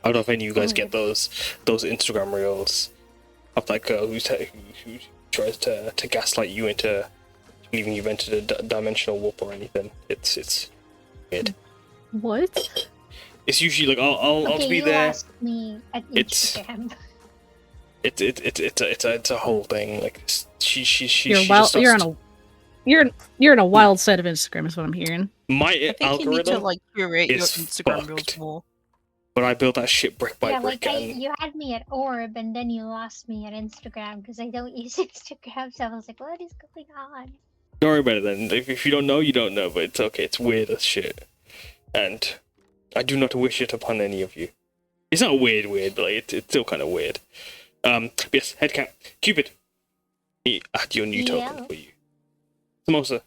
I don't know if any of you guys get those Instagram reels of that girl who tries to gaslight you into believing you've entered a dimensional warp or anything. It's weird. What? It's usually like I'll be there. Asked me at Instagram. It's a whole thing. Like You're in a wild side of Instagram is what I'm hearing. My I think algorithm you need to like curate your is Instagram reels fucked. more. But I built that shit brick by Yeah, brick. like you had me at Orb and then you lost me at Instagram because I don't use Instagram. So I was like, what is going on? Don't worry about it then. If you don't know, you don't know. But it's okay. It's weird as shit, and I do not wish it upon any of you. It's not weird, but like, it's still kind of weird. Yes, headcount. Cupid, add your new token for you. Samosa.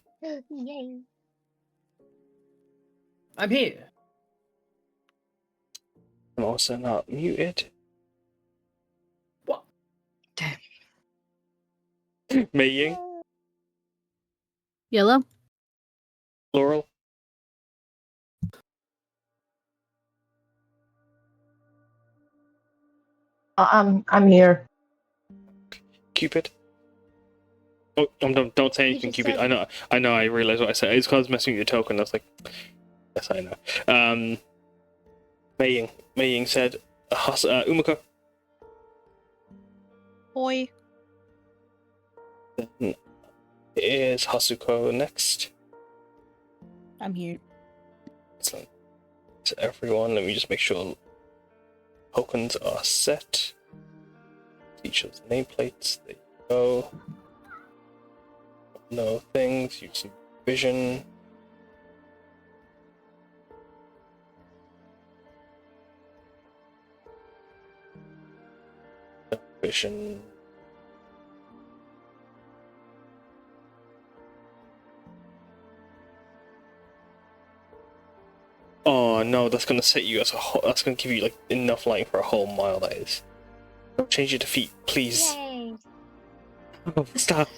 Yay. I'm here. Samosa not muted. What? Damn. Meiying. Yellow? Laurel. I'm here. Cupid. Oh, don't say anything, Cupid. said... I know. I realized what I said. It's because I was messing with your token. I was like, yes, I know. Meiying said, Umeko. Boy. Then is Hasuko next. I'm here. Excellent. To everyone, let me just make sure tokens are set. Each of the nameplates. There you go. No things. Using vision. Vision. Oh no, that's gonna set you as a whole. That's gonna give you like enough lighting for a whole mile. That is. Don't change it to feet, please. Yay. Oh, stop.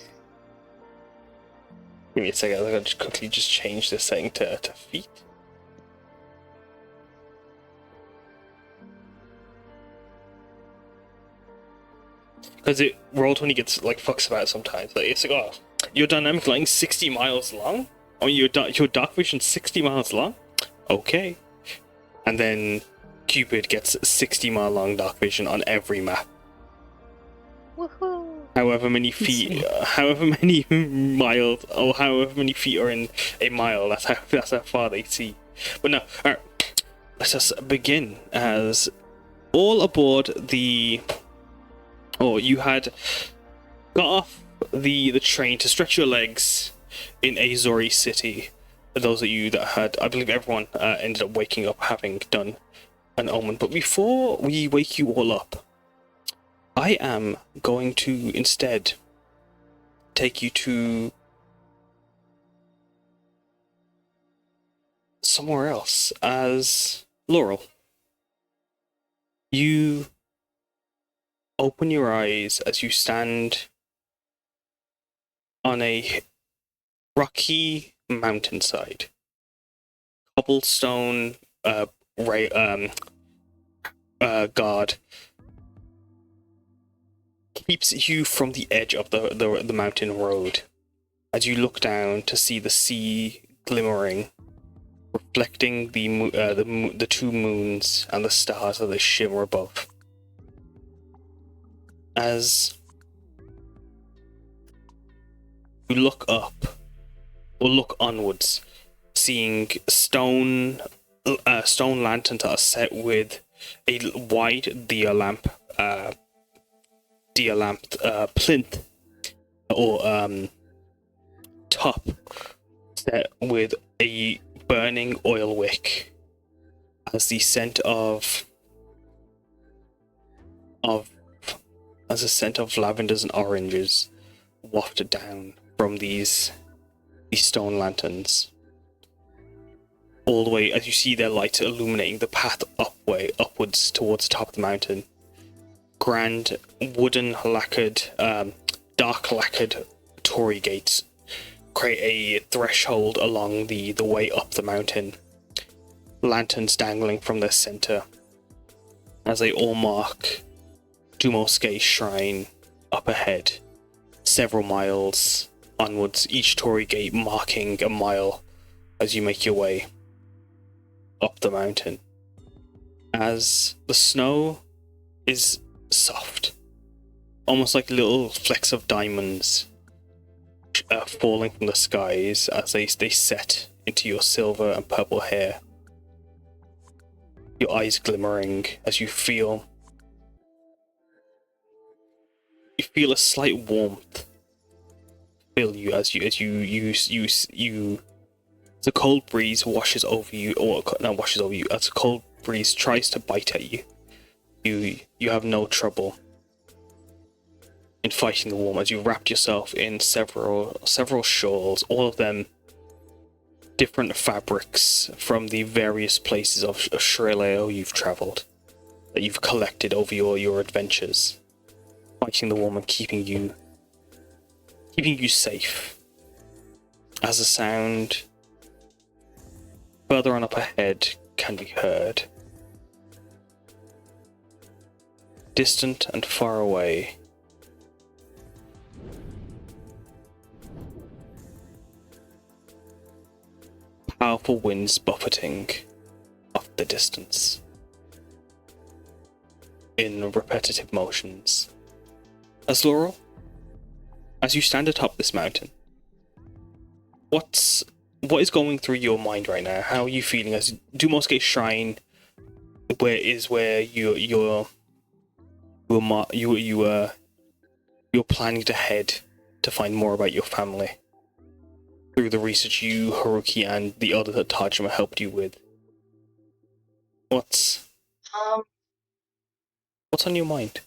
Give me a second. I'm gonna quickly change this setting to feet. Because Roll20 gets like fucks about sometimes. Like it's like, oh, your dynamic lighting 60 miles long. Oh, your dark vision 60 miles long. Okay. And then Cupid gets 60-mile long dark vision on every map. Woohoo! However many feet, however many miles, or however many feet are in a mile, that's how far they see. But no, alright, let us begin as all aboard the... Oh, you had got off the train to stretch your legs in Azori City. Those of you that had, I believe everyone ended up waking up having done an omen. But before we wake you all up, I am going to instead take you to somewhere else as Laurel. You open your eyes as you stand on a rocky mountainside. Cobblestone guard keeps you from the edge of the mountain road as you look down to see the sea glimmering, reflecting the two moons and the stars as they shimmer above. As you look up or look onwards, seeing stone lanterns are set with a wide dialamp plinth or top set with a burning oil wick as the scent of lavenders and oranges wafted down from these stone lanterns, all the way as you see their light illuminating the path upwards towards the top of the mountain. Grand wooden dark lacquered torii gates create a threshold along the way up the mountain. Lanterns dangling from their center. as they all mark Dumosuke's shrine up ahead, several miles onwards, each torii gate marking a mile as you make your way up the mountain. As the snow is soft, almost like little flecks of diamonds falling from the skies as they set into your silver and purple hair. Your eyes glimmering as you feel a slight warmth fill you as the cold breeze washes over you, or not washes over you, as the cold breeze tries to bite at you. You have no trouble in fighting the warmth as you wrapped yourself in several shawls, all of them different fabrics from the various places of Shirleo you've travelled, that you've collected over your adventures, fighting the warmth and keeping you safe. As a sound further on up ahead can be heard, distant and far away, powerful winds buffeting off the distance in repetitive motions. As Laurel, as you stand atop this mountain, what is going through your mind right now? How are you feeling as Dumosuke's shrine, where you're planning to head to find more about your family through the research you, Haruki, and the other that Tajima helped you with? What's on your mind?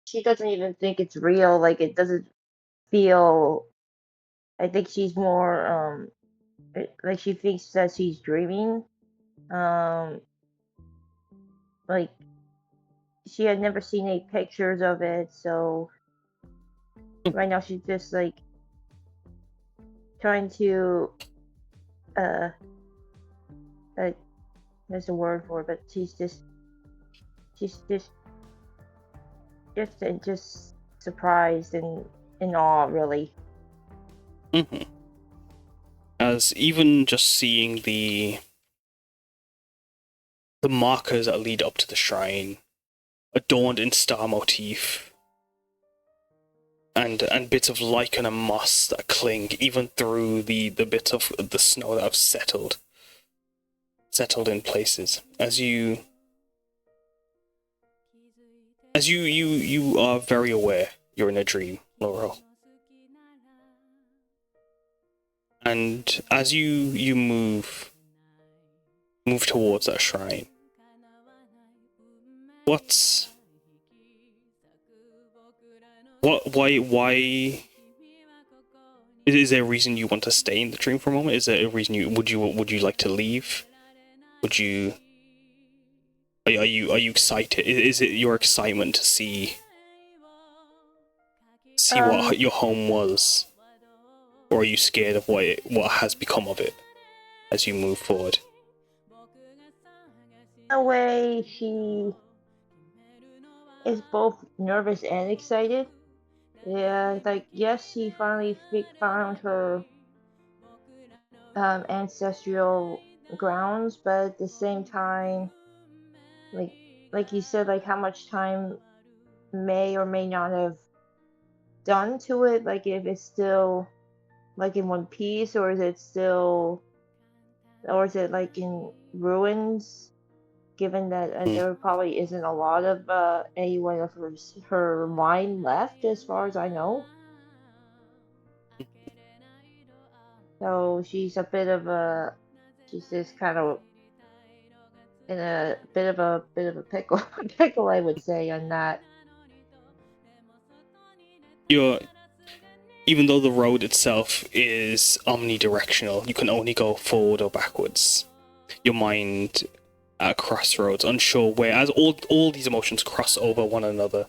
She doesn't even think it's real. Like, it doesn't feel. I think she's more like she thinks that she's dreaming. Like she had never seen any pictures of it, so right now she's just like trying to there's a word for it, but she's just surprised and in awe, really. Mm-hmm. As even just seeing the markers that lead up to the shrine, adorned in star motif, and bits of lichen and moss that cling even through the bits of the snow that have settled in places. As you are very aware you're in a dream, Laurel. And as you move towards that shrine, why is there a reason you want to stay in the dream for a moment? Is there a reason would you like to leave? Are you excited? Is it your excitement to see what your home was? Or are you scared of what has become of it as you move forward? In a way, she is both nervous and excited. Yeah, like, yes, she finally found her ancestral grounds, but at the same time, like you said, like how much time may or may not have done to it, like if it's still like in one piece, or is it like in ruins, given that there probably isn't a lot of any one of her wine left, as far as I know. So she's just kind of in a bit of a pickle, I would say, on that. Even though the road itself is omnidirectional, you can only go forward or backwards. Your mind at crossroads, unsure where, as all these emotions cross over one another.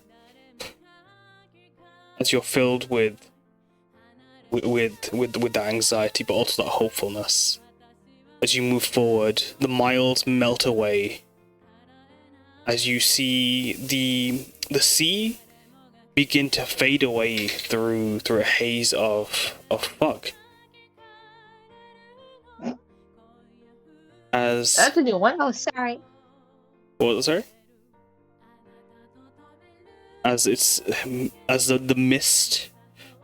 As you're filled with the anxiety, but also that hopefulness. As you move forward, the miles melt away as you see the sea begin to fade away through a haze of fog. As That's a new one. Oh, sorry. what was sorry? As it's as the mist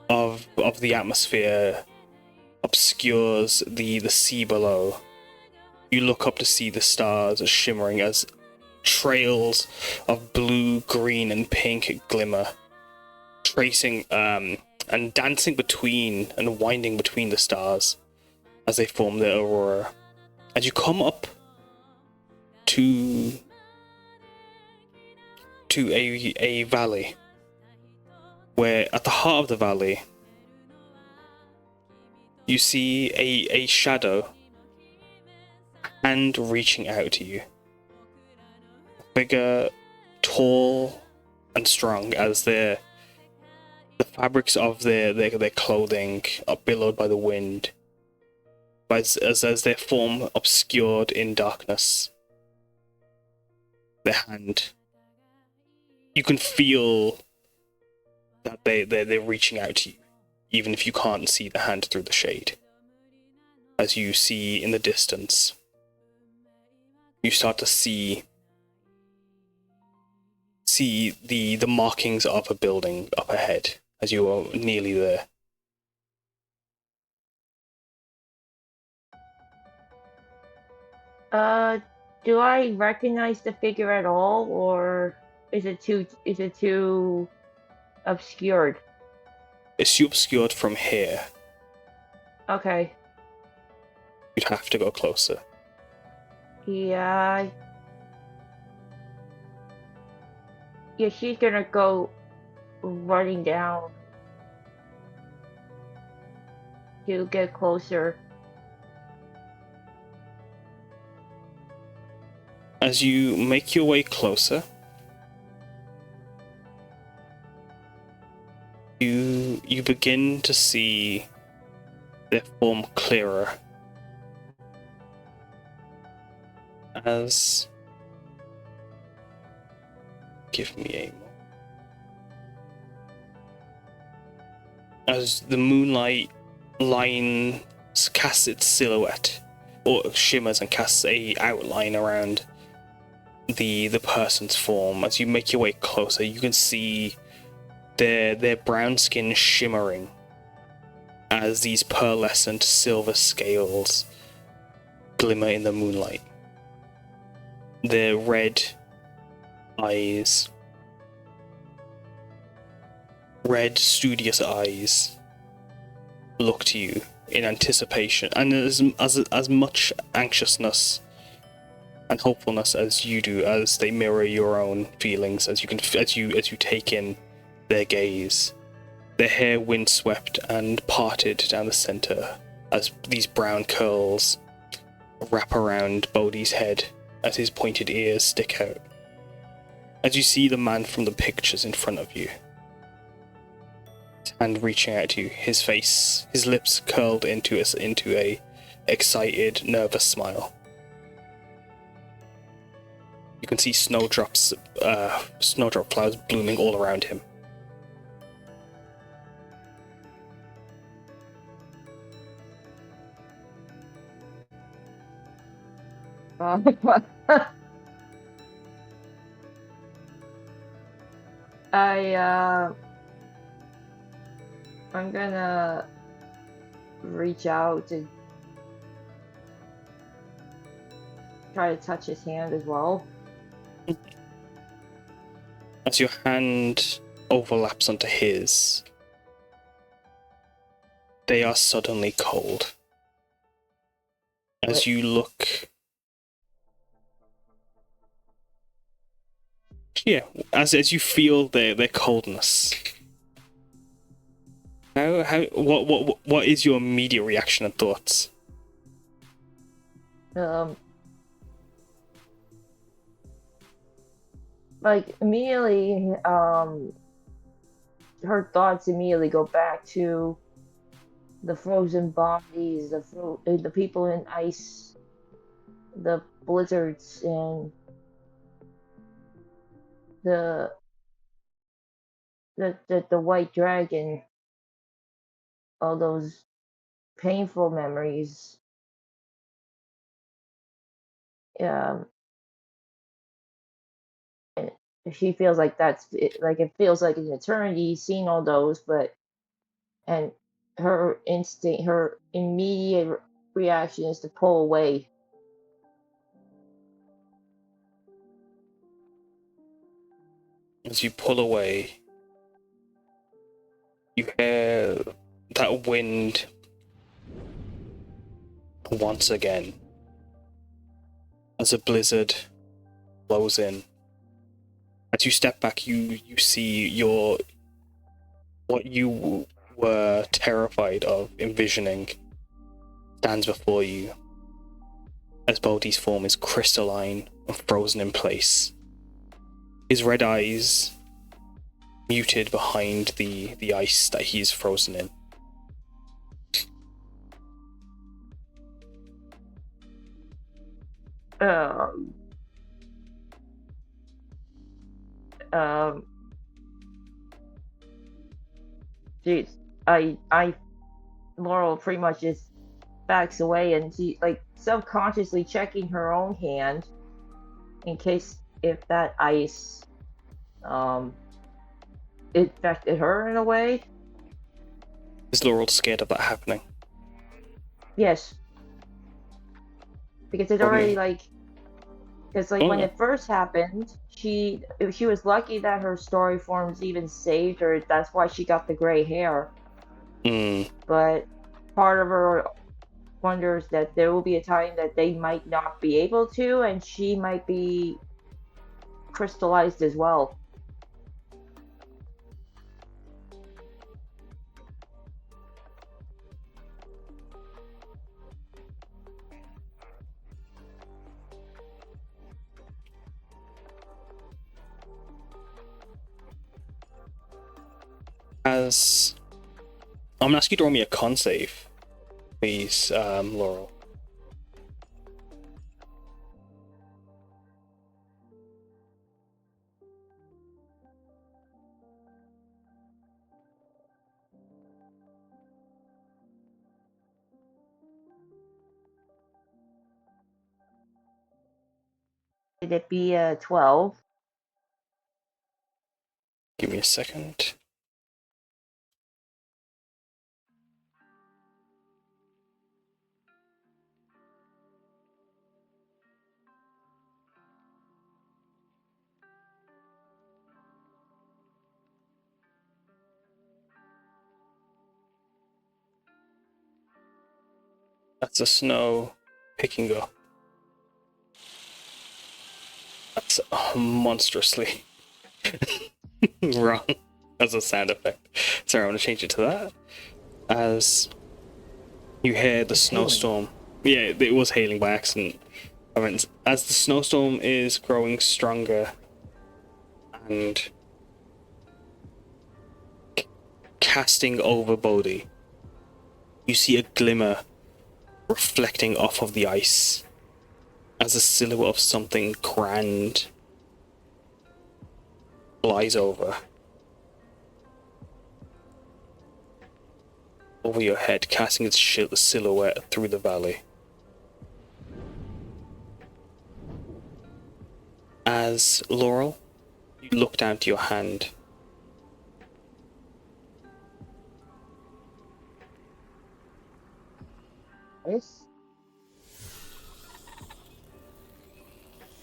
of the atmosphere obscures the sea below. You look up to see the stars shimmering as trails of blue, green, and pink glimmer, tracing and dancing between and winding between the stars as they form the aurora. As you come up to a valley, where at the heart of the valley you see a shadow hand reaching out to you. A figure tall and strong as the fabrics of their clothing are billowed by the wind, as their form obscured in darkness. Their hand, you can feel that they're reaching out to you, even if you can't see the hand through the shade. As you see in the distance, you start to see the markings of a building up ahead as you are nearly there. Do I recognize the figure at all, or is it too obscured? It's too obscured from here. Okay. You'd have to go closer. Yeah. Yeah, she's gonna go running down to get closer. As you make your way closer, you begin to see their form clearer. As give me a moment. As the moonlight line casts its silhouette, or shimmers and casts a outline around the person's form. As you make your way closer, you can see their brown skin shimmering as these pearlescent silver scales glimmer in the moonlight. Their red eyes, red studious eyes, look to you in anticipation and as much anxiousness and hopefulness as you do, as they mirror your own feelings as you take in their gaze. Their hair windswept and parted down the center as these brown curls wrap around Bodhi's head as his pointed ears stick out. As you see the man from the pictures in front of you, his hand reaching out to you, his face, his lips curled into a excited, nervous smile. You can see snowdrop flowers blooming all around him. I'm gonna reach out and try to touch his hand as well. As your hand overlaps onto his, they are suddenly cold. As you look, yeah, as you feel their coldness. What is your immediate reaction and thoughts? Like immediately, her thoughts immediately go back to the frozen bodies, the people in ice, the blizzards, and the the white dragon, all those painful memories. Um, and she feels like like it feels like an eternity seeing all those, and her instinct, her immediate reaction is to pull away. As you pull away, you hear that wind once again as a blizzard blows in. As you step back, you see what you were terrified of envisioning stands before you, as Bodhi's form is crystalline and frozen in place. His red eyes muted behind the ice that he's frozen in. Um, um, Jeez, Laurel pretty much just backs away, and she like subconsciously checking her own hand in case if that ice infected her in a way. Is Laurel scared of that happening? Yes, because it Okay. already because when Yeah. it first happened, she was lucky that her story forms even saved her. That's why she got the gray hair. But part of her wonders that there will be a time that they might not be able to, and she might be crystallized as well. As I'm gonna ask you to roll me a con save, please, Laurel. Did it be a 12? Give me a second. That's the snow picking up. That's monstrously wrong as a sound effect. Sorry, I'm gonna change it to that. As you hear the snowstorm. Yeah, it was hailing by accident. I mean, as the snowstorm is growing stronger and casting over Bodhi, you see a glimmer reflecting off of the ice as a silhouette of something grand flies over your head, casting its silhouette through the valley. As Laurel, you look down to your hand. Yes.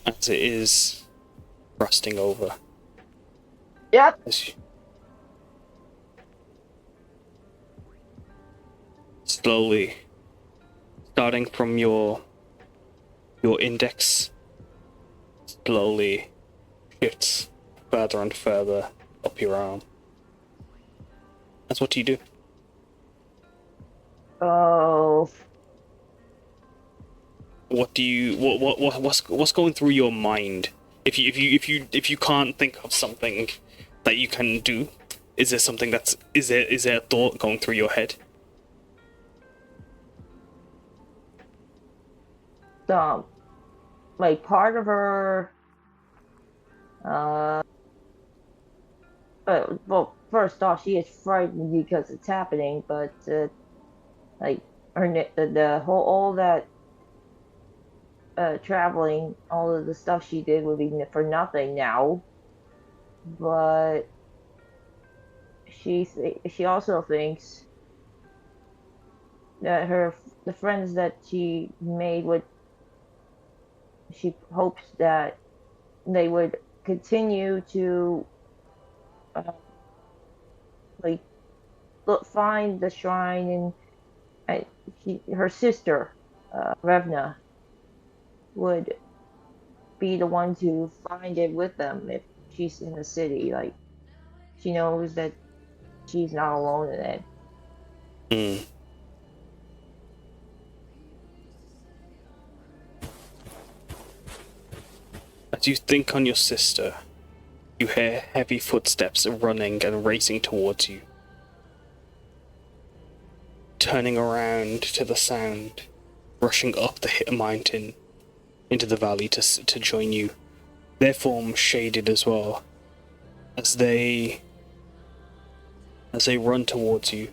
As it is rusting over. Yep. As you slowly, starting from your index, slowly shifts further and further up your arm. That's what you do. Oh. What do you what's going through your mind? If you can't think of something that you can do, is there something is there a thought going through your head? Like part of her well, first off, she is frightened because it's happening, but like the whole all that traveling, all of the stuff she did would be for nothing now. But she also thinks that the friends that she made would she hopes that they would continue to uh, like find the shrine, and her sister Revna would be the one to find it with them if she's in the city. Like she knows that she's not alone in it. Hmm. As you think on your sister, you hear heavy footsteps running and racing towards you. Turning around to the sound, rushing up the mountain into the valley to join you. Their form shaded as well, as they run towards you.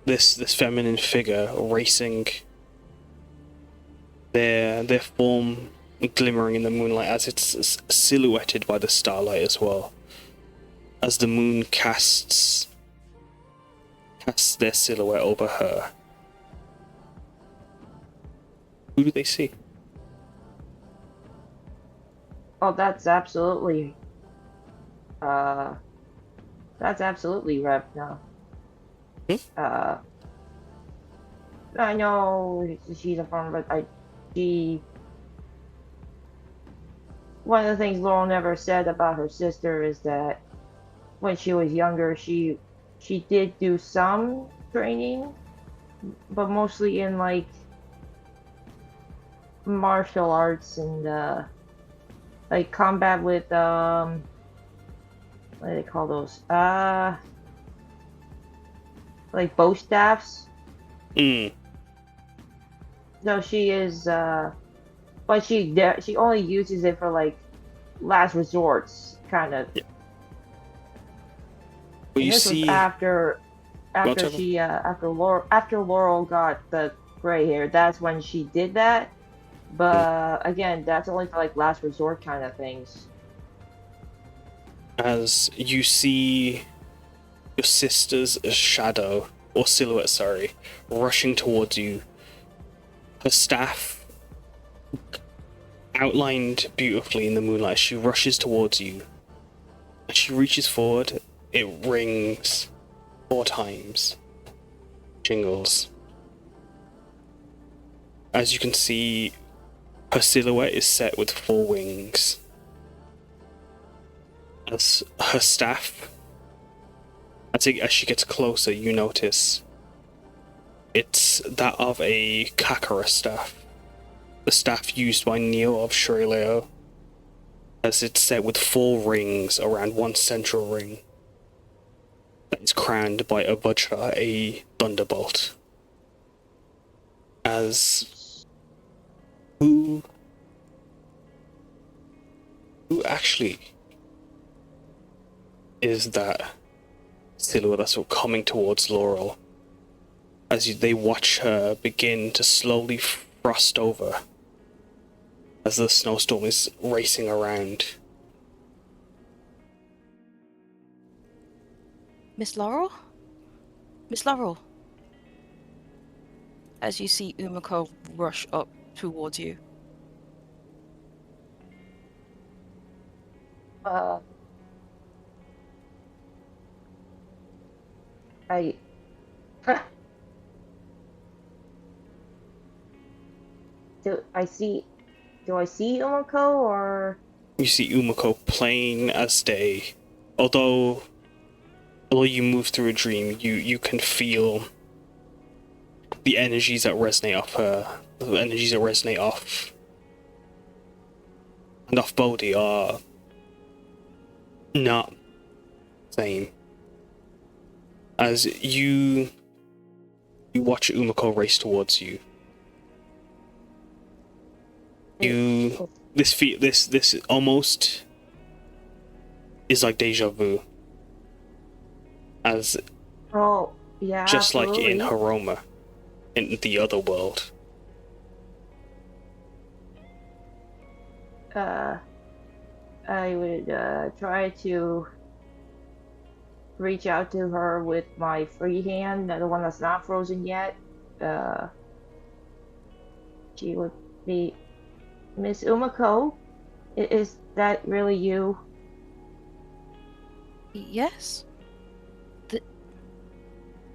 This feminine figure racing, their form glimmering in the moonlight as it's silhouetted by the starlight as well. As the moon casts their silhouette over her. Who do they see? Oh, that's absolutely Revna. I know she's a farmer, but one of the things Laurel never said about her sister is that when she was younger, she did do some training, but mostly in like martial arts and like combat with what do they call those? Like bow staffs. No, she is but she only uses it for like last resorts kind of. Yeah. Well, you this see, was after Laurel got the gray hair. That's when she did that. But again, that's only for like last resort kind of things. as you see your sister's shadow, or silhouette, sorry, rushing towards you. Her staff outlined beautifully in the moonlight. She rushes towards you. As she reaches forward, it rings 4 times. Jingles. As you can see, her silhouette is set with 4 wings. As her staff, as she gets closer, you notice it's that of a Kakara staff. The staff used by Neo of Shrileo, as it's set with 4 rings around one central ring that is crowned by a Vajra, a thunderbolt. As who actually is that silhouette that's coming towards Laurel? As they watch her begin to slowly frost over as the snowstorm is racing around. Miss Laurel? Miss Laurel? As you see Umeko rush up towards you. Do I see Umeko, or You see Umeko plain as day. Although you move through a dream, you can feel the energies that resonate off her, the energies that resonate off and off Bodhi are not the same. As you watch Umeko race towards you, this almost is like deja vu. As Oh, yeah. just like in absolutely. Haroma, in the other world. I would try to reach out to her with my free hand, the one that's not frozen yet. She would be Miss Umeko. Is that really you? Yes. The,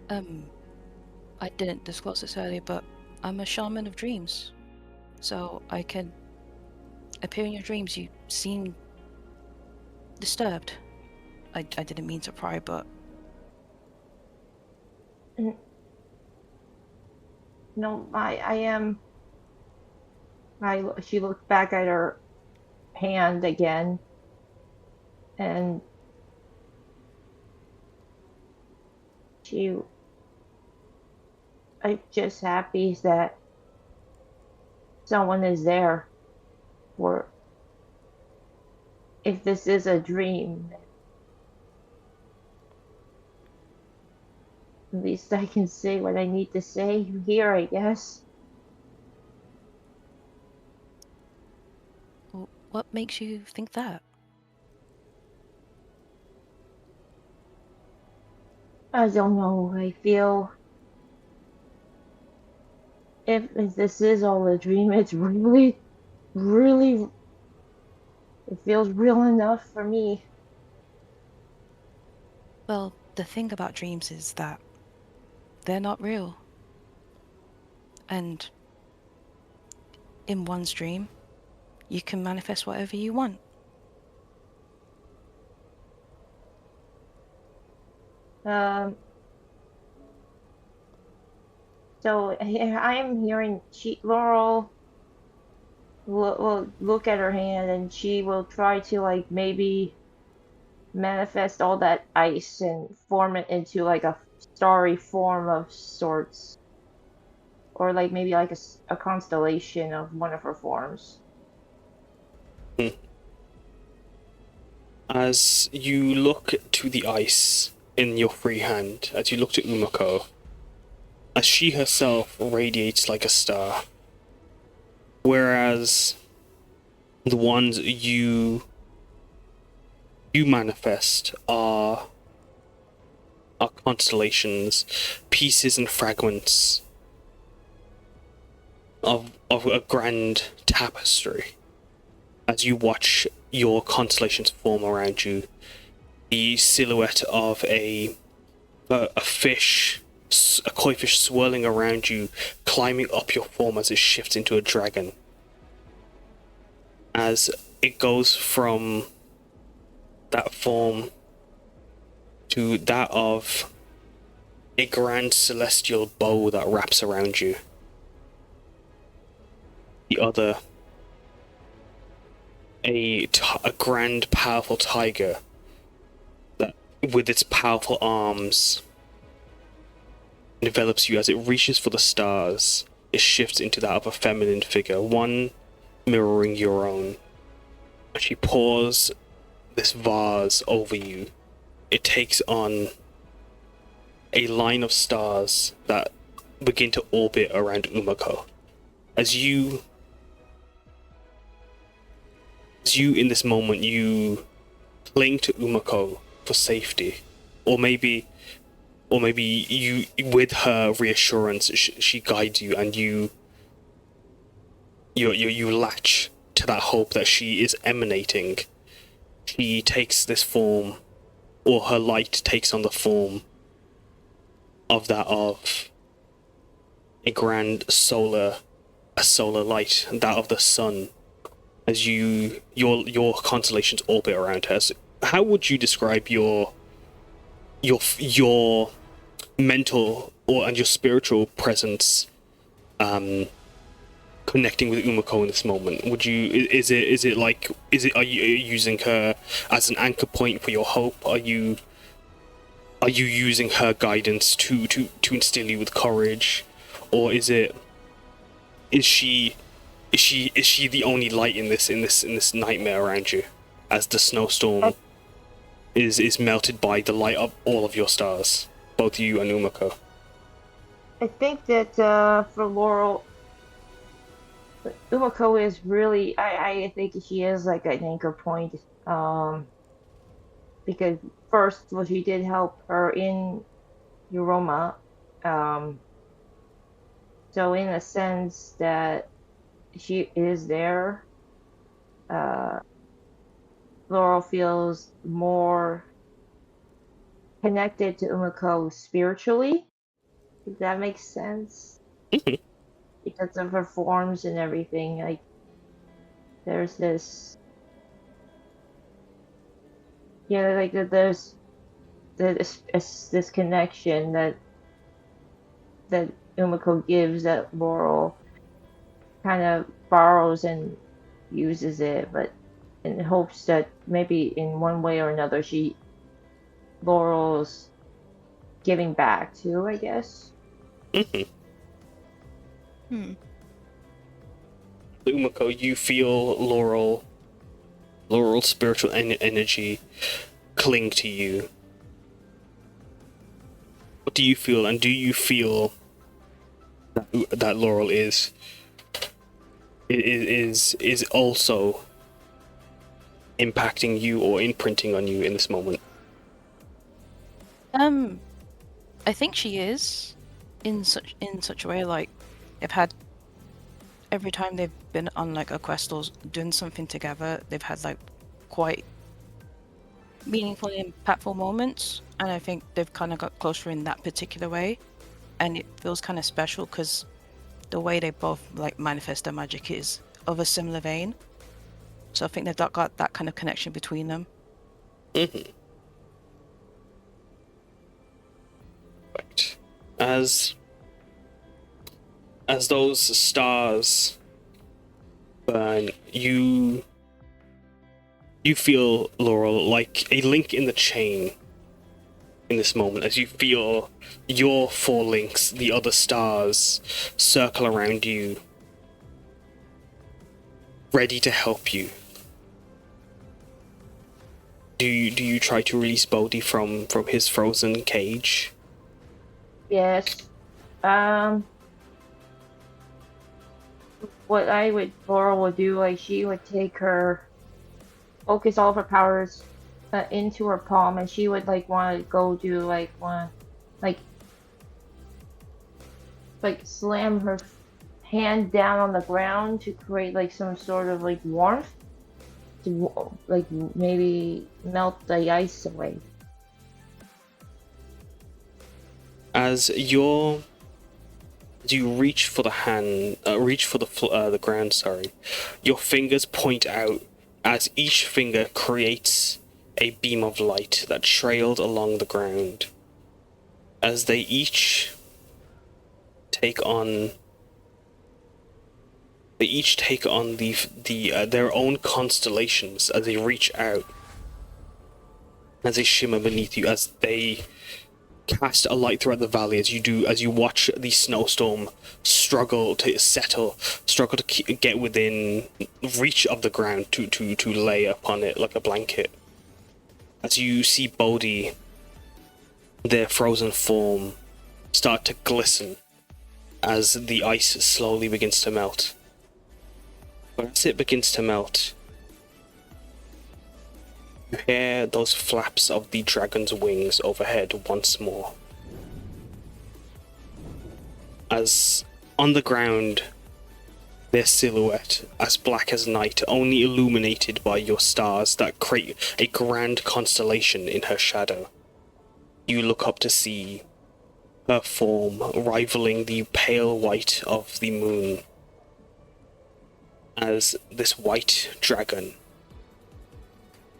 I didn't disclose this earlier, but I'm a shaman of dreams. So I can appear in your dreams. You seem disturbed. I didn't mean to pry, but... No, I am. She looked back at her hand again, and I'm just happy that someone is there. For if this is a dream, at least I can say what I need to say here, I guess. What makes you think that? I don't know. I feel if this is all a dream, it's really, really, it feels real enough for me. Well, the thing about dreams is that they're not real. And in one's dream, you can manifest whatever you want. So I am hearing Laurel will look at her hand and she will try to like maybe manifest all that ice and form it into like a starry form of sorts, or like maybe like a constellation of one of her forms. As you look to the ice in your free hand, as you look to Umeko, as she herself radiates like a star, whereas the ones you manifest are constellations, pieces and fragments of a grand tapestry. As you watch your constellations form around you, the silhouette of a fish, a koi fish swirling around you, climbing up your form as it shifts into a dragon. As it goes from that form to that of a grand celestial bow that wraps around you. The other, a grand, powerful tiger that, with its powerful arms, envelops you as it reaches for the stars. It shifts into that of a feminine figure, one mirroring your own. And she pours this vase over you. It takes on a line of stars that begin to orbit around Umeko. As you in this moment, you cling to Umeko for safety, or maybe you, with her reassurance, she guides you, and you latch to that hope that she is emanating. She takes this form, or her light takes on the form of that of a grand solar light, that of the sun. As your constellations orbit around her. So how would you describe your mental and your spiritual presence connecting with Umeko in this moment? Are you using her as an anchor point for your hope? Are you using her guidance to instill you with courage, or is she the only light in this nightmare around you, as the snowstorm is melted by the light of all of your stars, both you and Umeko. I think that for Laurel, Umeko is really. I think she is like an anchor point. Because first, well, she did help her in Euroma. So in a sense that she is there, Laurel feels more connected to Umeko spiritually, if that makes sense. Because of her forms and everything. Like, there's this. Yeah, like there's this connection that Umeko gives that Laurel kind of borrows and uses it, but in hopes that maybe in one way or another Laurel's giving back too, I guess. Umeko, you feel Laurel's spiritual energy cling to you. What do you feel, and do you feel that Laurel is also impacting you or imprinting on you in this moment? I think she is in such a way. Like, they've had every time they've been on like a quest or doing something together, they've had like quite meaningful and impactful moments, and I think they've kind of got closer in that particular way, and it feels kind of special because the way they both like manifest their magic is of a similar vein. So I think they've got that kind of connection between them. Right. As those stars burn, you feel, Laurel, like a link in the chain in this moment, as you feel your 4 links, the other stars, circle around you, ready to help you. Do you try to release Bodhi from his frozen cage? Yes. What Laurel would do, like, she would focus all of her powers into her palm, and she would like want to go do like slam her hand down on the ground to create like some sort of like warmth to like maybe melt the ice away. As you reach for the ground, sorry, your fingers point out as each finger creates a beam of light that trailed along the ground. As they each take on their own constellations as they reach out, as they shimmer beneath you, as they cast a light throughout the valley, as you watch the snowstorm struggle to settle, struggle to get within reach of the ground to lay upon it like a blanket. As you see Bodhi, their frozen form, start to glisten as the ice slowly begins to melt. But as it begins to melt, you hear those flaps of the dragon's wings overhead once more. As on the ground, their silhouette, as black as night, only illuminated by your stars that create a grand constellation in her shadow. You look up to see her form rivaling the pale white of the moon, as this white dragon,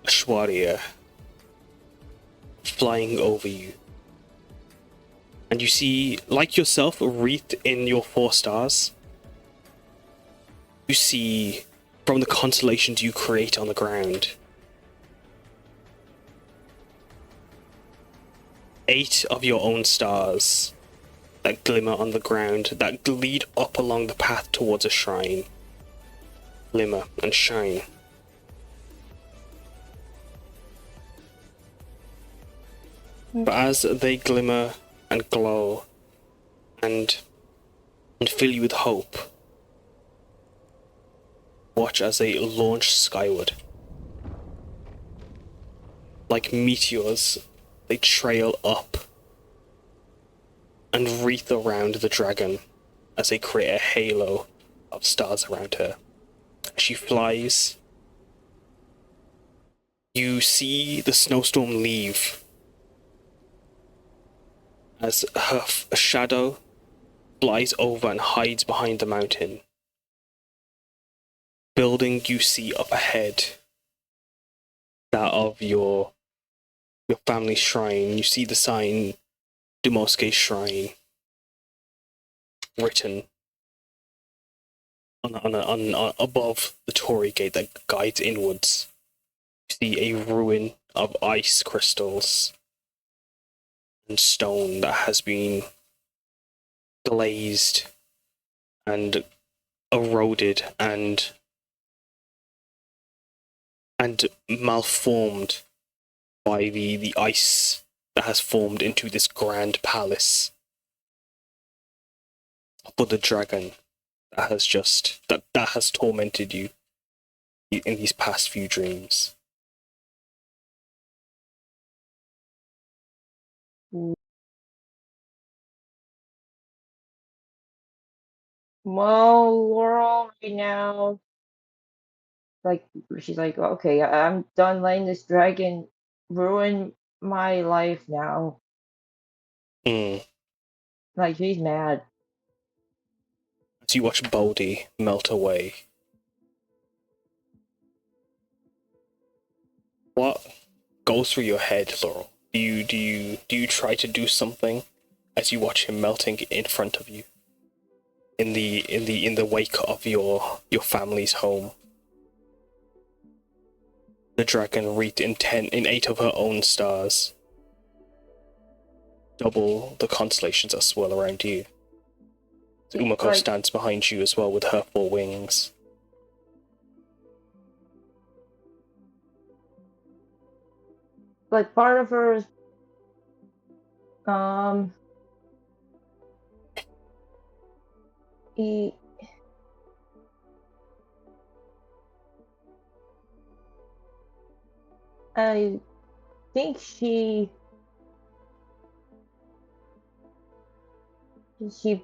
Ashwarya, flying over you. And you see, like yourself, wreathed in your 4 stars, you see, from the constellations you create on the ground, 8 of your own stars that glimmer on the ground, that lead up along the path towards a shrine. Glimmer and shine. But as they glimmer and glow and fill you with hope, watch as they launch skyward. Like meteors, they trail up and wreath around the dragon as they create a halo of stars around her. As she flies, you see the snowstorm leave as her shadow flies over and hides behind the mountain. Building you see up ahead, that of your family's shrine. You see the sign Dumosuke Shrine written on above the torii gate that guides inwards. You see a ruin of ice crystals and stone that has been glazed and eroded and malformed by the ice that has formed into this grand palace for the dragon that has that has tormented you in these past few dreams. Well, Laurel, right now, like, she's like, okay, I'm done letting this dragon ruin my life now. Mm. Like, she's mad. As you watch Baldy melt away, what goes through your head, Laurel? Do you try to do something as you watch him melting in front of you? In the wake of your family's home. The dragon wreathed in 8 of her own stars. Double the constellations that swirl around you. Umeko stands behind you as well with her 4 wings. Like, part of her is, I think she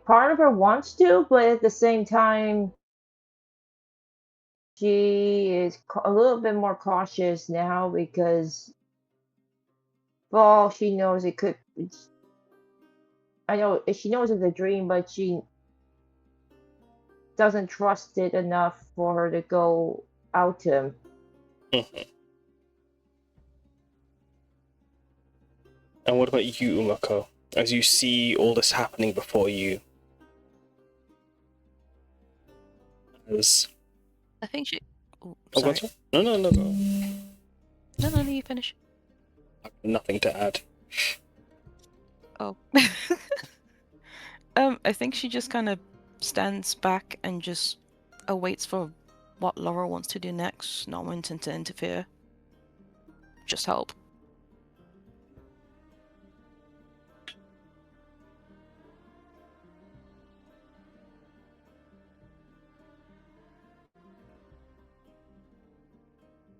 part of her wants to, but at the same time, she is a little bit more cautious now because, well, she knows it could. I know she knows it's a dream, but she doesn't trust it enough for her to go out to him. And what about you, Umeko? As you see all this happening before you, as I think she. Oh, oh, sorry. what's no, no, no, no. No, you finish. I have nothing to add. Oh. I think she just kind of stands back and just awaits for what Laurel wants to do next, not wanting to interfere. Just help.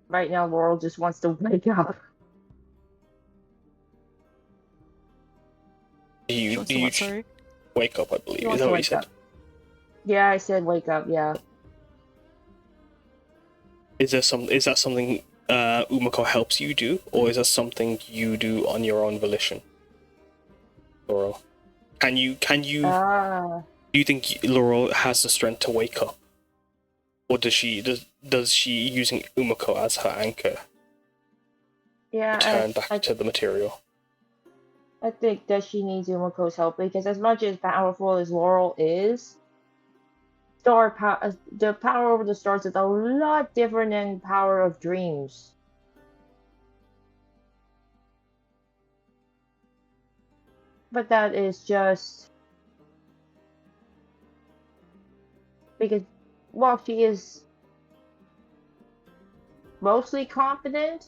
Right now, Laurel just wants to wake up. Do you Sorry? wake up, I believe. She Is wants that to what you wake said? up. Yeah, I said wake up, yeah. Is that something Umeko helps you do, or is that something you do on your own volition? Laurel, can you do you think Laurel has the strength to wake up? Or does she using Umeko as her anchor return back to the material? I think that she needs Umeko's help because as much as powerful as Laurel is, the power over the stars is a lot different than power of dreams. But that is just because while she is mostly confident,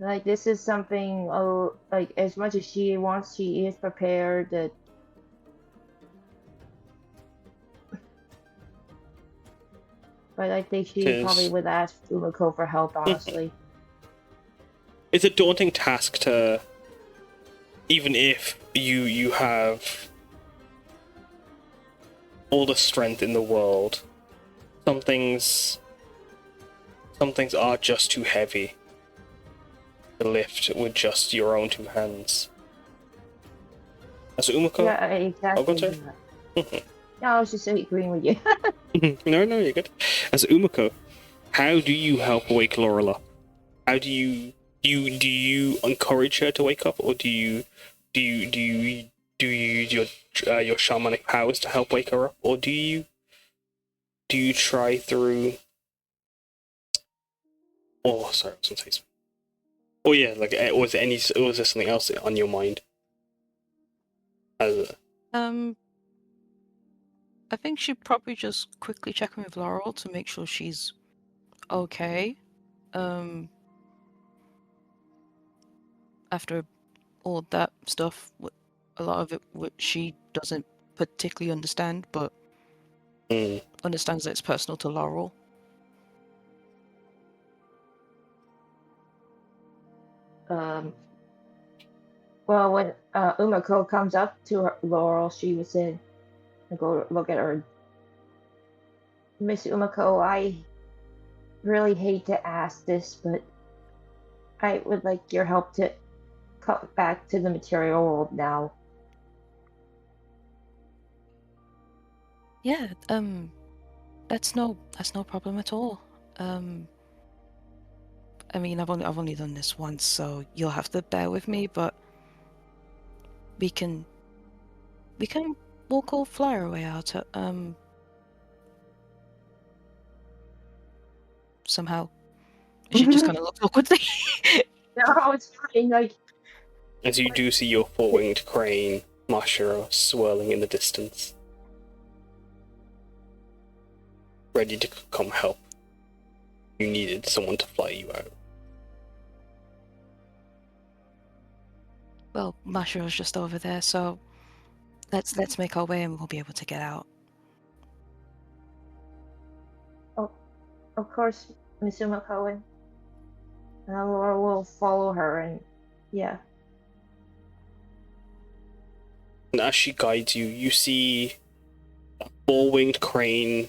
Like this is something, oh, like as much as she wants, she is prepared that. But I think she probably 'Cause- would ask Umeko for help, honestly. It's a daunting task to, even if you have all the strength in the world, some things are just too heavy to lift with just your own two hands. As Umeko? Yeah, exactly. sorry? No, I was just agreeing with you. No, you're good. As Umeko, how do you help wake Laurel up? How do you encourage her to wake up, or do you use your shamanic powers to help wake her up, or do you try through? Oh, sorry, I was gonna say something. Oh yeah, like was there something else on your mind? I think she'd probably just quickly check in with Laurel to make sure she's okay. After all that stuff, a lot of it she doesn't particularly understand, but understands that it's personal to Laurel. Well, when Umeko comes up to her, Laurel, she was in and go look at her. Miss Umeko, I really hate to ask this, but I would like your help to come back to the material world now. Yeah, that's no problem at all. I mean, I've only done this once, so you'll have to bear with me, but we can walk or fly our way out. Somehow, she just kind of looks awkwardly. No, it's fine. Like As you do see your four-winged crane, Mashiro, swirling in the distance, ready to come help. You needed someone to fly you out. Well, Mashiro's just over there, so let's make our way and we'll be able to get out. oh, of course, Miss Umeko, and Laura will follow her, and yeah. And as she guides you, you see a four-winged crane,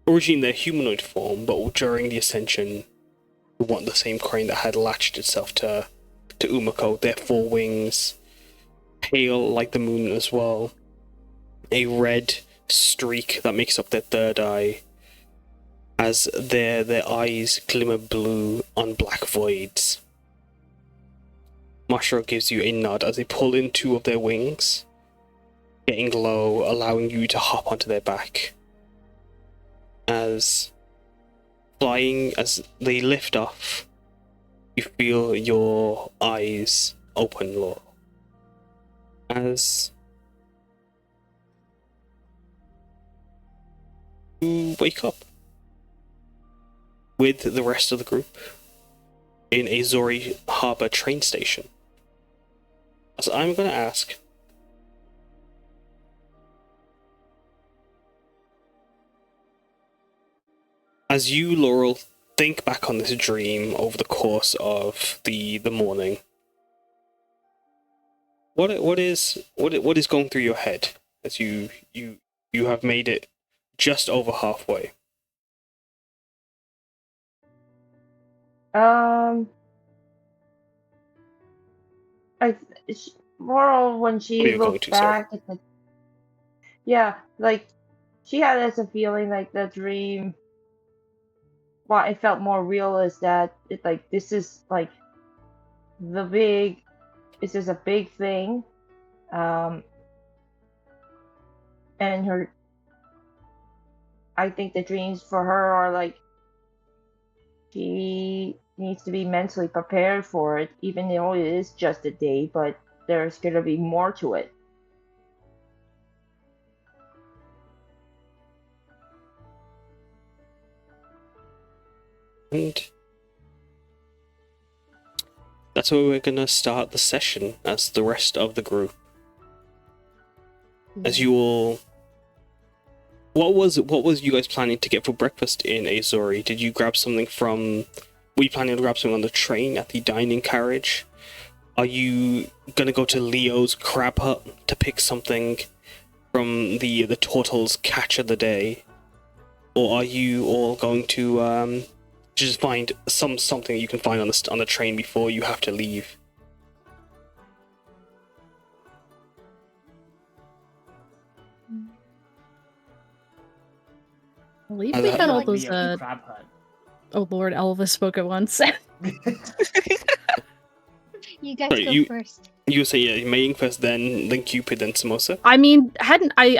originally in their humanoid form, but during the ascension, we want the same crane that had latched itself to Umeko. Their four wings, pale like the moon as well. A red streak that makes up their third eye, as their eyes glimmer blue on black voids. Mashiro gives you a nod as they pull in two of their wings, getting low, allowing you to hop onto their back. As they lift off, you feel your eyes open, Laurel. As you wake up with the rest of the group in Azori Harbor train station. So I'm going to ask, as you, Laurel, think back on this dream over the course of the morning, what is going through your head as you have made it just over halfway? Laurel, when she looked back at the, yeah, like she had as a feeling like the dream. What it felt more real is that it like this is like this is a big thing, and I think the dreams for her are like she needs to be mentally prepared for it, even though it is just a day, but there's gonna be more to it. And that's where we're gonna start the session as the rest of the group. As you all, what was you guys planning to get for breakfast in Azori? Did you grab something from? Were you planning to grab something on the train at the dining carriage? Are you gonna go to Leo's crab hut to pick something from the turtle's catch of the day, or are you all going to just find something you can find on the train before you have to leave? I believe I we like had all Like those. the crab hut. Oh Lord, Elvis spoke at once. You guys Sorry, go first. You say Meiying first, then Cupid, then Samosa. I mean, I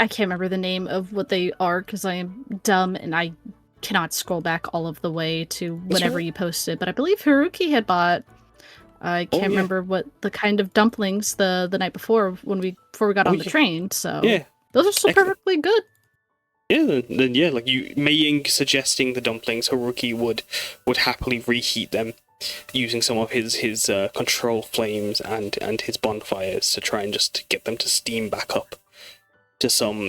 can't remember the name of what they are because I am dumb and I cannot scroll back all of the way to whenever right. you posted. But I believe Haruki had bought. I can't yeah. remember what the kind of dumplings the night before before we got on the yeah. train. So Yeah, those are still Excellent. perfectly good. yeah, then yeah, like you, Meiying suggesting the dumplings, Haruki would happily reheat them using some of his control flames and his bonfires to try and just get them to steam back up to some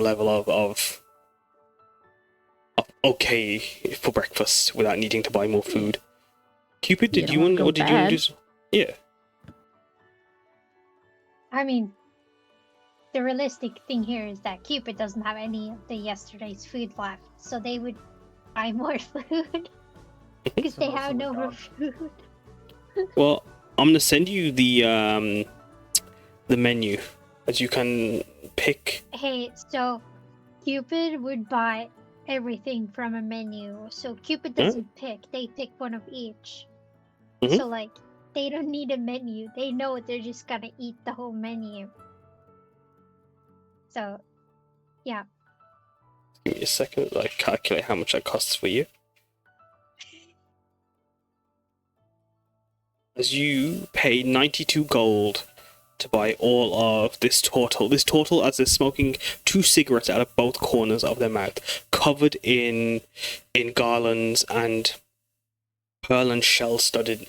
level of okay for breakfast without needing to buy more food. Cupid, did You you don't want go or did you want to bad. do? Yeah, I mean, the realistic thing here is that Cupid doesn't have any of the yesterday's food left, so they would buy more food because they Samosa have no would more dog. food. well, I'm gonna send you the menu as you can pick. Hey, so Cupid would buy everything from a menu. So Cupid doesn't pick; they pick one of each. Mhm. So like, they don't need a menu. They know they're just gonna eat the whole menu. So, yeah. Give me a second, like calculate how much that costs for you. As you pay 92 gold to buy all of this turtle. This turtle, as they're smoking 2 cigarettes out of both corners of their mouth, covered in garlands and pearl and shell studs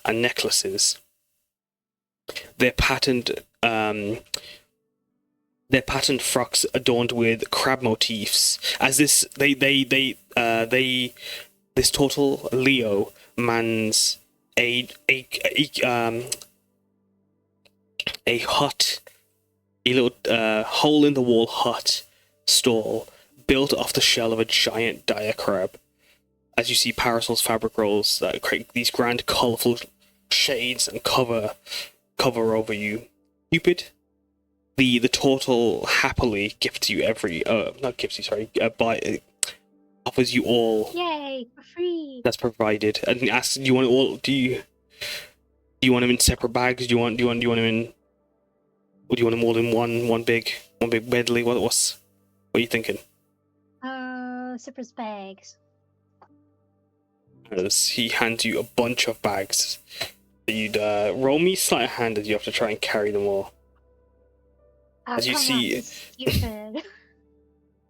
and necklaces. Their patterned frocks adorned with crab motifs. As this this turtle Leo mans a hut, a little hole in the wall hut stall built off the shell of a giant dire crab. As you see parasols, fabric rolls that create these grand colourful shades and cover over you. Cupid, the turtle happily gifts you offers you all Yay, for free! that's provided, and asks, do you want them in separate bags? Do you want them in, or do you want them all in one big medley? What are you thinking? Cypress bags. As he hands you a bunch of bags, you'd roll me sleight of hand as you have to try and carry them all. Oh, As you come see- on, it's Cupid.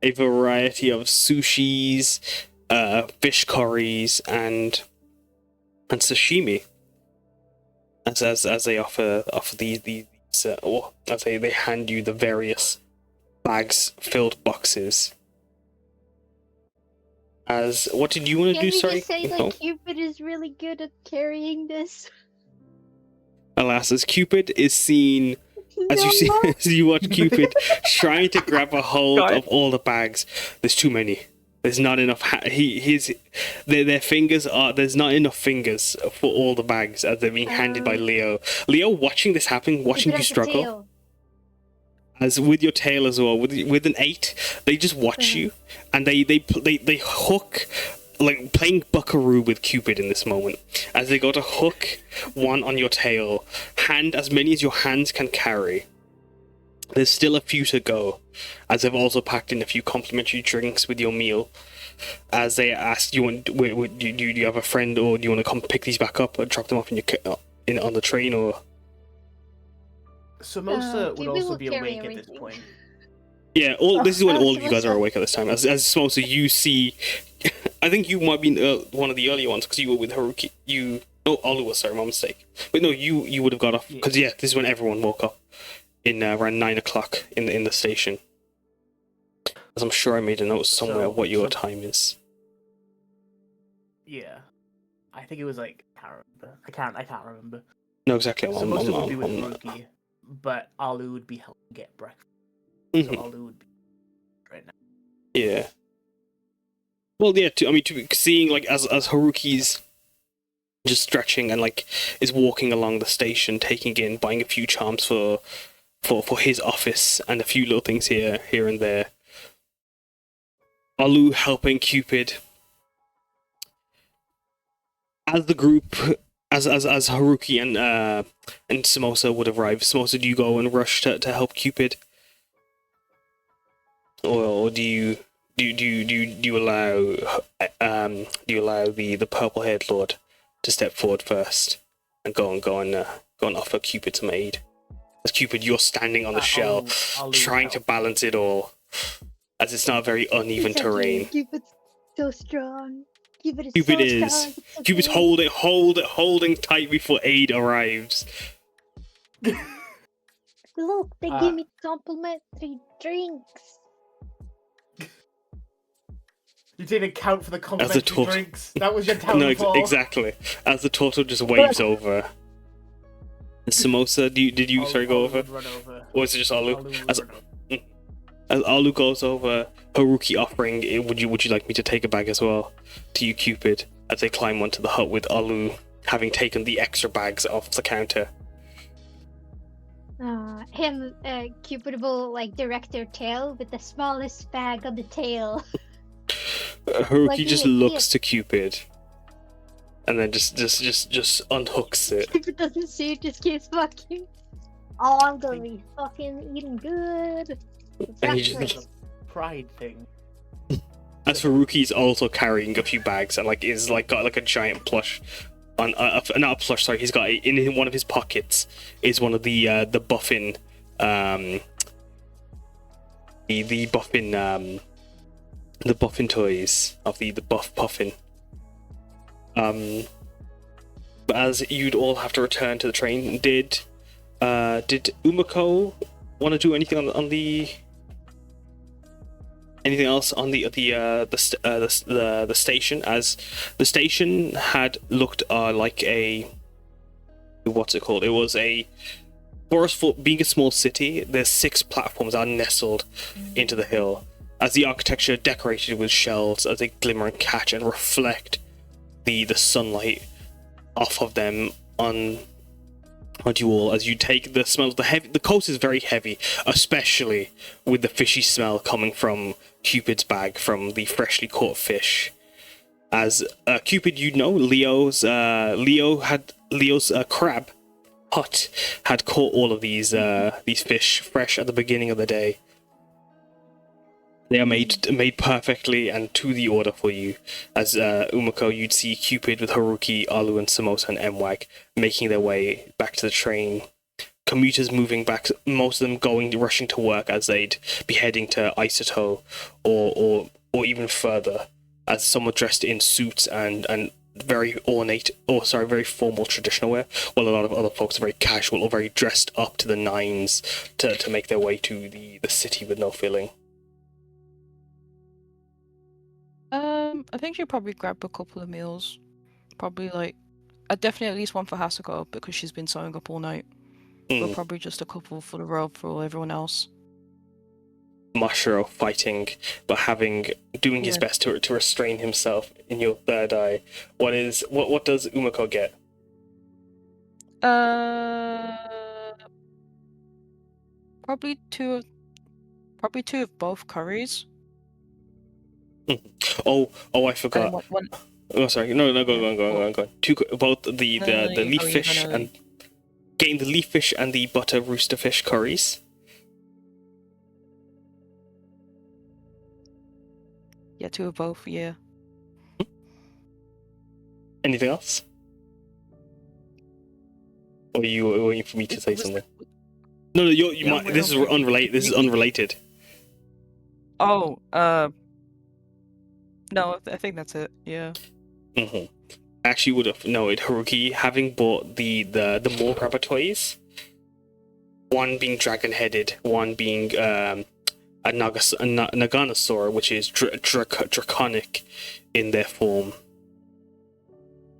A variety of sushis, fish curries, and sashimi. As they offer these or as they hand you the various filled boxes. As what did you want to Can do? we Sorry. just say No? that Cupid is really good at carrying this? Alas, as Cupid is seen. As you see, as you watch Cupid trying to grab a hold of all the bags, there's too many. There's not enough. Their fingers are. There's not enough fingers for all the bags as they're being handed by Leo. Leo, watching this happen, watching you struggle, as with your tail as well. With an 8, they just watch you, and they hook. Like playing buckaroo with Cupid in this moment, as they go to hook one on your tail, hand as many as your hands can carry. There's still a few to go, as they've also packed in a few complimentary drinks with your meal. As they ask, do you have a friend, or do you want to come pick these back up and drop them off on the train, or? Samosa would Cupid also will be carry awake at this everything. point. Yeah, this is when all of you guys are Samosa. awake at this time. As Samosa, you see, I think you might be one of the earlier ones because you were with Haruki. Oh, Olu was, sorry, my mistake. But no, you would have got off, because yeah, this is when everyone woke up, in around 9 o'clock in the station. As I'm sure I made a note somewhere of what your time is. Yeah. I think it was like, I can't remember. No, exactly. Samosa would be with Haruki, but Alu would be helping get breakfast. So Alu would be right now. Yeah. Well, yeah. Seeing like as Haruki's just stretching and like is walking along the station, taking in, buying a few charms for his office and a few little things here and there. Alu helping Cupid. As the group, as Haruki and Samosa would arrive, Samosa, do you go and rush to help Cupid, or do you allow the purple-haired lord to step forward first and go and offer Cupid some aid? As Cupid, you're standing on the shell, trying to balance it all, as it's not a very uneven terrain. Cupid's so strong. Cupid is. Cupid's holding tight before aid arrives. Look, they give me complimentary drinks. You didn't account for the complimentary drinks. That was your downfall. No, exactly. As the turtle just waves over. Samosa, did you go over? Run over. Or is it just Alu? As Alu goes over, Haruki offering, would you like me to take a bag as well? To you, Cupid, as they climb onto the hut with Alu having taken the extra bags off the counter. Cupid will like direct their tail with the smallest bag on the tail. Haruki like just looks to Cupid, and then just unhooks it. Cupid doesn't see it, just keeps fucking. Oh, I'm gonna be fucking eating good. And he just pride thing. As Haruki's also carrying a few bags and like is like got like a giant plush on not a plush, sorry, he's got in one of his pockets is one of the Buff-Inn the Buff-Inn toys of the Buff Puffin. But as you'd all have to return to the train, did Umeko want to do anything on the anything else on the station? As the station had looked like a, what's it called? It was a forest. For being a small city, there's 6 platforms that are nestled into the hill. As the architecture decorated with shells as they glimmer and catch and reflect the sunlight off of them onto you all, as you take the smell of the coast is very heavy, especially with the fishy smell coming from Cupid's bag from the freshly caught fish. As Cupid, Leo's crab hut had caught all of these fish fresh at the beginning of the day. They are made perfectly and to the order for you. As Umeko, you'd see Cupid with Haruki, Alu, and Samosa and M-Wag making their way back to the train. Commuters moving back, most of them rushing to work as they'd be heading to Isoto or even further. As some were dressed in suits and very very formal traditional wear, while a lot of other folks are very casual or very dressed up to the nines to make their way to the city with no feeling. I think she'll probably grab a couple of meals. Probably definitely at least one for Hasuko because she's been sewing up all night. But probably just a couple for the road for everyone else. Mashiro fighting, but doing his best to restrain himself in your third eye. What does Umeko get? Probably two of both curries. Oh, I forgot. Oh, sorry. No, go on. Both the leaf fish and getting the leaf fish and the butter rooster fish curries. Yeah, 2 of both. Yeah. Anything else? Or are you waiting for me to say something? No, this is unrelated. This is unrelated. Oh, no, I think that's it. Yeah. I actually would have known Haruki, having bought the more grabber toys. One being dragon-headed, one being a Naganosaur, which is draconic in their form.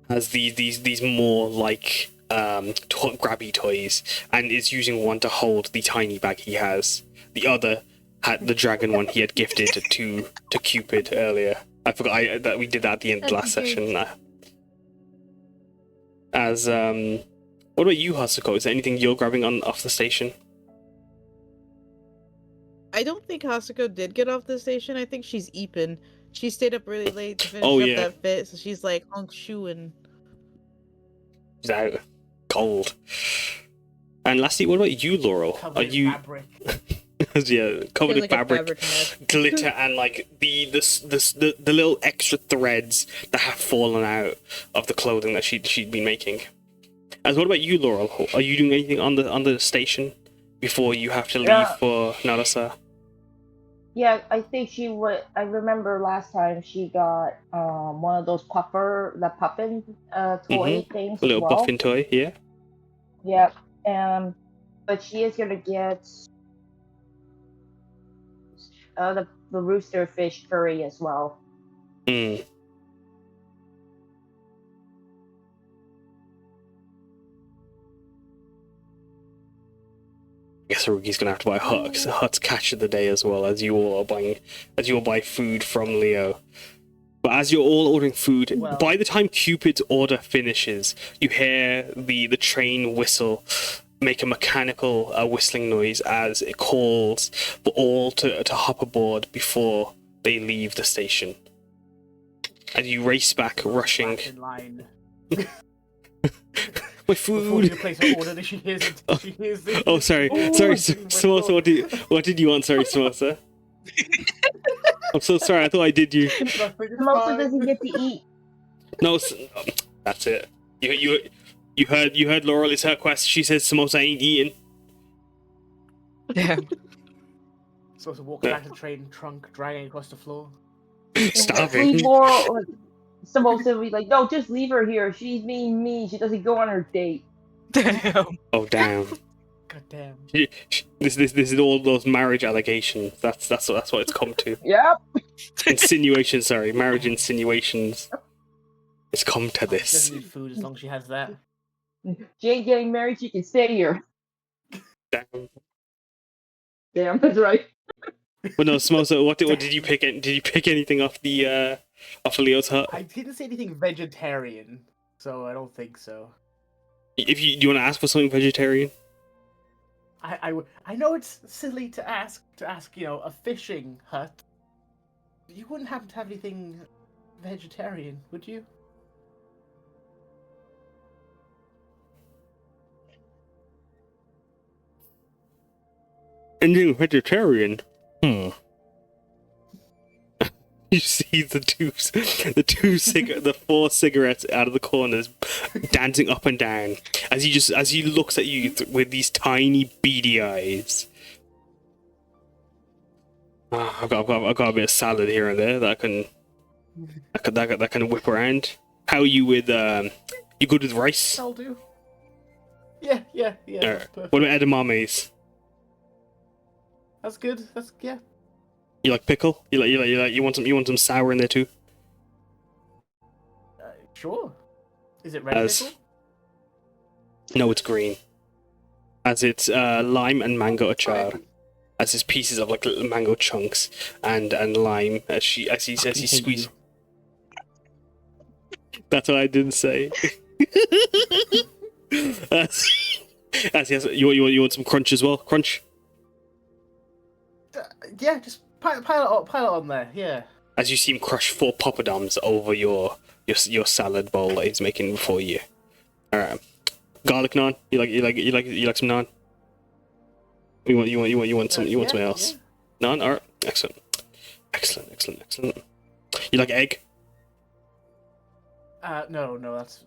Has these more like grabby toys, and is using one to hold the tiny bag he has. The other had the dragon one he had gifted to Cupid earlier. I forgot that we did that at the end of the last session. What about you, Hasuko? Is there anything you're grabbing off the station? I don't think Hasuko did get off the station. I think she's eeping. She stayed up really late to finish up that fit, so she's like honk shoeing. She's out cold. And lastly, what about you, Laurel? Are you fabric. yeah, covered in Like fabric, glitter, and like the little extra threads that have fallen out of the clothing that she'd been making. And what about you, Laurel? Are you doing anything on the station before you have to leave for Narasa? Yeah, I think she would. I remember last time she got one of those puffin toy things. A little buffin toy, yeah. Yeah, but she is gonna get the rooster fish curry as well. Mm. I guess Haruki's gonna have to buy Hut's catch of the day as well, as you all buy food from Leo. But as you're all ordering food, by the time Cupid's order finishes, you hear the train whistle make a mechanical whistling noise as it calls for all to hop aboard before they leave the station. And you race back, rushing. In line. My food. Before you place her order, she hears it. She hears it. Oh, sorry, Samosa. What did you want? Sorry, Samosa. I'm so sorry. I thought I did you. Samosa doesn't get to eat. No, that's it. You heard Laurel. It's her quest. She says Samosa ain't eating. Yeah. So to walk back to the train trunk, dragging across the floor. Starving. Leave Laurel. Samosa will be like, no, just leave her here. She's being mean. She doesn't go on her date. Damn. Oh damn. God damn. This is all those marriage allegations. That's what it's come to. Yep. Insinuations. Sorry, marriage insinuations. It's come to She this. doesn't need food as long as she has that. She ain't getting married. She can stay here. Damn. Damn, that's right. But no, Samosa, what did you pick? Did you pick anything off of Leo's hut? I didn't say anything vegetarian, so I don't think so. If do you want to ask for something vegetarian? I know it's silly to ask, a fishing hut. You wouldn't happen to have anything vegetarian, would you? Anything vegetarian? You see the 4 cigarettes out of the corners dancing up and down as he looks at you with these tiny beady eyes. I've got a bit of salad here and there that I can whip around. How are you with you good with rice? I'll do. Yeah. That's perfect. What about edamames? That's good. Yeah. You like pickle? You want some sour in there too? Sure. Is it red pickle? No, it's green. As it's lime and mango achar. As it's pieces of like little mango chunks and lime as he squeezes. That's what I didn't say. as yes, you want some crunch as well? Crunch. Yeah, just pile it on there. Yeah. As you see him crush 4 poppadoms over your salad bowl that he's making for you. All right. Garlic naan. You like some naan? You want something else? Yeah. Naan. All right. Excellent. You like egg? No. That's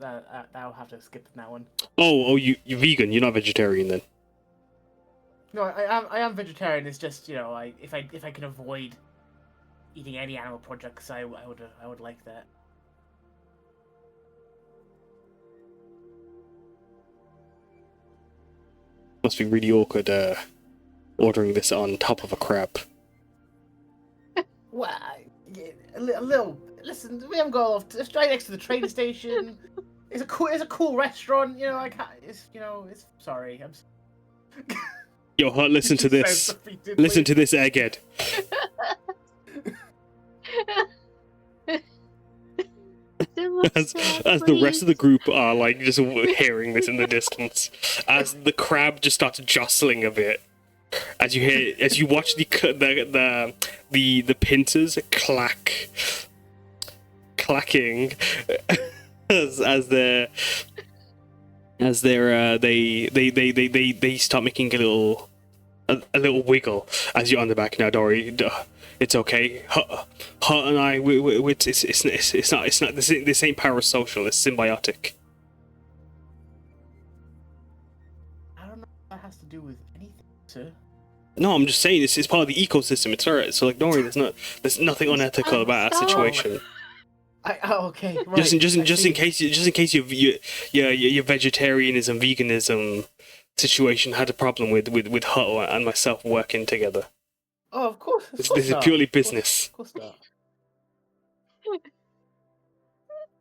I'll have to skip that one. Oh, you're vegan. You're not vegetarian then. No, I am vegetarian. It's just if I can avoid eating any animal products, I would like that. Must be really awkward ordering this on top of a crab. Well, yeah, a little. Listen, we haven't got off. It's right next to the train station. It's a cool restaurant. You know, I can't. It's sorry. Yo, Hut, listen to this. Listen to this, egghead. As the rest of the group are like just hearing this in the distance, as the crab just starts jostling a bit, as you watch the pincers clacking they start making a little wiggle as you're on the back now, Dory. It's okay. Hut and I, it's not. This ain't parasocial. It's symbiotic. I don't know what that has to do with anything, sir. No, I'm just saying it's part of the ecosystem. It's alright. So like, don't worry. There's nothing unethical about our situation. Okay. Right. Just in case your vegetarianism, veganism situation had a problem with Hut and myself working together. Oh, of course. This is purely business. Of course not.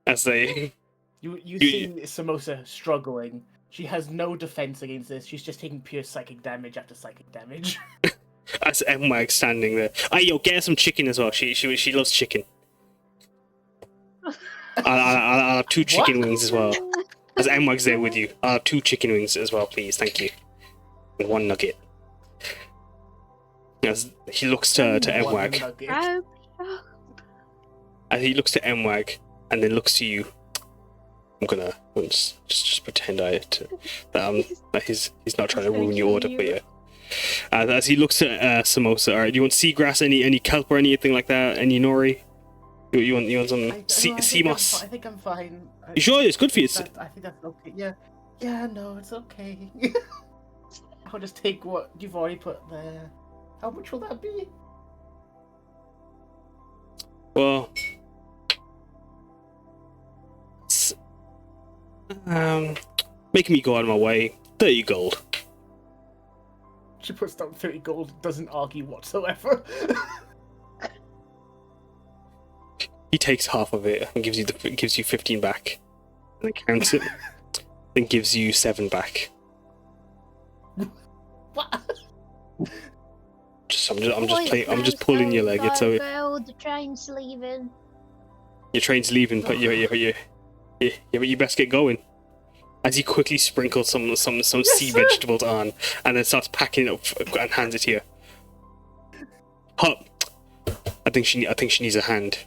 As they... You see Samosa struggling. She has no defense against this. She's just taking pure psychic damage after psychic damage. As Mwag standing there. Yo, get her some chicken as well. She loves chicken. I'll have 2 chicken wings as well. As Mwag's there with you, I'll have 2 chicken wings as well, please. Thank you. And 1 nugget. As he looks to Mwag. As he looks to Mwag and then looks to you. I'm gonna just pretend that he's not trying to ruin your order for you. As he looks at Samosa, alright, do you want seagrass, any kelp or anything like that? Any nori? You want some sea moss? I think I'm fine. You sure it's good for you? I think that's okay. Yeah, no, it's okay. I'll just take what you've already put there. How much will that be? Well, making me go out of my way. 30 gold. She puts down 30 gold. Doesn't argue whatsoever. He takes half of it and gives you 15 back, and then counts it, then gives you 7 back. What? I'm just pulling your leg. It's so. The train's leaving. Your train's leaving, but you best get going. As he quickly sprinkles some sea vegetables on, and then starts packing it up and hands it to you. Hop. I think she needs a hand.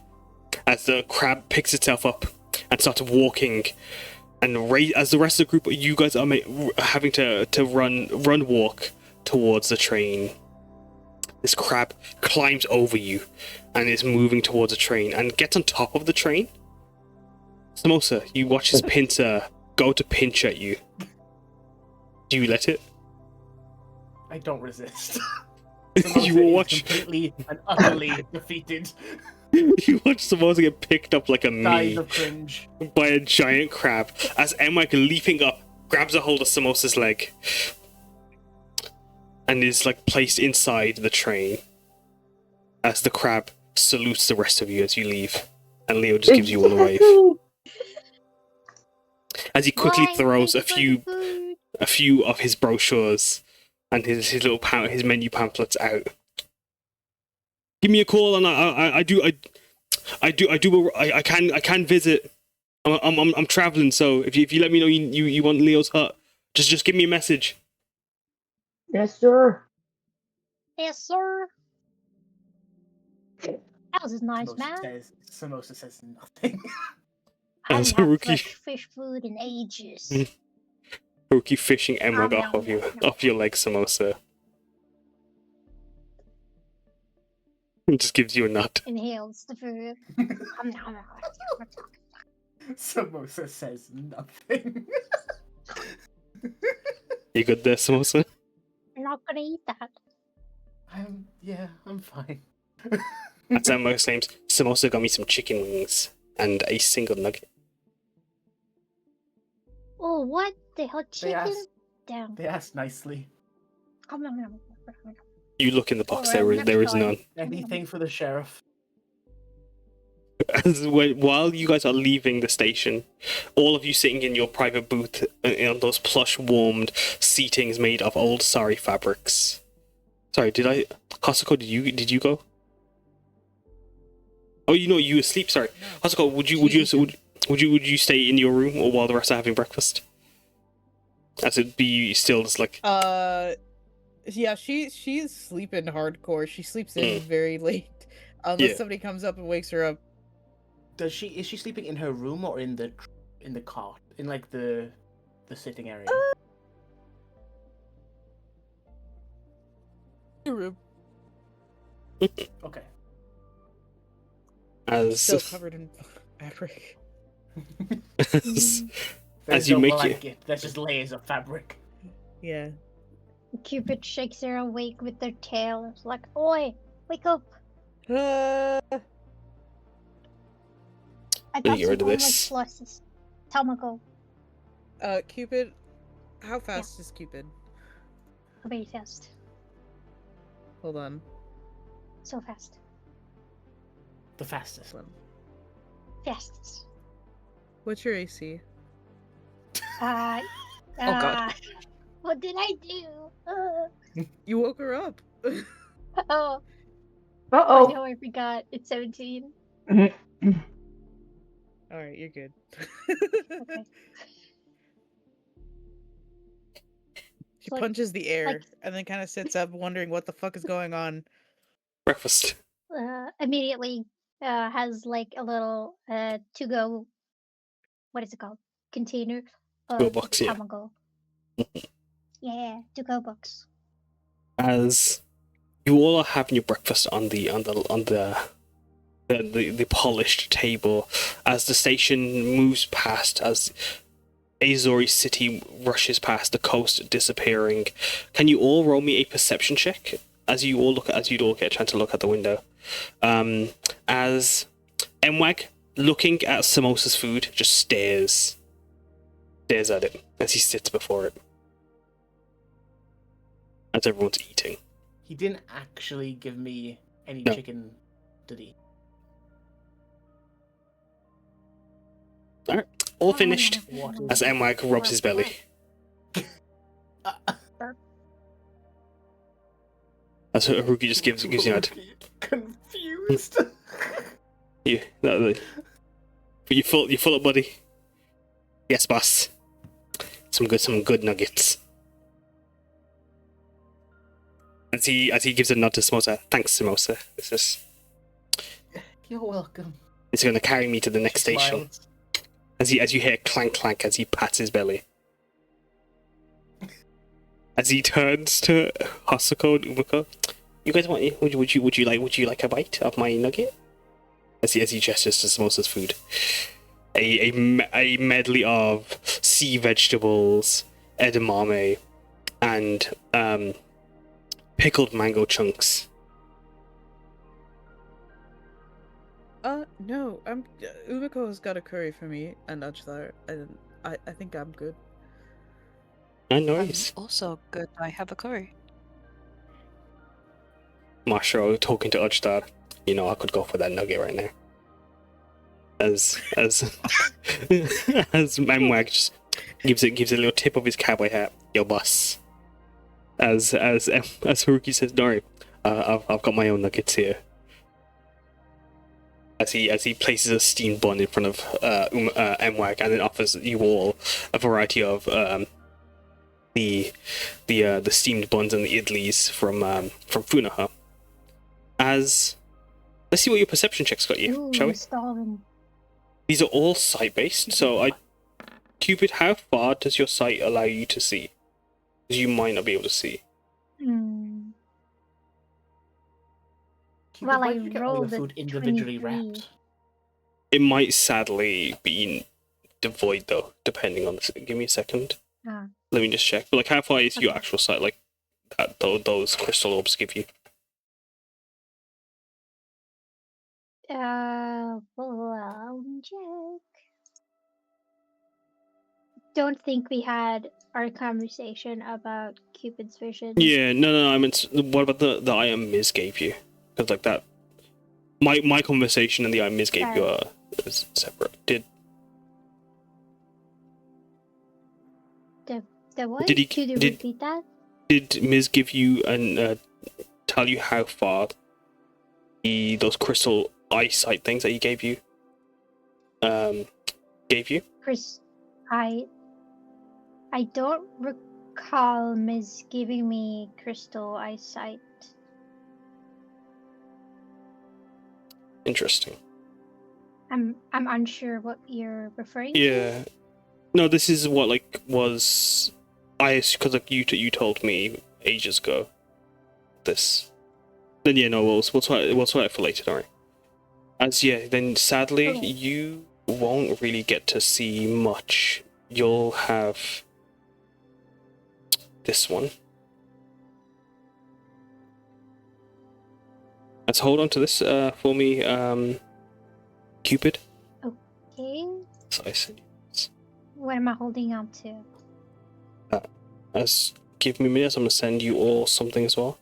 As the crab picks itself up and starts walking, and as the rest of the group, you guys are having to walk towards the train. This crab climbs over you and is moving towards the train and gets on top of the train. Samosa, you watch his pincer go to pinch at you. Do you let it? I don't resist. You will watch completely and utterly defeated. You watch Samosa get picked up like a Dies of cringe by a giant crab as Mike leaping up grabs a hold of Samosa's leg and is like placed inside the train as the crab salutes the rest of you as you leave, and Leo just gives you all a wave as he quickly throws a few of his brochures and his menu pamphlets out. Give me a call and I can visit. I'm traveling, so if you let me know you want Leo's hut, just give me a message. Yes, sir. Yes, sir. That was a nice man. Samosa says nothing. I haven't As a had rookie. fresh fish food in ages. Rookie fishing emerald off your leg, Samosa. It just gives you a nut. Inhales the food. Samosa says nothing. You good there, Samosa? I'm not gonna eat that. I'm fine. That's how most names. Samosa got me some chicken wings and a single nugget. Oh, what? The hot chicken? down. They asked nicely. You look in the box. Or There is next none. Anything for the sheriff. While you guys are leaving the station, all of you sitting in your private booth on those plush, warmed seatings made of old sari fabrics. Sorry, Hasuko, did you go? Oh, you were asleep. Sorry, Hasuko, would you stay in your room or while the rest are having breakfast? As it be still just like. Yeah, she's sleeping hardcore. She sleeps in very late, unless somebody comes up and wakes her up. Is she sleeping in her room or in the cart, in like the sitting area? Your room. Okay. Still covered in fabric. as you make blanket. There's just layers of fabric. Yeah. Cupid shakes her awake with their tail. It's like, "Oi, wake up! I got get rid some of omelet this. slices. Tamako, Cupid, how fast is Cupid? very fast. Hold on. So fast. The fastest. Fastest. What's your AC? Oh, God. What did I do? You woke her up. Oh, Uh-oh. no, I forgot. It's 17. Alright, you're good. Okay. She Like- punches the air like- and then kind of sits up wondering what the fuck is going on. breakfast. Immediately has like a little to-go, what is it called? Container To-go of box, yeah. tamago. Yeah, to-go box. As you all are having your breakfast on the polished table, as the station moves past, as Azori City rushes past, the coast disappearing. Can you all roll me a perception check as you'd all get a chance to look out the window? As Mwag, looking at Samosa's food, just stares at it as he sits before it, as everyone's eating. He didn't actually give me any No. chicken, did he? Alright, all finished. What? As Mwag rubs his belly. As Haruki just gives you a nod. Confused. But you full up, buddy. Yes, boss. Some good nuggets. As he gives a nod to Samosa. Thanks, Samosa. You're welcome. It's gonna carry me to the next She station. smiles. As you hear clank clank as he pats his belly. As he turns to Hasuko and Umeko, you guys would you like a bite of my nugget? As he gestures to Samosa's food. A medley of sea vegetables, edamame, and pickled mango chunks. No, Umeko's got a curry for me and Ajthar, and I think I'm good. Nice. Also good, I have a curry. Mashro talking to Ujdar. You know, I could go for that nugget right now. As Mwag just gives a little tip of his cowboy hat. Yo, boss. As Haruki says, "Don't worry, I've got my own nuggets here." As he places a steamed bun in front of Mwag and then offers you all a variety of the steamed buns and the idlis from Funaha. As let's see what your perception checks got you, Ooh, shall we? Stalin. These are all sight-based, so Cupid, how far does your sight allow you to see? Because you might not be able to see. Hmm. Cupid, Well, why I did you get all your rolled a food individually 23. wrapped? It might sadly be devoid, though, depending on the... Give me a second. Ah. Let me just check. But, like, how far is your Okay. actual sight, like, that those crystal orbs give you? Check. don't think we had our conversation about Cupid's vision. Yeah, no. I meant, what about the item Miz gave you? Because like that, my conversation and the item Miz gave you are separate. The what? Did he? Could you repeat that? Did Miz give you and tell you how far those crystal eyesight things that he gave you? Chris, I don't recall Ms. giving me crystal eyesight. Interesting. I'm unsure what you're referring to. Yeah. No, this is what like was because like you told me ages ago. This. Then yeah, no, we'll try it for later, alright. Then sadly you won't really get to see much. You'll have this one. Let's hold on to this for me, Cupid. Okay. So I said, what am I holding on to? Give me minutes. I'm gonna send you all something as well.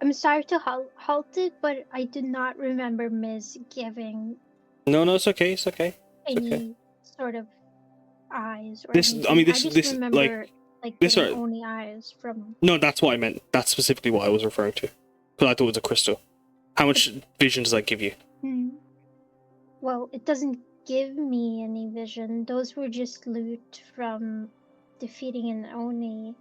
I'm sorry to halt it, but I do not remember Ms. giving. No, it's okay. It's okay. Any sort of eyes or this. anything. I mean, this. I just This remember, like this. Right. Only eyes from. No, that's what I meant. That's specifically what I was referring to. Because I thought it was a crystal. How much vision does that give you? Well, it doesn't give me any vision. Those were just loot from defeating an Oni.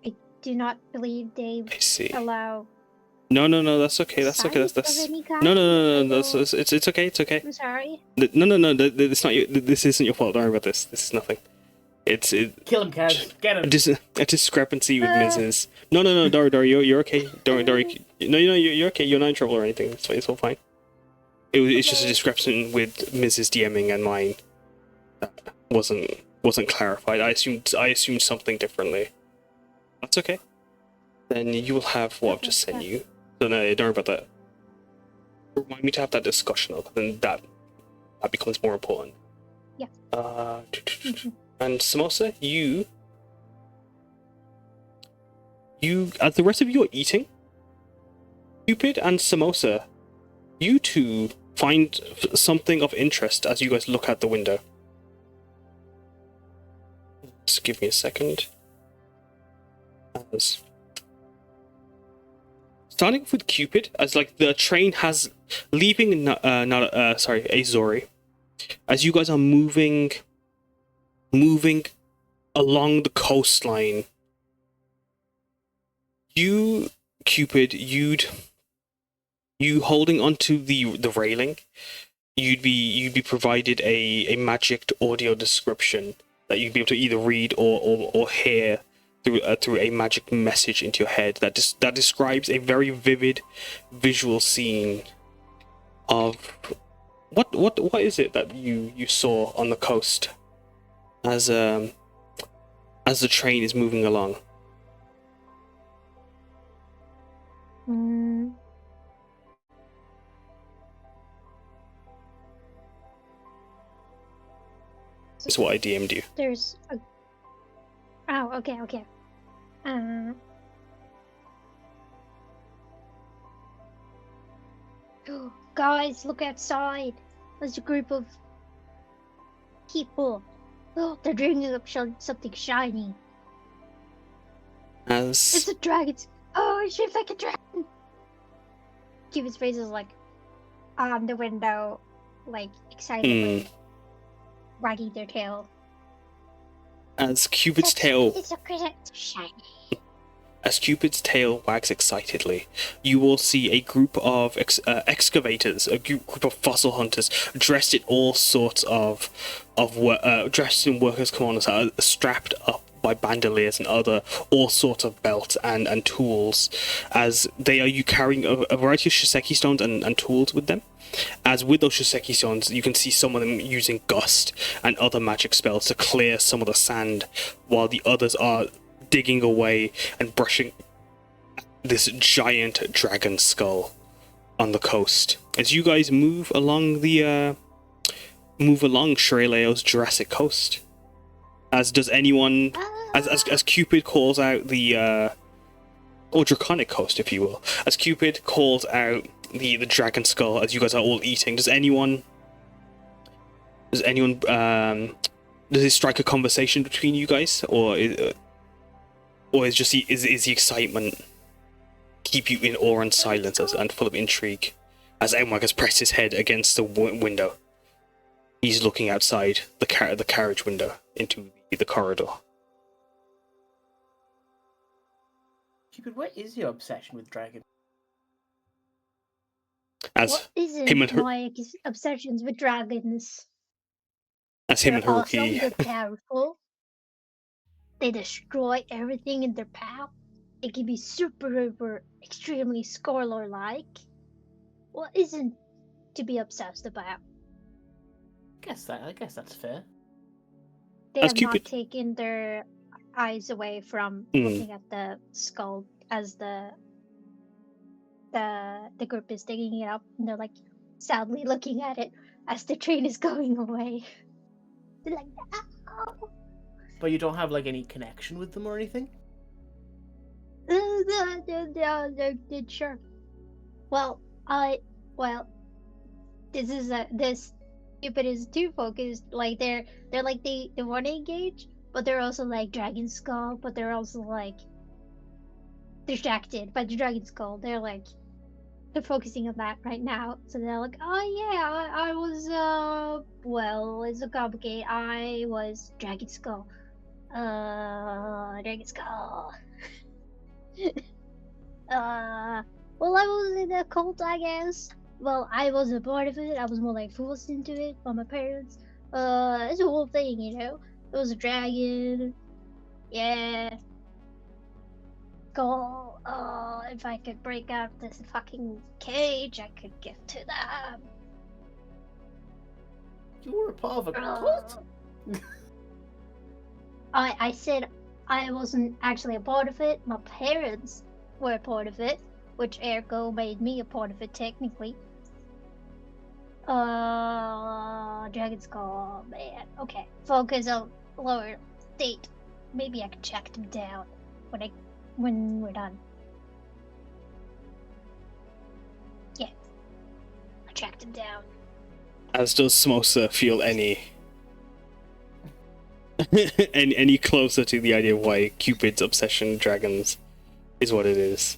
I do not believe they allow. No, that's okay. That's okay. That's no. It's okay. It's okay. I'm sorry. No. It's not. This isn't your fault. Don't worry about this. This is nothing. Kill him, Kaz. Get him. A discrepancy with Mrs. No, Dory, you're okay. Dory, no, you're okay. You're not in trouble or anything. It's all fine. It's just a discrepancy with Mrs. DMing and mine. That wasn't clarified. I assumed something differently. That's okay. Then you will have what I've just sent you. So no, don't worry about that. Remind me to have that discussion though, then that becomes more important. Yeah. And Samosa, you as the rest of you are eating, Cupid and Samosa, you two find something of interest as you guys look out the window. Just give me a second. Starting with Cupid, as like the train has leaving Azori, as you guys are moving along the coastline, you, Cupid, you holding onto the railing, you'd be provided a magicked audio description that you'd be able to either read or hear through a magic message into your head that describes a very vivid visual scene of what is it that you saw on the coast as the train is moving along. That's what I DM'd you. There's a... Oh, okay. Guys, look outside. There's a group of people. Oh, they're drinking up something shiny. It's a dragon. Oh, it's shaped like a dragon. Cupid's face is like on the window, like excitedly wagging their tail. As Cupid's tail It's shiny. As Cupid's tail wags excitedly, you will see a group of excavators, a group of fossil hunters, dressed in all sorts dressed in workers' kimonos, strapped up by bandoliers and other all sorts of belts and tools, as they are you carrying a variety of Shiseki stones and tools with them. As with those Shiseki stones, you can see some of them using Gust and other magic spells to clear some of the sand, while the others are digging away and brushing this giant dragon skull on the coast. As you guys move along Shreleo's Jurassic coast, as does anyone, as Cupid calls out the or Draconic coast, if you will, as Cupid calls out the dragon skull, as you guys are all eating, does it strike a conversation between you guys, or is the excitement keep you in awe and silence and full of intrigue? As Enwag has pressed his head against the window, he's looking outside the carriage window into the corridor. Cupid, what is your obsession with dragons? What isn't my obsessions with dragons? As him and They're awesome, Haruki. they're powerful. They destroy everything in their path. They can be super, extremely Scorlor-like. What isn't to be obsessed about? I guess that's fair. They As have Cupid- not taken their eyes away from looking at the skull as the group is digging it up, and they're like sadly looking at it as the train is going away. They're like, "Ow!" But you don't have like any connection with them or anything? Sure. Well, this Cupid is too focused. Like they're like they want to engage, but they're also like Dragon Skull, but they're also like distracted by the Dragon Skull. They're focusing on that right now. So they're like, oh yeah, I was well, it's a complicated. I was Dragon Skull. Dragon Skull. Well, I was in a cult, I guess. Well, I wasn't part of it. I was more like forced into it by my parents. It's a whole thing, you know. There was a dragon. Yeah. Skull. Oh, if I could break out this fucking cage, I could give to them. You were a part of a cult? I said I wasn't actually a part of it. My parents were a part of it, which ergo made me a part of it technically. Dragon Skull, man. Okay, focus on lower state. Maybe I can track them down when we're done. Yeah, I tracked them down. As does Samosa feel any any closer to the idea of why Cupid's obsession with dragons is what it is.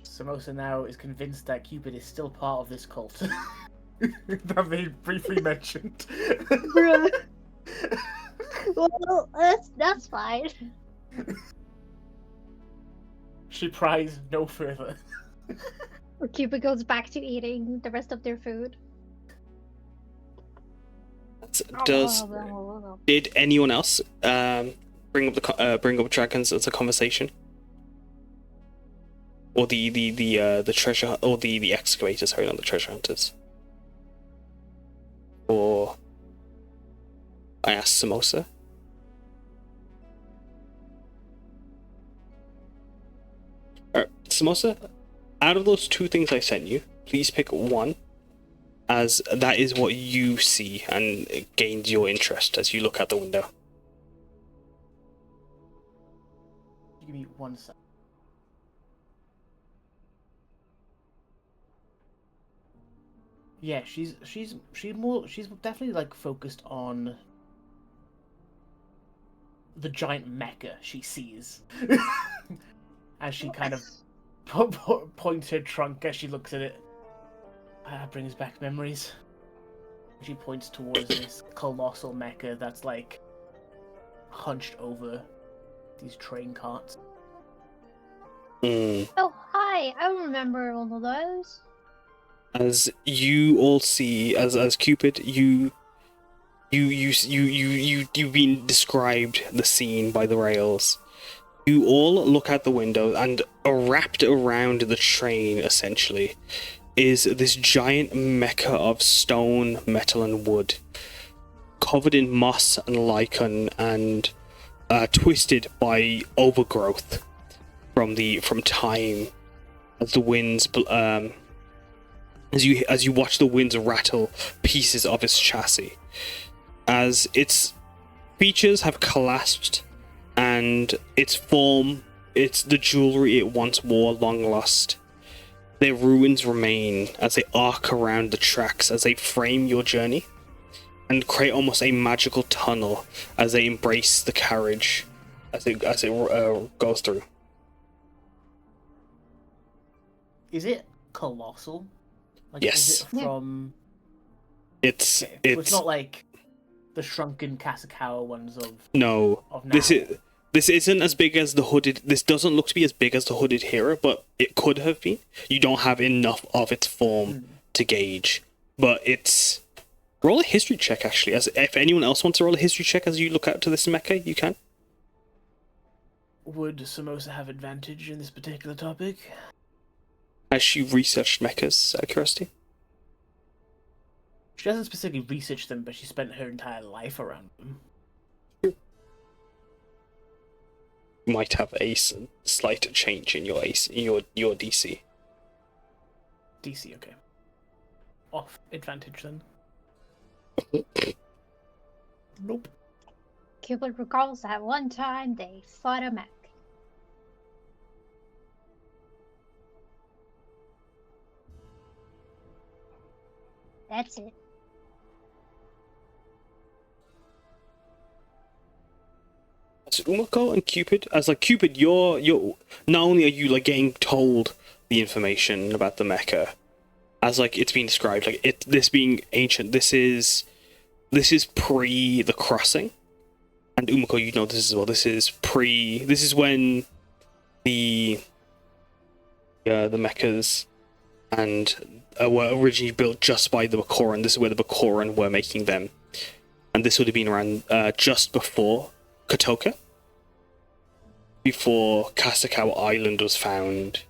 Samosa now is convinced that Cupid is still part of this cult. That they briefly mentioned. Bruh. Well, that's fine. She pries no further. Cupid goes back to eating the rest of their food. Did anyone else bring up dragons as a conversation? Or the treasure, or the excavators, sorry, not the treasure hunters. Or I asked Samosa. Alright, Samosa, out of those two things I sent you, please pick one, as that is what you see and it gains your interest as you look out the window. Give me 1 second. Yeah, she's definitely like focused on the giant mecha she sees. As she kind of points her trunk as she looks at it. Brings back memories. She points towards this colossal mecha that's like hunched over these train carts. Oh, hi! I remember one of those. As you all see, as Cupid, you you've been described the scene by the rails. You all look out the window, and wrapped around the train, essentially, is this giant mecha of stone, metal, and wood, covered in moss and lichen, and twisted by overgrowth from time, as the winds as you watch the winds rattle pieces of its chassis, as its features have collapsed, and its form, the jewelry it once wore, long lost. Their ruins remain as they arc around the tracks, as they frame your journey, and create almost a magical tunnel as they embrace the carriage as it goes through. Is it colossal? Like, Yes. Is it from? It's Okay, so it's not like the shrunken Kasakawa ones of. No. Of now. This isn't as big as the hooded. This doesn't look to be as big as the hooded hero, but it could have been. You don't have enough of its form to gauge, but it's. Roll a history check, actually. As if anyone else wants to roll a history check as you look out to this mecha, you can. Would Samosa have advantage in this particular topic? Has she researched mechas, out of curiosity? She hasn't specifically researched them, but she spent her entire life around them. You might have a slight change in your your DC. DC, okay. Off advantage then. Nope. Cupid recalls that one time they fought a mech. That's it. As Umeko and Cupid, as like Cupid, you're not only are you like getting told the information about the mecha, as like it's been described, like this being ancient, this is pre the crossing, and Umeko, you know this as well. This is when the mechas and were originally built just by the Bakoran. This is where the Bakoran were making them, and this would have been around just before Kotoka, before Kasakawa Island was found.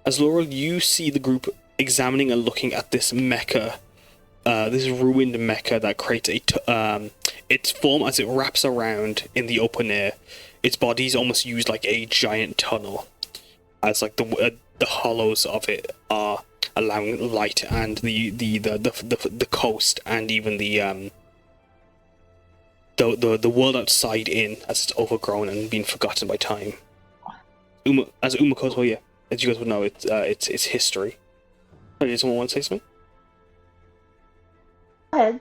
As Laurel, you see the group examining and looking at this mecha, this ruined mecha that creates its form as it wraps around in the open air. Its body is almost used like a giant tunnel, as like the hollows of it are allowing light and the coast and even the world outside in, as it's overgrown and been forgotten by time. As Umeko as well, yeah. As you guys would know, it's history. Does someone want to say something? Go ahead.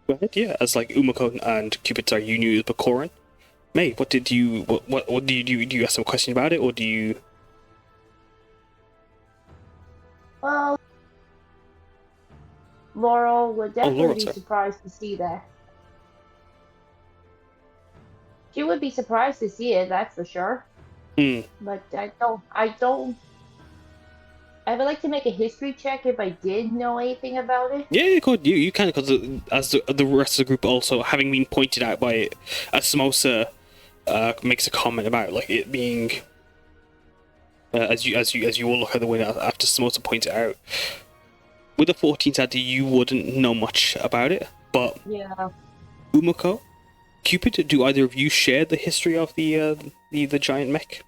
Go ahead, yeah. As like Umeko and Cupid, sorry, you knew it was Bakoran. May, what do you do you ask some question about it, or do you? Well, Laurel would definitely Laurel, be sorry. surprised to see that. She would be surprised to see it, that's for sure. But I would like to make a history check if I did know anything about it. Yeah, good. You can, because as the rest of the group also having been pointed out by it, as Samosa makes a comment about like it being as you all look out the window after Samosa points it out. With the 14th adder, you wouldn't know much about it, but Yeah. Umeko, Cupid, do either of you share the history of the giant mech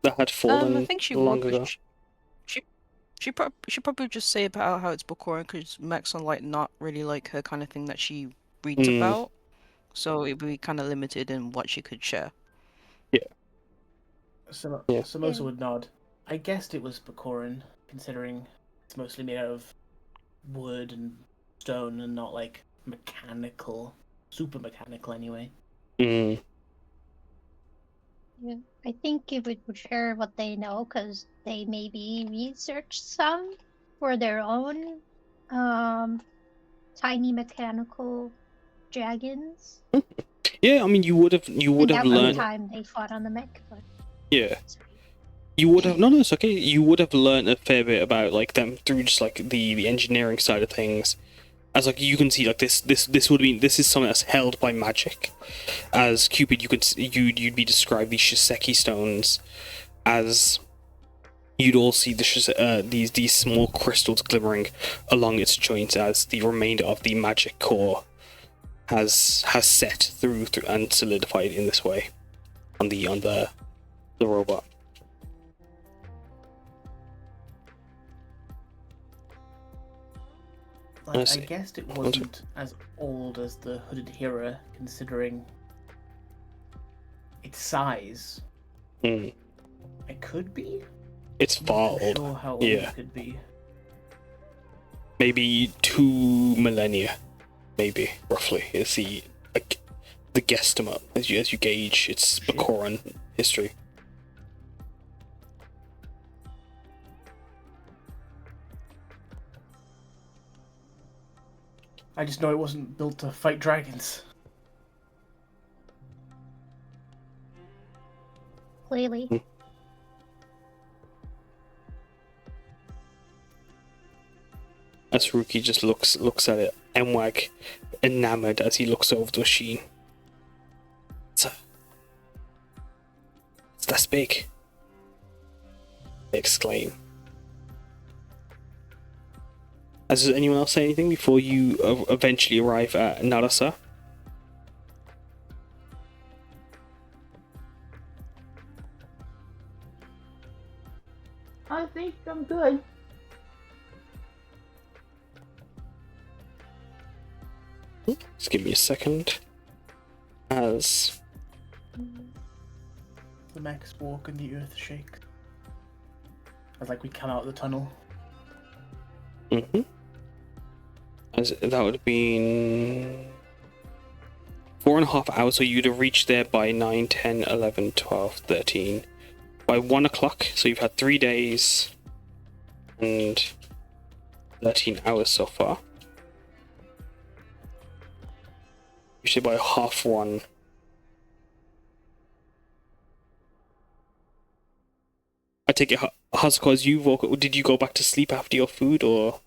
that had fallen I think she long would, ago? She probably just say about how it's Bakoran, because mechs are like not really like her kind of thing that she reads about, so it'd be kind of limited in what she could share. Yeah. Samosa would nod. I guessed it was Bakoran, considering it's mostly made out of wood and stone and not like mechanical, super mechanical anyway. Yeah, I think it would share what they know, because they maybe researched some for their own tiny mechanical dragons. Yeah, I mean, you would have And that was the learned. time they fought on the mech. But... Yeah. You would have no, it's okay. You would have learned a fair bit about like them through just like the engineering side of things. As like you can see, like this would be this is something that's held by magic. As Cupid, you'd be described these Shiseki stones, as you'd all see these small crystals glimmering along its joints as the remainder of the magic core has set through and solidified in this way on the robot. Like, I guessed it wasn't as old as the Hooded Hero, considering its size. Mm. It could be. It's far I'm not old. sure how old Yeah. it could be. Maybe 2 millennia, maybe roughly is the guesstimate as you gauge its Bakoran history. I just know it wasn't built to fight dragons. Clearly. As Ruki just looks at it, Mwag enamored as he looks over the machine. It's that's big. They exclaim. Does anyone else say anything before you eventually arrive at Narasa? I think I'm good. Just give me a second. As The mechs walk and the earth shake. As like we come out of the tunnel. as that would have been 4.5 hours, so you'd have reached there by 9, 10, 11, 12, 13. By 1 o'clock, so you've had 3 days and 13 hours so far. Usually by 1:30. I take it, Hasuko, as you woke up, did you go back to sleep after your food, or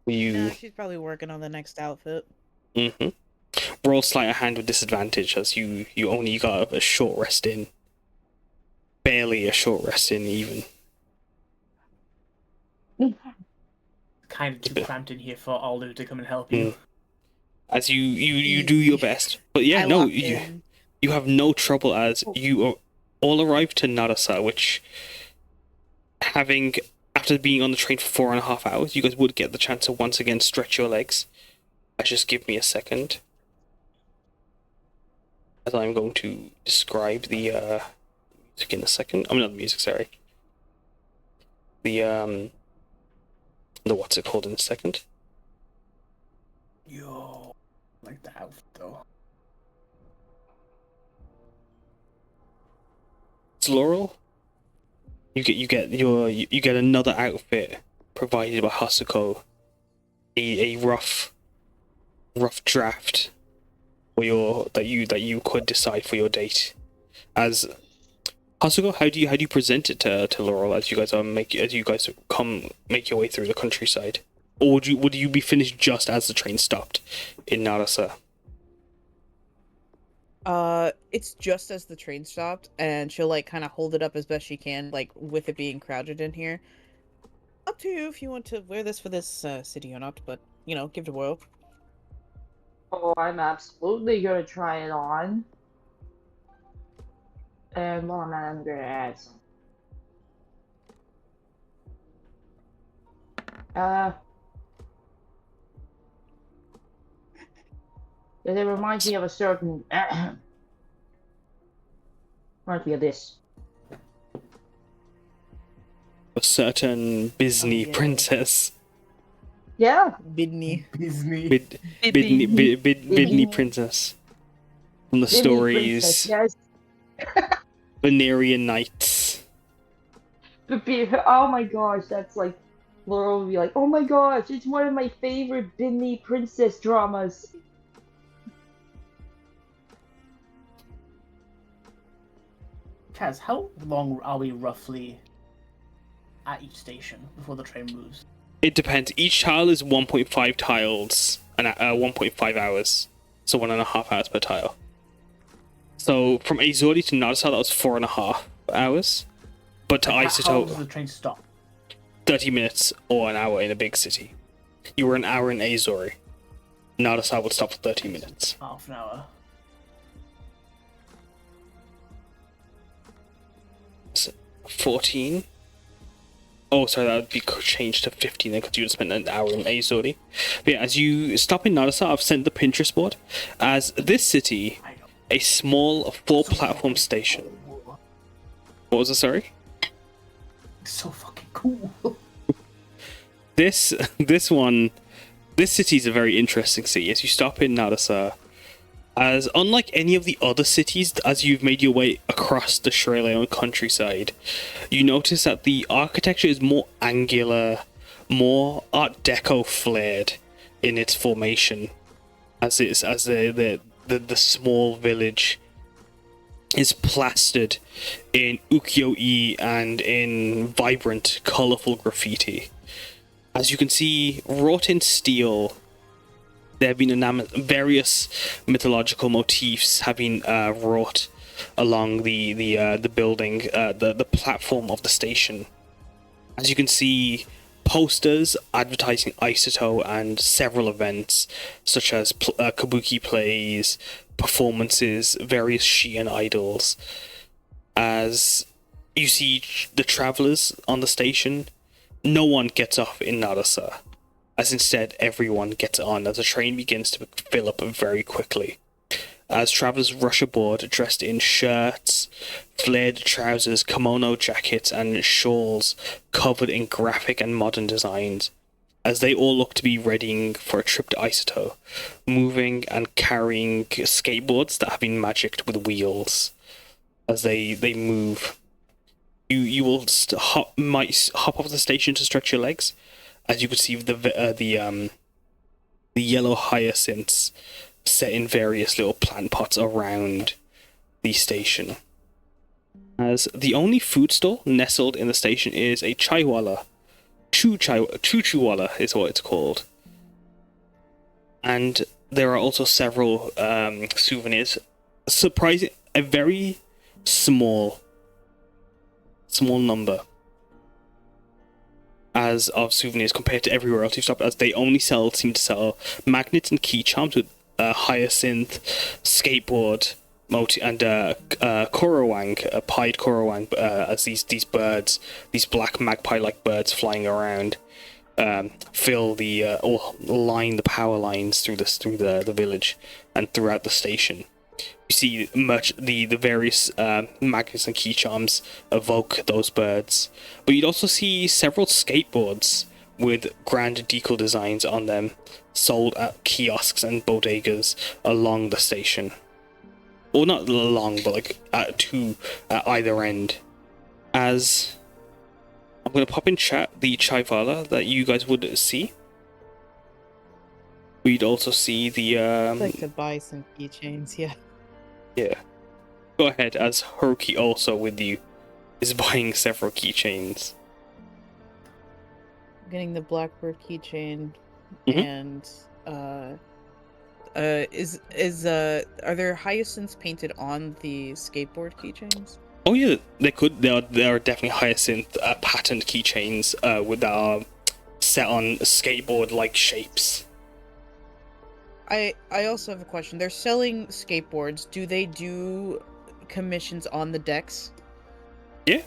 were you... Nah, she's probably working on the next outfit. Roll sleight of hand with disadvantage, as you only got a short rest in. Barely a short rest in, even. Kind of too cramped in here for Aldo to come and help you. As you do your best. But yeah, no, you have no trouble, as you all arrived to Narasa, which, after being on the train for 4.5 hours, you guys would get the chance to once again stretch your legs. Just give me a second, as I'm going to describe the music in a second. I mean, not the music, sorry. The what's it called in a second. Yo, I like the outfit though. It's Laurel. You get another outfit provided by Hasuko. A rough draft for that you could decide for your date. As Hasuko, how do you present it to Laurel as you guys make your way through the countryside? Or would you be finished just as the train stopped in Narasa? It's just as the train stopped, and she'll like kind of hold it up as best she can, like with it being crowded in here. Up to you if you want to wear this for this city or not, but you know, give it a whirl. Oh, I'm absolutely gonna try it on. And while I'm gonna add some. It reminds me of a certain reminds me of this. A certain Disney princess. Yeah. Bidney. Disney. Bidney princess. From the stories. Yes. Venerian Knights. Oh my gosh, that's like Laurel will be like, "Oh my gosh, it's one of my favorite Disney princess dramas." Kaz, how long are we roughly at each station before the train moves? It depends. Each tile is 1.5 tiles and 1.5 hours, so 1.5 hours per tile. So from Azori to Naruto, that was 4.5 hours. But to How does Isotope, the train stop? 30 minutes or an hour in a big city. You were an hour in Azori. Naruto would stop for 30 minutes. Half an hour. 14. Oh, sorry, that would be changed to 15 then, because you would spend an hour in Azori. But yeah, as you stop in Naruto, I've sent the Pinterest board. As this city, a small 4-platform station. What was it, sorry? So fucking cool. This city is a very interesting city. As you stop in Naruto, as unlike any of the other cities, as you've made your way across the Sierra Leone countryside, you notice that the architecture is more angular, more Art Deco flared in its formation, as the small village is plastered in ukiyo-e and in vibrant, colourful graffiti. As you can see, wrought in steel, there have been various mythological motifs have been wrought along the building, the platform of the station. As you can see, posters advertising Isoto and several events, such as kabuki plays, performances, various Shian idols. As you see the travelers on the station, no one gets off in Naruto, as instead everyone gets on as the train begins to fill up very quickly. As travelers rush aboard dressed in shirts, flared trousers, kimono jackets, and shawls covered in graphic and modern designs, as they all look to be readying for a trip to Isoto, moving and carrying skateboards that have been magicked with wheels. As they move, you will might hop off the station to stretch your legs, as you can see the yellow hyacinths set in various little plant pots around the station. As the only food stall nestled in the station is a chaiwala. Chuchuwala is what it's called. And there are also several souvenirs. Surprising, a very small number as of souvenirs compared to everywhere else you've stopped, as they only seem to sell magnets and key charms with hyacinth, skateboard, and korowang, pied korowang, as these birds, these black magpie-like birds flying around, fill or line the power lines through the village and throughout the station. You see the various magnets and key charms evoke those birds, but you'd also see several skateboards with grand decal designs on them sold at kiosks and bodegas along the station. Or not along, but like at either end. As I'm going to pop in chat the chaiwala that you guys would see. We'd also see the I'd like to buy some keychains, yeah. Yeah. Go ahead, as Haruki also with you is buying several keychains. I'm getting the Blackbird keychain, Mhm. and are there hyacinths painted on the skateboard keychains? Oh yeah, there are definitely hyacinth patterned keychains with set on skateboard like shapes. I also have a question. They're selling skateboards. Do they do commissions on the decks? Yeah.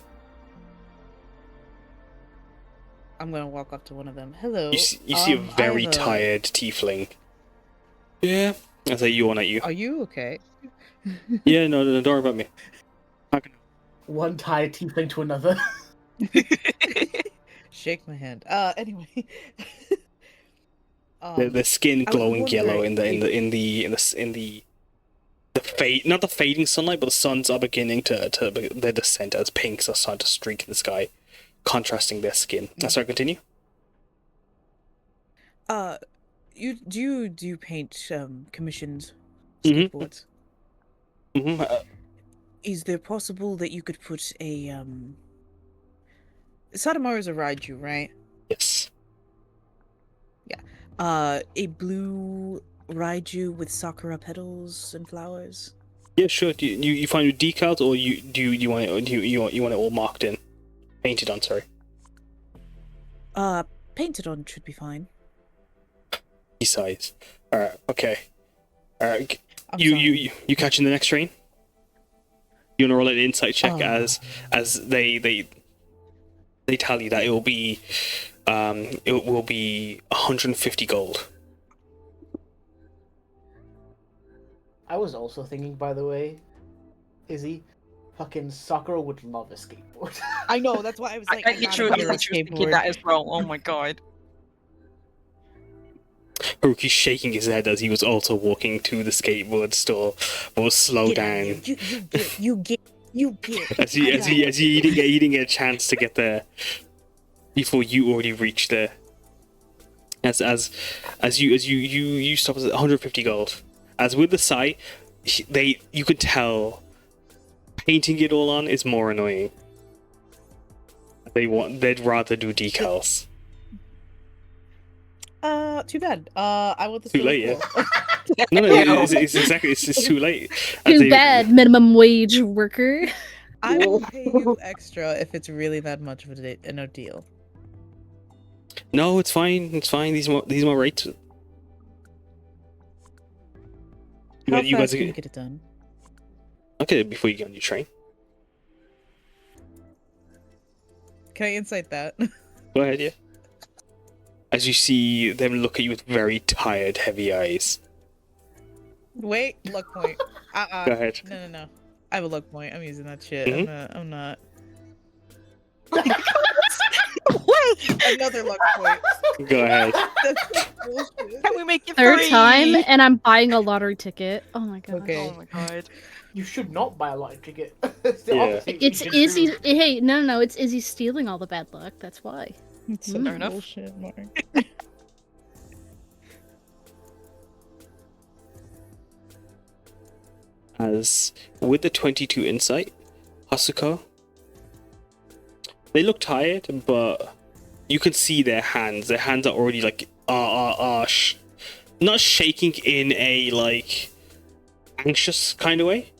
I'm gonna walk up to one of them. Hello. You see a very tired tiefling. Yeah. I say you on at you. Are you okay? Yeah, no, don't worry about me. One tired tiefling to another. Shake my hand. Anyway. The skin glowing yellow in the fade, not the fading sunlight, but the suns are beginning to their descent as pinks are starting to streak in the sky, contrasting their skin. Sorry, continue. Do you paint commissioned Mhm. skateboards? Mm-hmm. Is there possible that you could put a Sadamaru's a Raiju, right? Yes. A blue Raiju with sakura petals and flowers? Yeah, sure. Do you find it decals, or you want it? Or you want it all marked in, painted on? Sorry. Painted on should be fine. Size. All right. Okay. All right. I'm You sorry. you catching the next train? You want to roll an insight check as they tell you that it will be 150 gold. I was also thinking, by the way, Izzy, fucking Sakura would love a skateboard. I know, that's why I was like, I I gotta literally get her a was thinking skateboard. that as well. Oh my god. Haruki's shaking his head as he was also walking to the skateboard store, but will slow Get out down of here. You get. as he didn't get a chance to get there before you already reached there. As you stop at 150 gold. As with the site, you could tell painting it all on is more annoying. They'd rather do decals. Too bad. I want the Too late, silver yeah. core. No, it's exactly. It's too late. As Too they- bad, minimum wage worker. I will pay you extra if it's really that much of a deal. No, it's fine. It's fine. These are my rates. How You fast guys can you get it done? okay before you get on your train. Can I insight that? Go ahead, yeah. As you see them look at you with very tired, heavy eyes. Wait, luck point. Go ahead. No. I have a luck point. I'm using that shit. Mhm. I'm not. Wait! Another luck point. Go ahead. That's like bullshit. Can we make it Third three? time, and I'm buying a lottery ticket. Oh my god. Okay. Oh my god. You should not buy a lottery ticket. It's the Yeah. opposite you It's should Izzy. do. Hey, no, it's Izzy stealing all the bad luck. That's why. It's Fair enough. bullshit, Mark. As with the 22 insight, Hasuko, they look tired, but you can see their hands. Their hands are already like not shaking in a like anxious kind of way.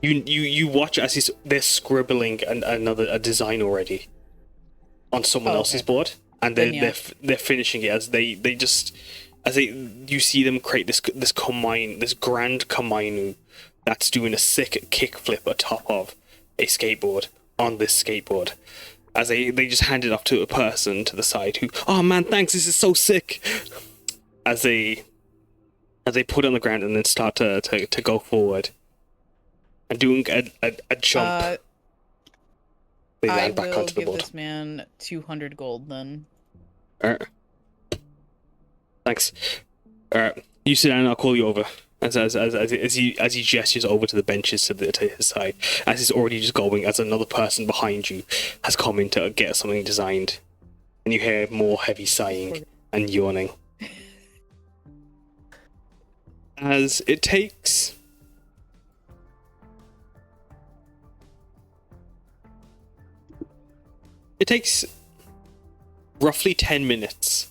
You watch as they're scribbling a design already on someone else's board, and Then, yeah. they're finishing it as you see them create this grand kamainu that's doing a sick kickflip atop of a skateboard on this skateboard. As they just hand it off to a person to the side who, oh man, thanks, this is so sick. As they put it on the ground and then start to go forward and doing a jump. They I land back will onto the give board. this man 200 gold then. Thanks. You sit down and I'll call you over. As he gestures over to the benches to his side, as he's already just going, as another person behind you has come in to get something designed, and you hear more heavy sighing and yawning. As it takes roughly 10 minutes.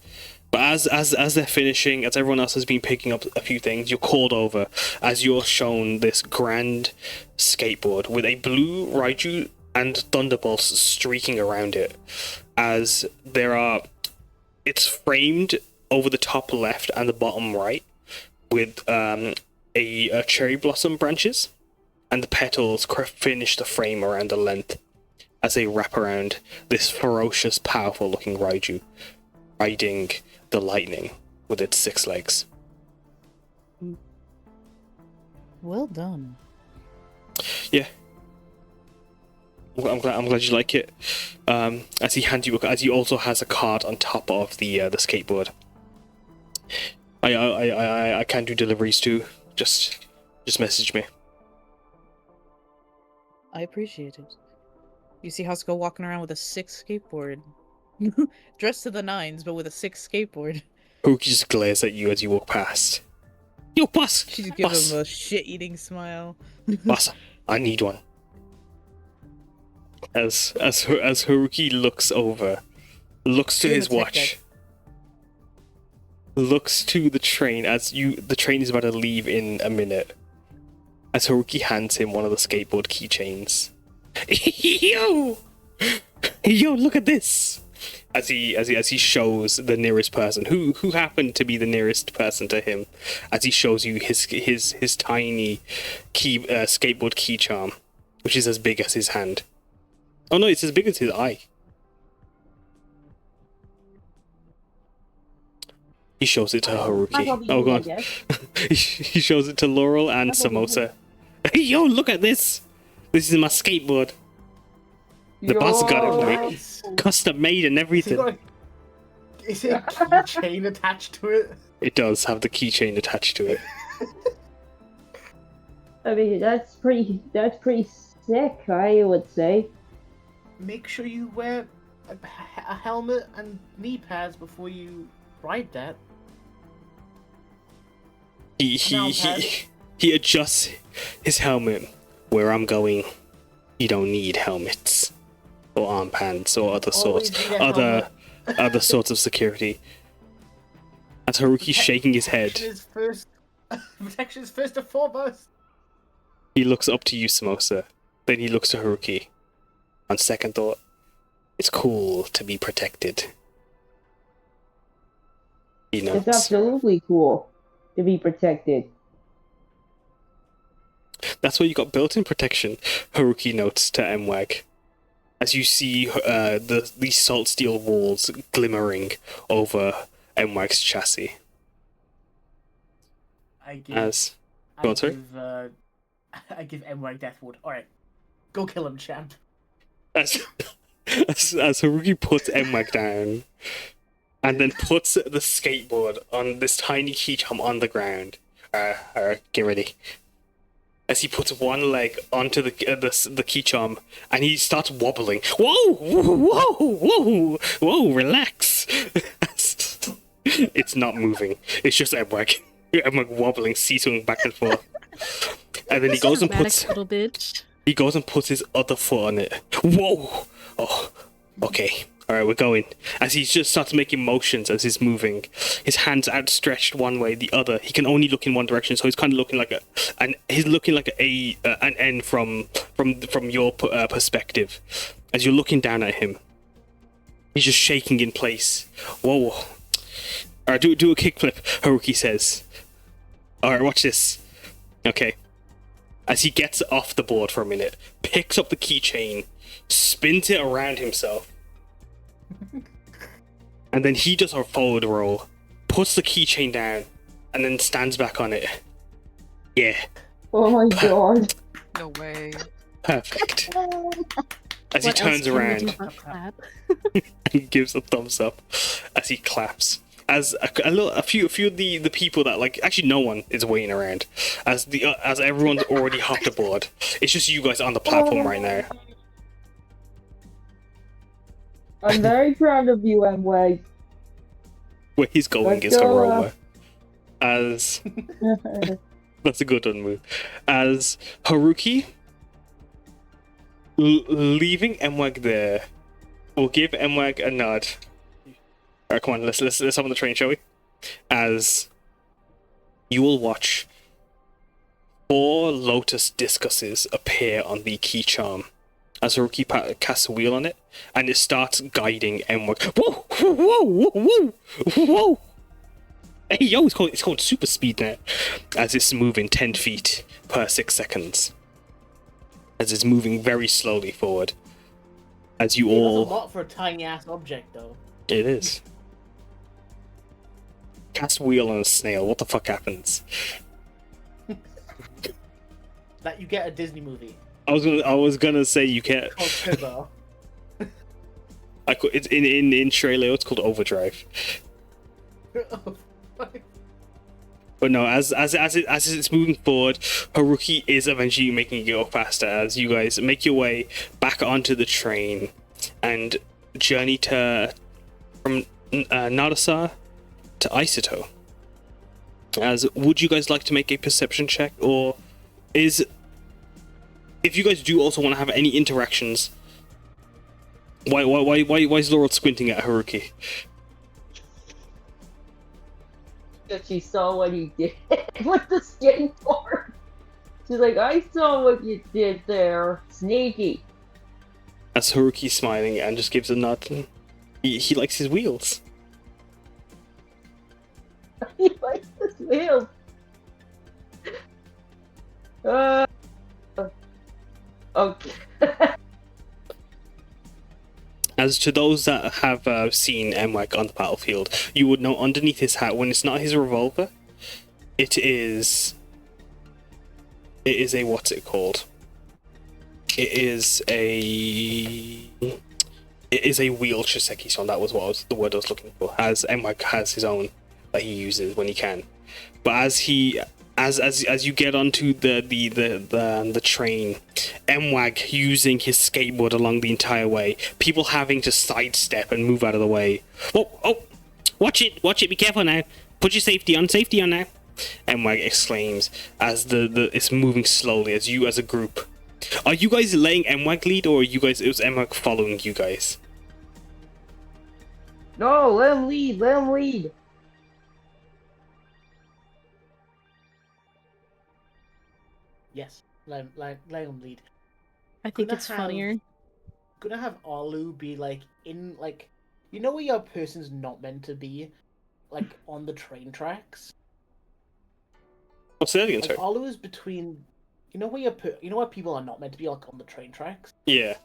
But as they're finishing, as everyone else has been picking up a few things, you're called over as you're shown this grand skateboard with a blue Raiju and thunderbolts streaking around it. As it's framed over the top left and the bottom right with a cherry blossom branches, and the petals finish the frame around the length as they wrap around this ferocious, powerful looking Raiju riding the lightning with its 6 legs. Well done. Yeah, I'm glad you like it. As he also has a card on top of the skateboard. I can do deliveries too. Just message me. I appreciate it. You see Hasuko walking around with a 6 skateboard. Dressed to the nines, but with a 6 skateboard. Haruki just glares at you as you walk past. Yo, boss! She just gives Boss! him a shit-eating smile. Boss, I need one. As Haruki looks over, looks to Give him his a tech watch, check. looks to the train as the train is about to leave in a minute. As Haruki hands him one of the skateboard keychains. Yo, look at this! As he shows the nearest person, who happened to be the nearest person to him, as he shows you his tiny skateboard key charm, which is as big as his hand. Oh no, it's as big as his eye. He shows it to Haruki. Oh god. He shows it to Laurel and Samosa. Hey yo, look at this! This is my skateboard. The boss got it for me. Nice. Custom made and Has he everything. got is it a keychain attached to it? It does have the keychain attached to it. I mean, that's pretty sick, I would say. Make sure you wear a helmet and knee pads before you ride that. He adjusts his helmet. Where I'm going, you don't need helmets or armbands or other sorts, Always need a other sorts of security. As Haruki's shaking his head, Protection is first and foremost. he looks up to you, Samosa. Then he looks to Haruki. On second thought, it's cool to be protected. He It's notes. absolutely cool to be protected. That's why you got built-in protection, Haruki notes to MWAG. As you see these salt steel walls glimmering over MWAG's chassis. I give Go on, sorry? I give MY Deathwood. Alright. Go kill him, champ. As Haruki puts MWAG down and then puts the skateboard on this tiny key charm on the ground. Alright, get ready. As he puts one leg onto the key charm and he starts wobbling. Whoa, whoa, whoa, whoa, relax. It's not moving. It's just MWAG. MWAG wobbling, seesaw back and forth. And then he goes and puts Little bitch. he goes and puts his other foot on it. Whoa! Oh, okay. Alright, we're going. As he just starts making motions as he's moving. His hands outstretched one way, the other. He can only look in one direction, so he's kind of looking like an N from your perspective. As you're looking down at him, he's just shaking in place. Whoa! Alright, do a kickflip. Haruki says. Alright, watch this. Okay. As he gets off the board for a minute, picks up the keychain, spins it around himself, and then he does a forward roll, puts the keychain down, and then stands back on it. Yeah, Oh my god. No way. perfect. As he What else turns can we do around but clap? and gives a thumbs up as he claps. As a few of the people that actually no one is waiting around, as everyone's already hopped aboard. It's just you guys on the platform right now. I'm very proud of you, MWAG. Where he's going Let's is go, Aroma. As that's a good one move. As Haruki leaving MWAG there, we'll give MWAG a nod. Alright, come on, let's hop on the train, shall we? As you will watch 4 lotus discuses appear on the key charm. As Haruki casts a wheel on it, and it starts guiding MWAG. Whoa! Whoa! Whoa! Whoa! Whoa! Hey yo, it's called super speed now. As it's moving 10 feet per 6 seconds. As it's moving very slowly forward. As you That's a all... lot for a tiny ass object, though. It is. Cast wheel on a snail, what the fuck happens? That you get a Disney movie I was gonna say you can't... called Turbo. It's in Shreleo, it's called Overdrive. But no, as it's moving forward, Haruki is eventually making it go faster as you guys make your way back onto the train and journey from Narasa to Isato. As would you guys like to make a perception check, or is if you guys do also want to have any interactions? Why is Laurel squinting at Haruki? Because she saw what he did with the skateboard. She's like, I saw what you did there. Sneaky. As Haruki's smiling and just gives a nod. He likes his wheels. He likes his wheels. Okay. As to those that have seen Mwag on the battlefield, you would know underneath his hat, when it's not his revolver, it is a, what's it called? It is a wheel Shiseki, so that was the word I was looking for. As Mwag has his own that he uses when he can. But as you get onto the train, Mwag using his skateboard along the entire way, people having to sidestep and move out of the way. Oh, watch it, be careful now. Put your safety on now. Mwag exclaims as it's moving slowly as you as a group. Are you guys letting Mwag lead, or it was Mwag following you guys? No, let him lead. Yes, let him lead. I think Gonna it's funnier. Gonna have Alu be like in like, you know where your person's not meant to be, like on the train tracks. What's that again, Like sorry? Alu is between, you know where people are not meant to be, like on the train tracks. Yeah.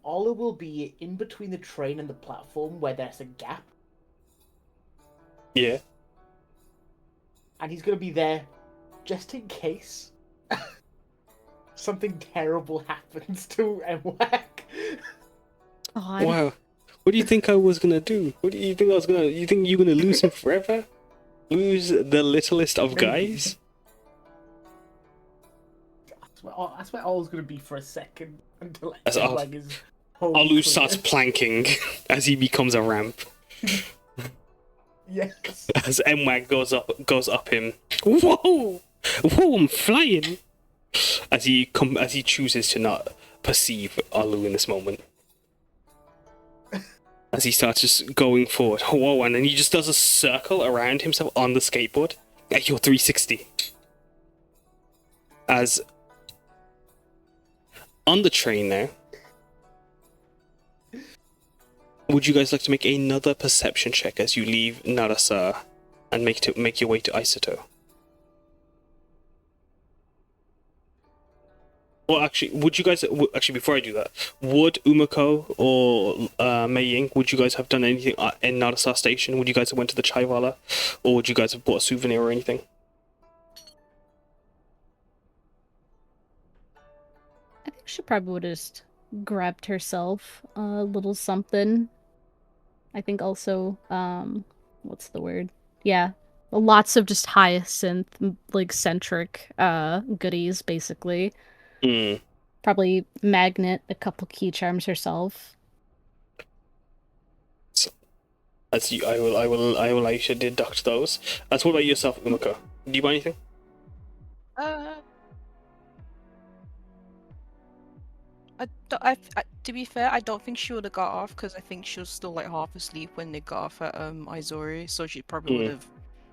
Alu will be in between the train and the platform where there's a gap, Yeah. and he's gonna be there just in case something terrible happens to Mwag. God. Wow. What do you think I was gonna do? What do you think I was gonna? You think you're gonna lose him forever? Lose the littlest of guys? That's where Alu's gonna be for a second until As Mwag is home Alu clear. starts planking as he becomes a ramp. Yes. As Mwag goes up him. Whoa! I'm flying! As he chooses to not perceive Alu in this moment. As he starts just going forward. Whoa, and then he just does a circle around himself on the skateboard. At your 360. As on the train now. Would you guys like to make another perception check as you leave Narasa and make your way to Isato? Well, actually, would you guys... Actually, before I do that, would Umeko or Meiying, would you guys have done anything in Narasa Station? Would you guys have went to the Chaivala? Or would you guys have bought a souvenir or anything? I think she probably would have just grabbed herself a little something. I think also, what's the word? Yeah, lots of just hyacinth, like, centric goodies, basically. Hmm. Probably magnet, a couple key charms herself. So, as you, I will allow you to deduct those. As what about yourself, Umeko? Do you buy anything? To be fair, I don't think she would have got off because I think she was still like half asleep when they got off at Izori, so she probably would have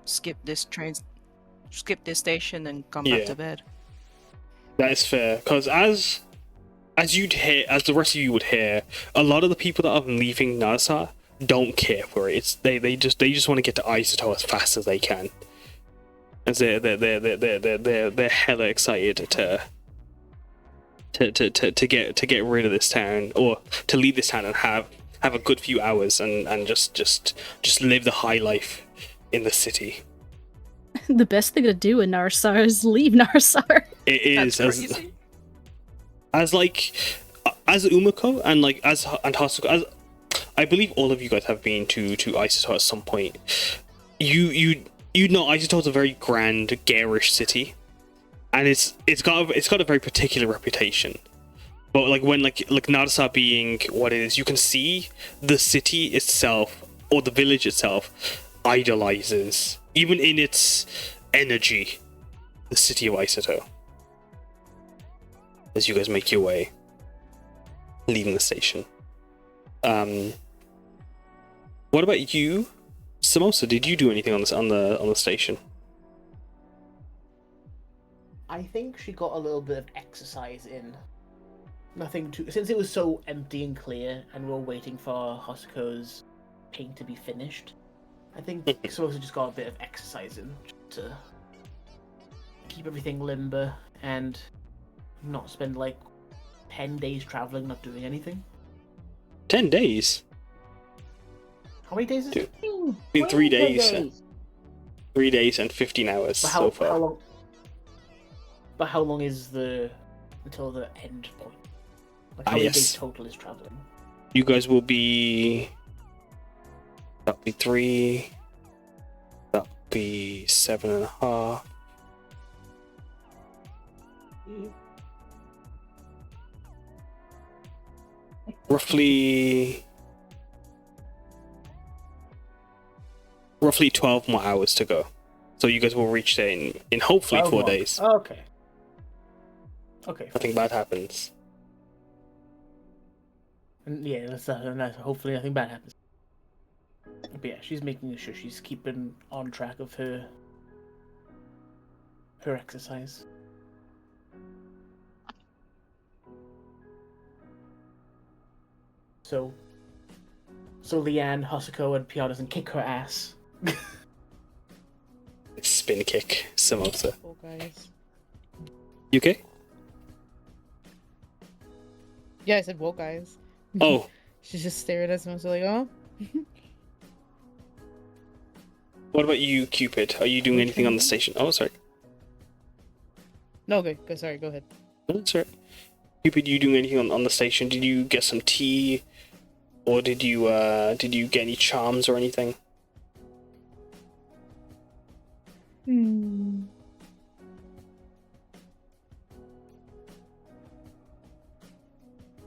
skipped this station and gone back to bed. That is fair, because as the rest of you would hear, a lot of the people that are leaving Narasa don't care for it. They just want to get to Isato as fast as they can, as they're hella excited to get rid of this town, or to leave this town and have a good few hours and just live the high life in the city. The best thing to do in Narsar is leave Narsar. It is That's crazy. as Umeko and Hasuko, I believe all of you guys have been to Isato at some point. You know Isato is a very grand, garish city, and it's got a very particular reputation. But like Narasa being what it is, you can see the city itself or the village itself idolizes, even in its energy, the city of Isoto. As you guys make your way, leaving the station. What about you, Samosa? Did you do anything on the station? I think she got a little bit of exercise in. Nothing too, since it was so empty and clear, and we were waiting for Hasuko's paint to be finished. I think Samosa just got a bit of exercise in to keep everything limber and not spend like 10 days traveling, not doing anything. 10 days? How many days is it? In 3 days. 3 days and 15 hours so far. How long is until the end point? Like how many days total is traveling? You guys will be... That'll be 3. That'll be 7.5. Roughly 12 more hours to go. So you guys will reach there in hopefully 4 days. Oh, okay. Okay. Nothing bad happens. And yeah, that's hopefully nothing bad happens. But yeah, she's making sure she's keeping on track of her exercise. So Leanne, Hasuko, and Pia doesn't kick her ass. Spin kick, Samosa. Oh, guys. You okay? Yeah, I said, whoa, guys. Oh. She's just staring at Samosa like, oh. What about you, Cupid? Are you doing anything on the station? Oh, sorry. No, okay. Sorry, go ahead. No, that's right. Cupid, you doing anything on the station? Did you get some tea? Or did you get any charms or anything?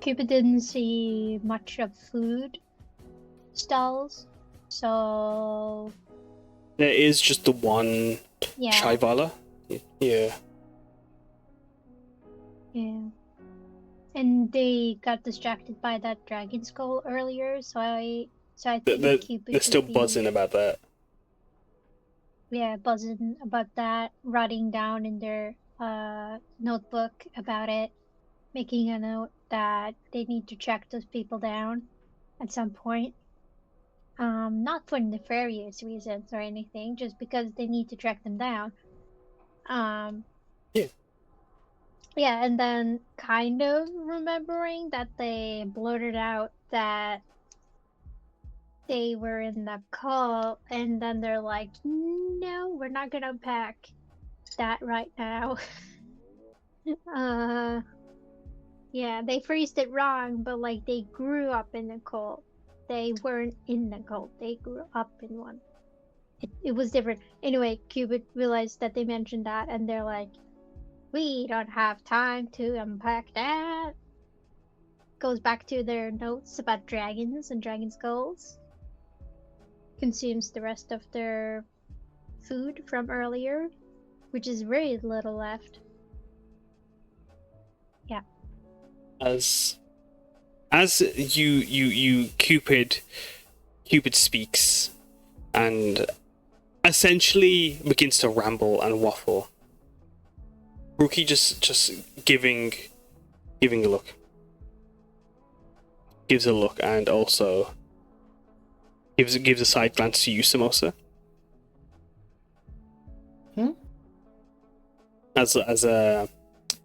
Cupid didn't see much of food stalls, so... There is just the one Chaivala. Yeah. Yeah. And they got distracted by that dragon skull earlier, so I think Cupid they're still would be- buzzing about that. Yeah, buzzing about that, writing down in their notebook about it, making a note that they need to track those people down at some point. Not for nefarious reasons or anything, just because they need to track them down. Yeah. Yeah, and then kind of remembering that they blurted out that they were in the call, and then they're like, no, we're not gonna unpack that right now. Yeah, they phrased it wrong, but like they grew up in the cult. They weren't in the cult, they grew up in one. It was different. Anyway, Cupid realized that they mentioned that, and they're like, we don't have time to unpack that. Goes back to their notes about dragons and dragon skulls. Consumes the rest of their food from earlier, which is very little left. Yeah. As you Cupid speaks and essentially begins to ramble and waffle. Rookie just giving a look. Gives a look and also gives a side glance to you, Samosa.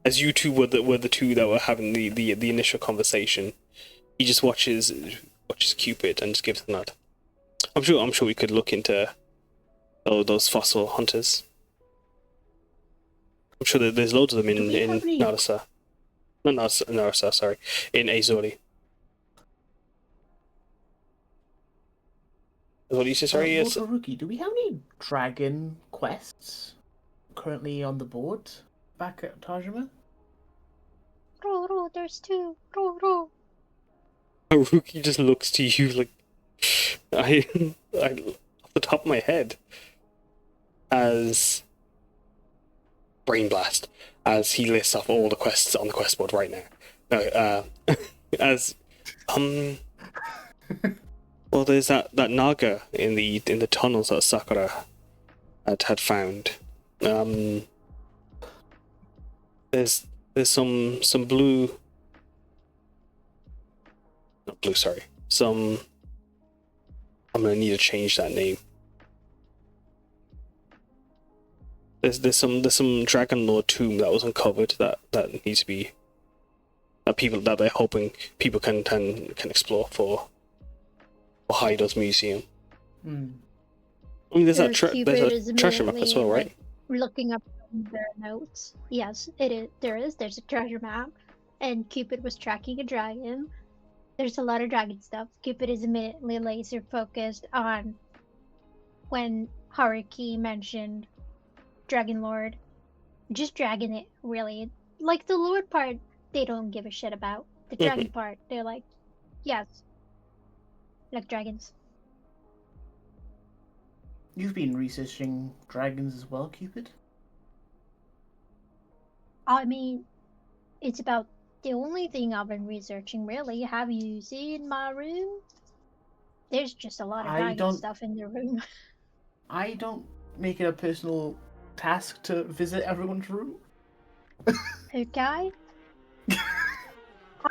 As you two were the two that were having the initial conversation, he just watches Cupid and just gives a nod. I'm sure we could look into those fossil hunters. I'm sure that there's loads of them in Narasa. Not Narasa, sorry. In Azori. What do you say, sorry? Yes. Rookie, do we have any dragon quests currently on the board back at Tajima? Ro, there's two. Ro. Rookie just looks to you like, I the top of my head as Brain Blast, as he lists off all the quests on the quest board right now. No, as well, there's that Naga in the tunnels that Sakura had found. There's some blue. Not blue, sorry. I'm gonna need to change that name. There's some Dragon Lord tomb that was uncovered that needs to be that they're hoping people can explore for Heido's museum. I mean, there's a treasure map as well, right? Looking up their notes. Yes, it is. There's a treasure map, and Cupid was tracking a dragon. There's a lot of dragon stuff. Cupid is immediately laser focused on when Haruki mentioned Dragon Lord. Just dragon it, really. Like the Lord part, they don't give a shit about. The dragon part, they're like, yes. Like dragons. You've been researching dragons as well, Cupid? I mean, it's about the only thing I've been researching, really. Have you seen my room? There's just a lot of dragon stuff in the room. I don't make it a personal task to visit everyone's room. Okay.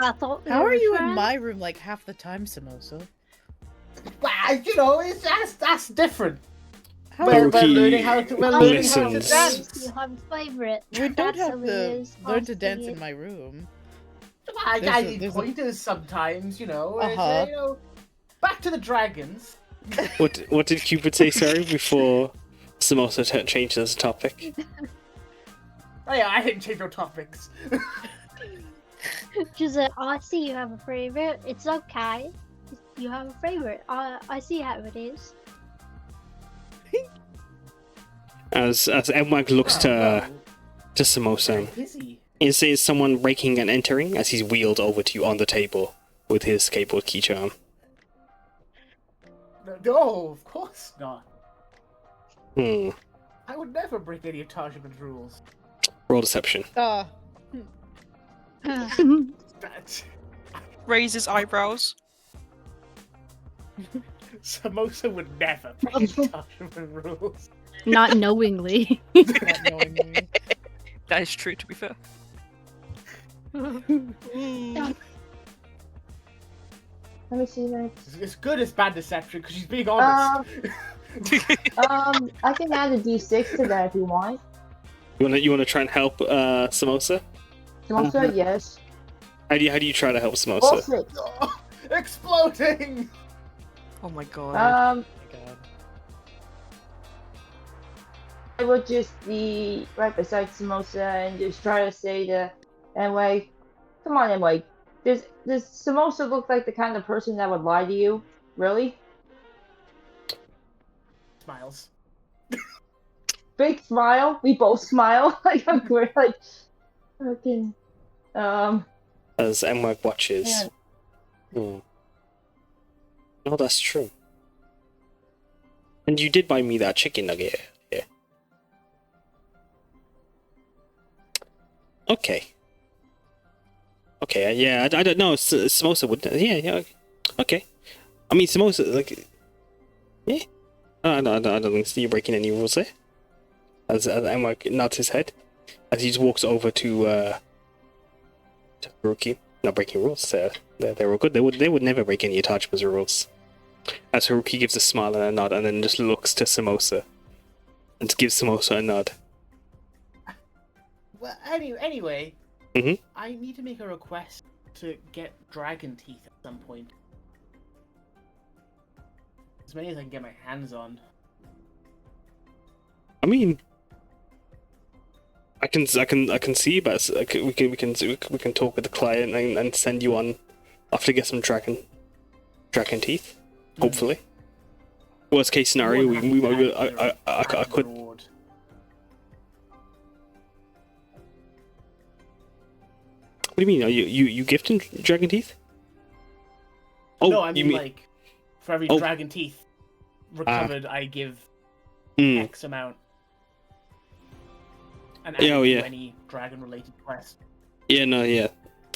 I thought How are you in my room like half the time, Samosa? Well, you know, that's different. How We're Haruki learning how to listens. dance. You have a favorite. We don't That's have how it to is. learn to I'll dance see in it. my room. I need pointers sometimes, you know. Uh-huh. You know. Back to the dragons. What did Cupid say? Sorry, before Samosa changes the topic. Oh yeah, I didn't change no topics. Just I see you have a favorite. It's okay. You have a favorite. I see how it is. As Emwag looks to Samosa, Busy. is someone breaking and entering as he's wheeled over to you on the table with his skateboard key charm. No, of course not. Hmm. I would never break any of Tajiman's rules. Roll deception. That Raises eyebrows. Samosa would never break Tajiman's rules. Not knowingly. Not knowing me. That is true, to be fair. Let me see that. It's good as bad deception because she's being honest. I can add a d6 to that if you want. You wanna try and help Samosa? Also, yes. How do you try to help Samosa? All 6. Oh, exploding! Oh my god. Oh my god. I would just be right beside Samosa and just try to say to Emway, come on, Emway. Does Samosa look like the kind of person that would lie to you? Really? Smiles. Big smile. We both smile. Like we're like fucking. As Emwag watches. Yeah. Hmm. No, that's true. And you did buy me that chicken nugget. Yeah. Okay. Okay, yeah, I don't know. Samosa would. Yeah. Okay. I mean, Samosa, like. Yeah. I don't think you're breaking any rules there. As Emwag nods his head. As he just walks over to Haruki. Not breaking rules. They're all good. They would never break any Itachima's rules. As Haruki gives a smile and a nod, and then just looks to Samosa, and gives Samosa a nod. Well, anyway, Mhm. I need to make a request to get dragon teeth at some point. As many as I can get my hands on. I mean, I can see, but we can talk with the client and send you on off to get some dragon teeth. Hopefully. Worst case scenario, I could. Reward. What do you mean? Are you gifting dragon teeth? Oh, No, I you mean like for every Oh. dragon teeth recovered, I give Hmm. X amount. And Yeah, add it yeah. to any dragon-related quest. Yeah, no, yeah.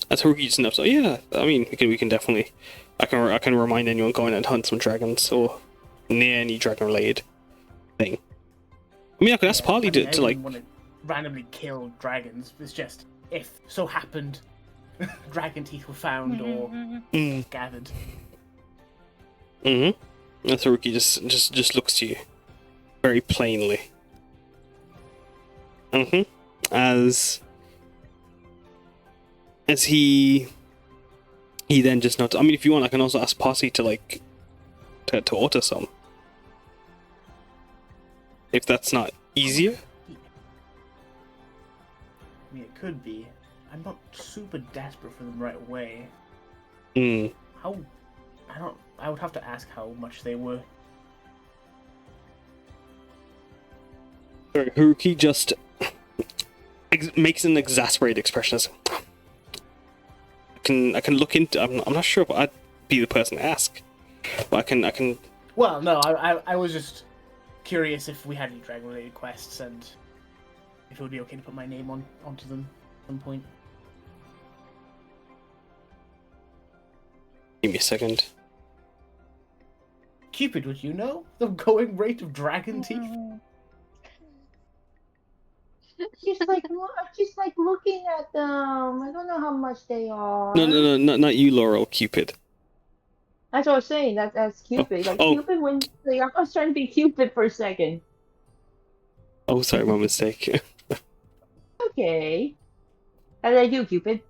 That's Haruki just enough. So yeah, I mean, we can definitely. I can remind anyone going and hunt some dragons or near any dragon-related thing. I mean, I could ask Polly I to like. want to randomly kill dragons. It's just if so happened dragon teeth were found or gathered. Mm-hmm. And Haruki just looks to you very plainly. Mm-hmm. As he then just nods. I mean, if you want, I can also ask Posse to like to order some. If that's not easier. I mean, it could be. I'm not super desperate for them right away. Hmm. I would have to ask how much they were. Sorry, Haruki just makes an exasperated expression. As, I can look into. I'm not sure if I'd be the person to ask, but I can. Well, no, I was just curious if we had any dragon-related quests and if it would be okay to put my name onto them at some point. Give me a second. Cupid, would you know the going rate of dragon teeth? Just like looking at them. I don't know how much they are. No, not you, Laurel. Cupid. That's what I was saying. That's Cupid. Like Oh. Cupid when like, I was trying to be Cupid for a second. Oh, sorry, my mistake. Okay. How did I do, Cupid?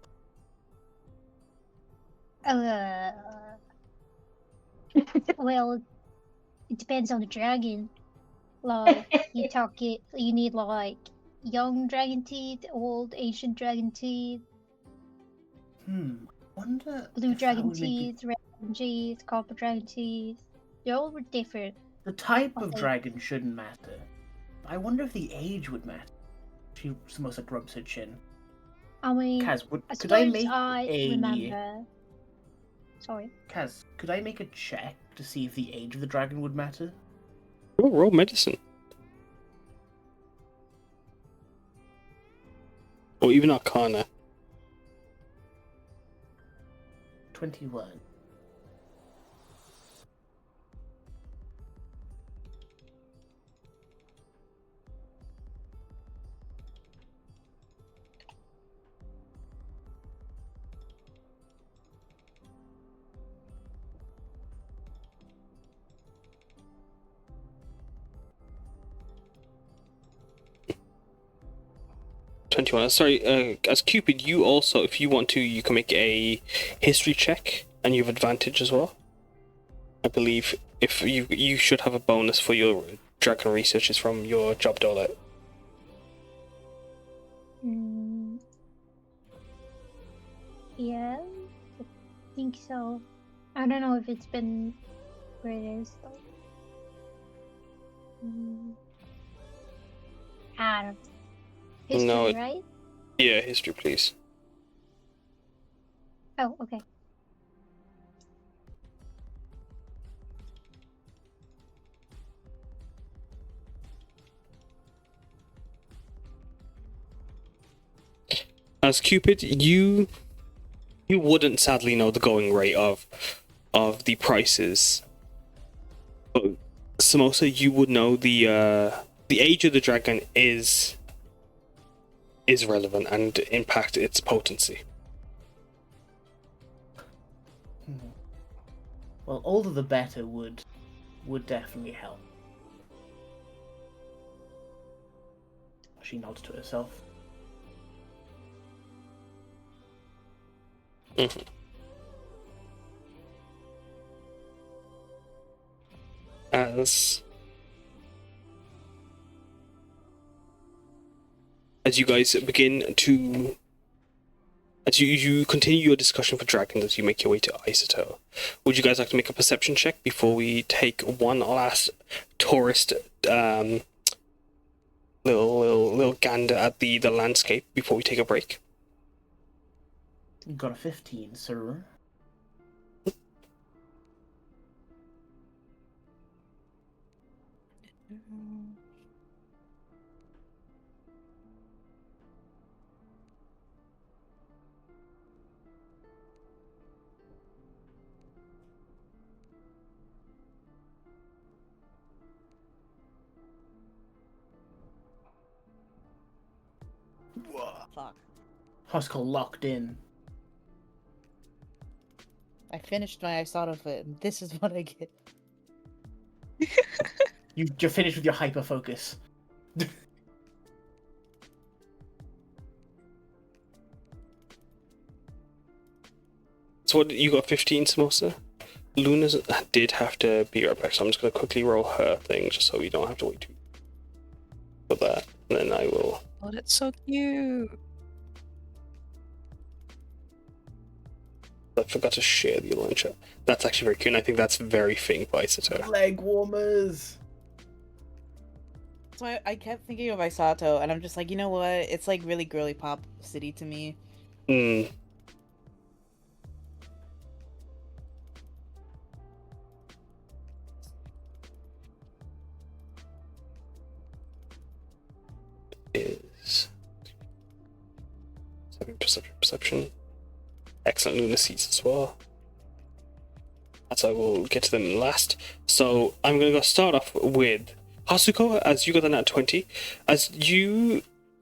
Well, it depends on the dragon. Like, you need like young dragon teeth, old ancient dragon teeth, Wonder blue if that dragon would make teeth, red dragon teeth, copper dragon teeth. They're all different. the type of Okay. dragon shouldn't matter. I wonder if the age would matter. She Samosa grubs her chin. I mean, Kaz, as could far I as make I a remember. Sorry. Kaz, could I make a check to see if the age of the dragon would matter? Oh, roll medicine. Or even Arcana. 21. Sorry, as Cupid, you also, if you want to, you can make a history check, and you have advantage as well. I believe if you should have a bonus for your dragon researches from your job dolet. Yeah, I think so. I don't know if it's been where it is though. I don't know. History, No, right? Yeah, history, please. Oh, okay. As Cupid, you wouldn't sadly know the going rate of the prices. But Samosa, you would know the age of the dragon is relevant and impact its potency. Well, older the better would definitely help. She nods to herself. Mm-hmm. As you guys begin to, as you continue your discussion for dragons as you make your way to Isoto, would you guys like to make a perception check before we take one last tourist little gander at the landscape before we take a break? Got a 15, sir. fuck. Hasuko locked in. I finished my Isato fit, and this is what I get. You're finished with your hyper focus. So what, you got 15, Samosa? Luna's did have to be right back, so I'm just going to quickly roll her thing, just so we don't have to wait for that. And then I will... Oh, that's so cute. I forgot to share the line chat. That's actually very cute, and I think that's very fitting for Isato. Leg warmers. So I kept thinking of Isato, and I'm just like, you know what? It's like really girly pop city to me. Hmm. Is perception. Excellent Luna seats as well. That's I will get to them last. So I'm gonna go start off with Hasuko, as you got the nat 20. As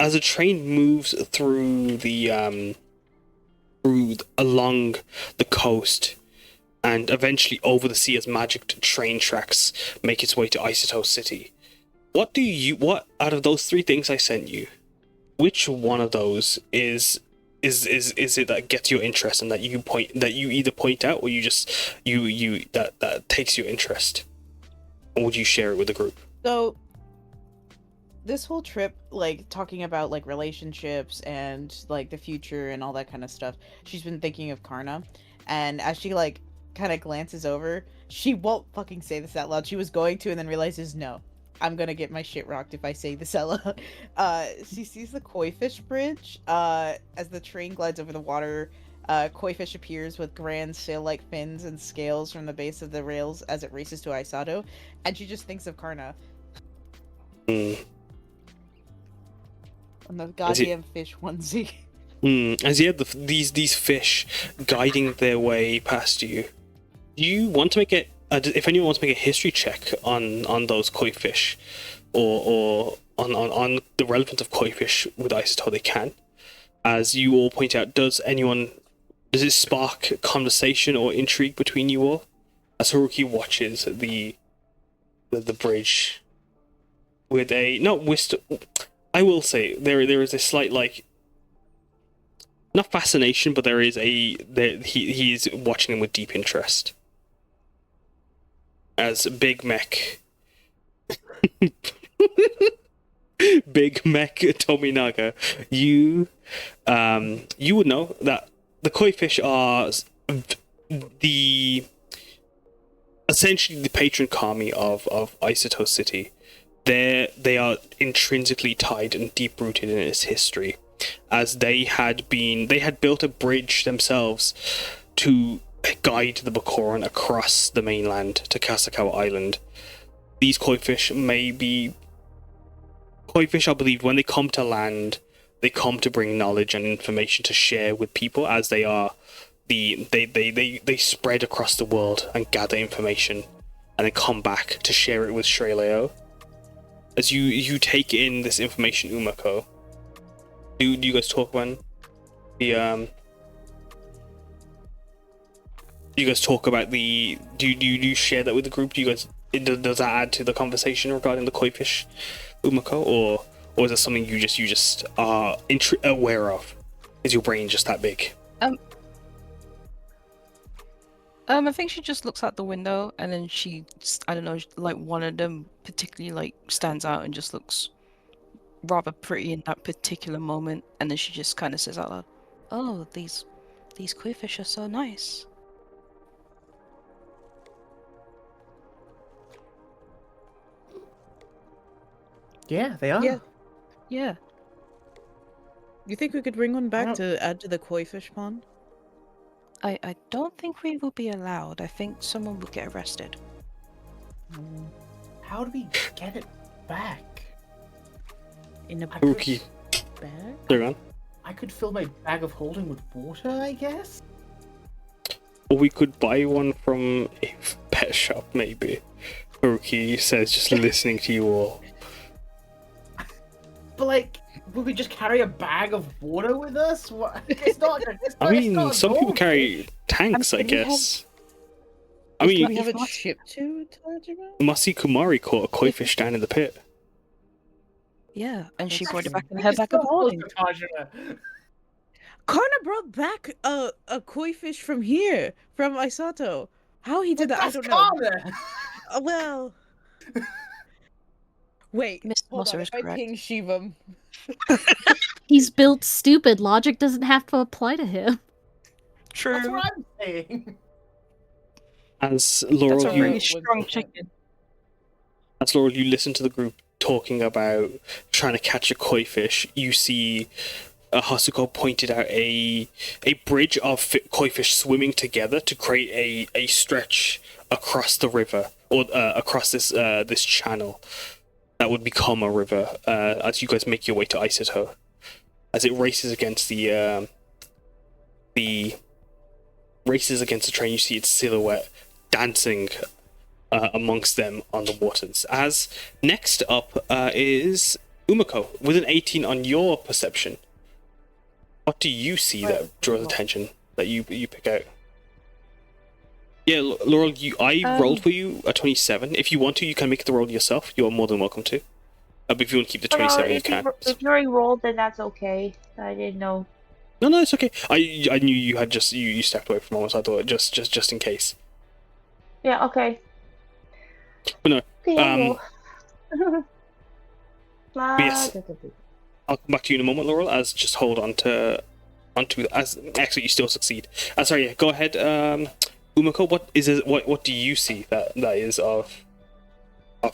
a train moves through along the coast and eventually over the sea as magic train tracks make its way to Isato City. What out of those three things I sent you, which one of those is it that gets your interest and that you either point out or you just that takes your interest? Or would you share it with the group? So this whole trip, like talking about like relationships and like the future and all that kind of stuff, she's been thinking of Karna, and as she like kind of glances over, she won't fucking say this out loud. She was going to, and then realizes, no, I'm gonna get my shit rocked if I say this out loud. She sees the koi fish bridge. As the train glides over the water, koi fish appears with grand sail-like fins and scales from the base of the rails as it races to Isato, and she just thinks of Karna. Mm. And the goddamn fish onesie. As you had these fish guiding their way past you, do you want to make it? If anyone wants to make a history check on those koi fish, or on the relevance of koi fish with Isato, they can. As you all point out, does it spark conversation or intrigue between you all? As Haruki watches the bridge with I will say there is a slight, like, not fascination, but he's watching him with deep interest. As Big Mech Tominaga, you would know that the koi fish are essentially the patron kami of Isato City. They are intrinsically tied and deep rooted in its history, as they had built a bridge themselves to guide the Bakuran across the mainland to Kasakawa Island. These koi fish, I believe, when they come to land, they come to bring knowledge and information to share with people, as they are they spread across the world and gather information and then come back to share it with Shreleo. As you take in this information, Umeko, do you guys talk when the do you guys talk about do you share that with the group? Does that add to the conversation regarding the koi fish, Umeko, or is it something you just are aware of? Is your brain just that big? I think she just looks out the window, and then I don't know, like one of them particularly like stands out and just looks rather pretty in that particular moment, and then she just kind of says out loud, "Oh, these koi fish are so nice." Yeah, they are. Yeah. You think we could bring one back to add to the koi fish pond? I don't think we will be allowed. I think someone will get arrested. How do we get it back? In a Haruki. bag? They're gone. I could fill my bag of holding with water, I guess? Or we could buy one from a pet shop, maybe. Haruki says, just listening to you all. But, like, Would we just carry a bag of water with us? What? It's not. I mean, some people carry tanks, I we have- guess. I Do mean, we have if a not- ship to Tajima? Masi Kumari caught a koi fish down in the pit. Yeah, and she That's brought it back in We her can back still of close holding. the Tajima. Karna brought back a koi fish from here, from Isato. How he did that, I don't know. Kana. Well, wait, Miss hold Moser on. is If I correct. ping Shivam, He's built stupid. Logic doesn't have to apply to him. That's True. what I'm saying. As That's Laurel, a you really strong chicken. you listen to the group talking about trying to catch a koi fish. You see Hasuko pointed out a bridge of koi fish swimming together to create a stretch across the river, or across this channel that would become a river as you guys make your way to Isato. As it races against the train, you see its silhouette dancing amongst them on the waters. As next up is Umeko with an 18 on your perception. What do you see that draws attention that you pick out? Yeah, Laurel, I rolled for you a 27. If you want to, you can make the roll yourself. You're more than welcome to. But if you want to keep the 27, you can. If you already rolled, then that's okay. I didn't know. No, it's okay. I knew you had just you stepped away from almost. I thought just in case. Yeah, okay. But no, Okay, I'll roll. yes. I'll come back to you in a moment, Laurel. As just hold onto as actually you still succeed. Sorry, yeah, go ahead, Umeko. What is it? What do you see that is of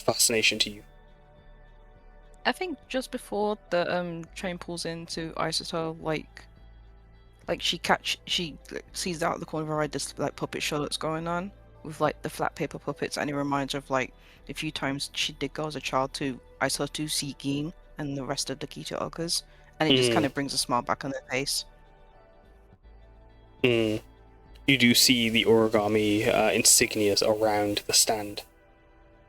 fascination to you? I think just before the train pulls into Isato, like she sees out the corner of her eye this like puppet show that's going on with like the flat paper puppets, and it reminds her of like the few times she did go as a child to Isato, Seeking, and the rest of the Kita Okas, and it just kind of brings a smile back on their face. You do see the origami insignias around the stand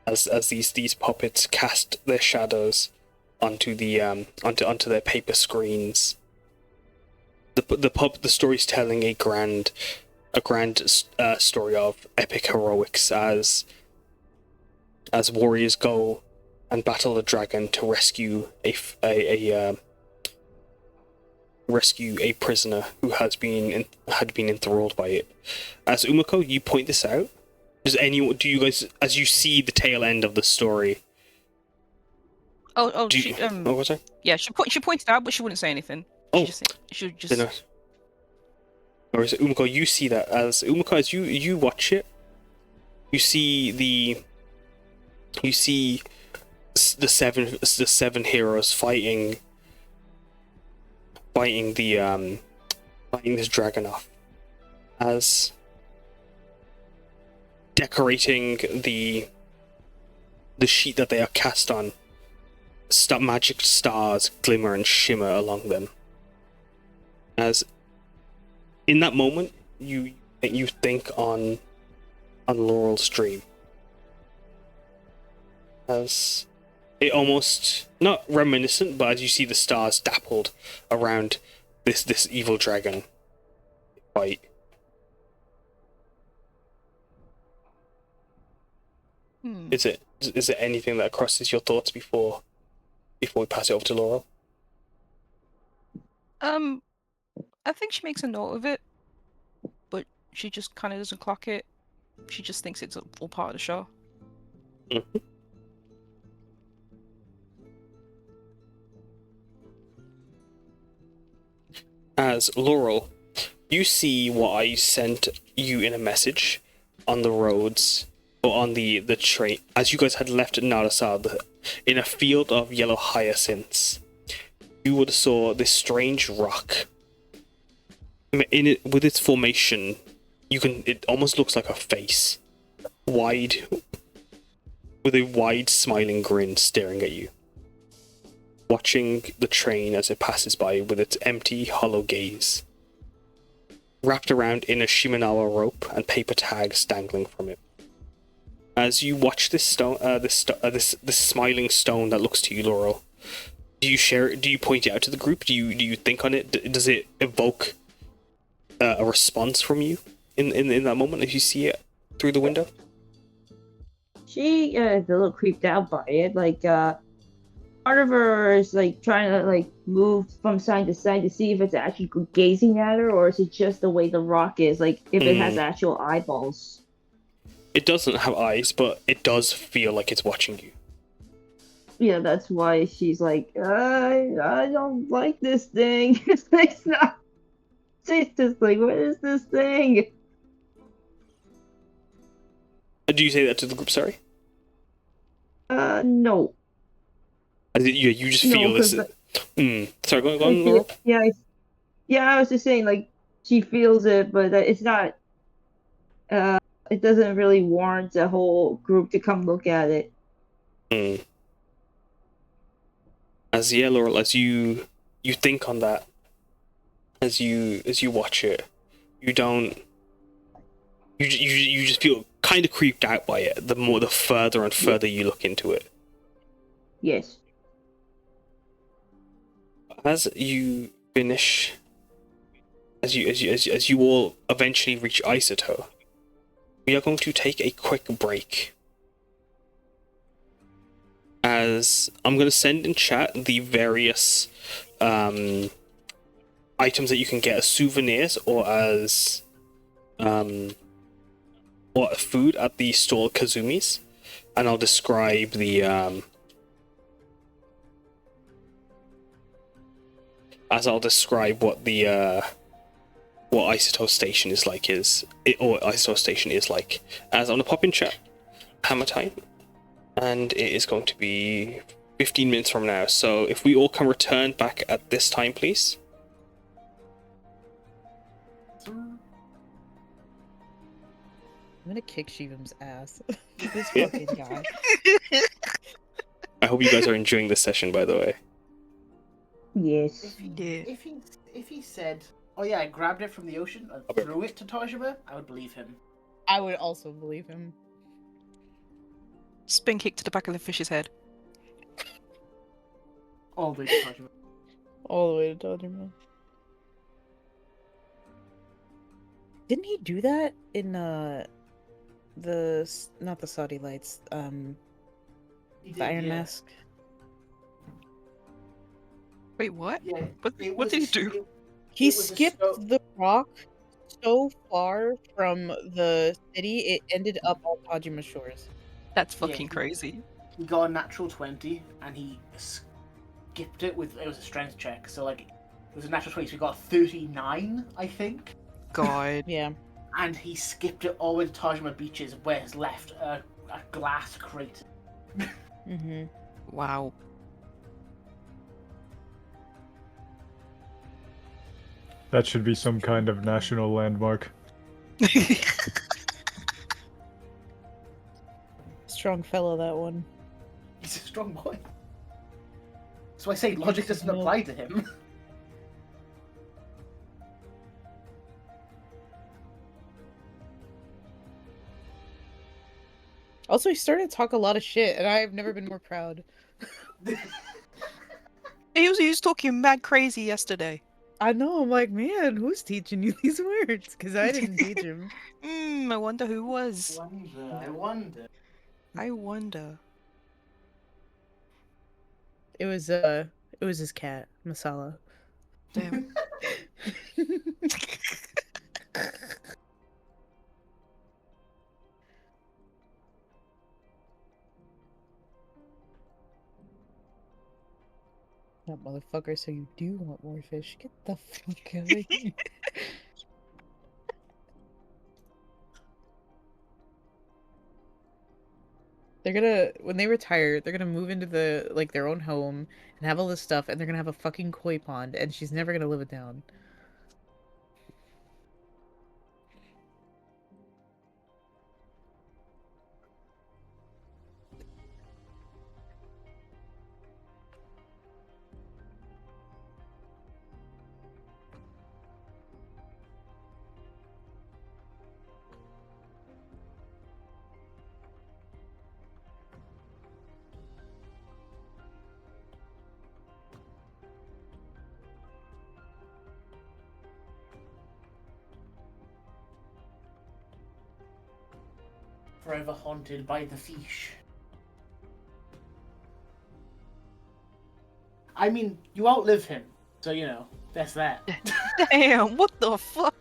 as these puppets cast their shadows onto the onto their paper screens. The story's telling a grand story of epic heroics as warriors go and battle a dragon to rescue a prisoner who had been enthralled by it. As Umeko, you point this out. Do you guys, as you see the tail end of the story? Oh, what was I? yeah, she pointed out, but she wouldn't say anything. She would just. No. Or is it Umeko? You see that as Umeko, as you watch it, you see the seven heroes fighting this dragon off, as decorating the sheet that they are cast on. Magic stars glimmer and shimmer along them. As in that moment, you think on Laurel's dream. As it almost not reminiscent, but as you see the stars dappled around this evil dragon fight. Is it anything that crosses your thoughts before we pass it over to Laurel? I think she makes a note of it, but she just kind of doesn't clock it. She just thinks it's all part of the show. Mm-hmm. As Laurel, you see what I sent you in a message on the roads, or on the train, as you guys had left Narasad, in a field of yellow hyacinths. You would have saw this strange rock. In it, with its formation, it almost looks like a face, wide, with a wide smiling grin staring at you, watching the train as it passes by with its empty, hollow gaze, wrapped around in a Shimenawa rope and paper tags dangling from it. As you watch this stone, this smiling stone that looks to you, Laurel, Do you share it? Do you point it out to the group? Do you think on it? Does it evoke a response from you in that moment if you see it through the window? She is a little creeped out by it. Like, part of her is like trying to like move from side to side to see if it's actually gazing at her, or is it just the way the rock is? Like, if it has actual eyeballs. It doesn't have eyes, but it does feel like it's watching you. Yeah, that's why she's like, I don't like this thing. It's not. She's just like, what is this thing? Do you say that to the group? Sorry. No. You just feel No, this. Sorry, go on, Laurel. Yeah, I was just saying, like, she feels it, but it's not. It doesn't really warrant the whole group to come look at it. Laurel, as you think on that, as you watch it, you just feel kind of creeped out by it. The further and further you look into it. Yes. As you finish, as you all eventually reach Isoto, we are going to take a quick break. As I'm going to send in chat the various items that you can get as souvenirs or as or food at the store Kazumi's, and I'll describe the what the what Isoto Station is like as I'm gonna pop in chat hammer time, and it is going to be 15 minutes from now, so if we all can return back at this time, please. I'm gonna kick Shivam's ass. This fucking guy. I hope you guys are enjoying this session, by the way. Yes. If he said, "Oh yeah, I grabbed it from the ocean and threw it to Tajima," I would believe him. I would also believe him. Spin kick to the back of the fish's head. All the way to Tajima. All the way to Tajima. Didn't he do that in not the Saudi lights, the Iron Mask? Wait, what? Yeah. What did he do? He skipped the rock so far from the city, it ended up on Tajima Shores. That's fucking crazy. He got a natural 20, and he skipped it with, it was a strength check, so like, it was a natural 20, so he got 39, I think. God. Yeah. And he skipped it all the way to Tajima Beaches, where it's left a glass crate. Mm-hmm. Wow. That should be some kind of national landmark. Strong fellow, that one. He's a strong boy. So I say logic doesn't apply to him. Also, he started to talk a lot of shit, and I've never been more proud. He was talking mad crazy yesterday. I know, I'm like, man, who's teaching you these words? Because I didn't teach him. I wonder who was. I wonder. It was his cat, Masala. Damn. That motherfucker, so you do want more fish. Get the fuck out of here. They're gonna, when they retire, they're gonna move into their own home and have all this stuff, and they're gonna have a fucking koi pond, and she's never gonna live it down. forever haunted by the fish. I mean, you outlive him, so you know, that's that. Damn, what the fuck?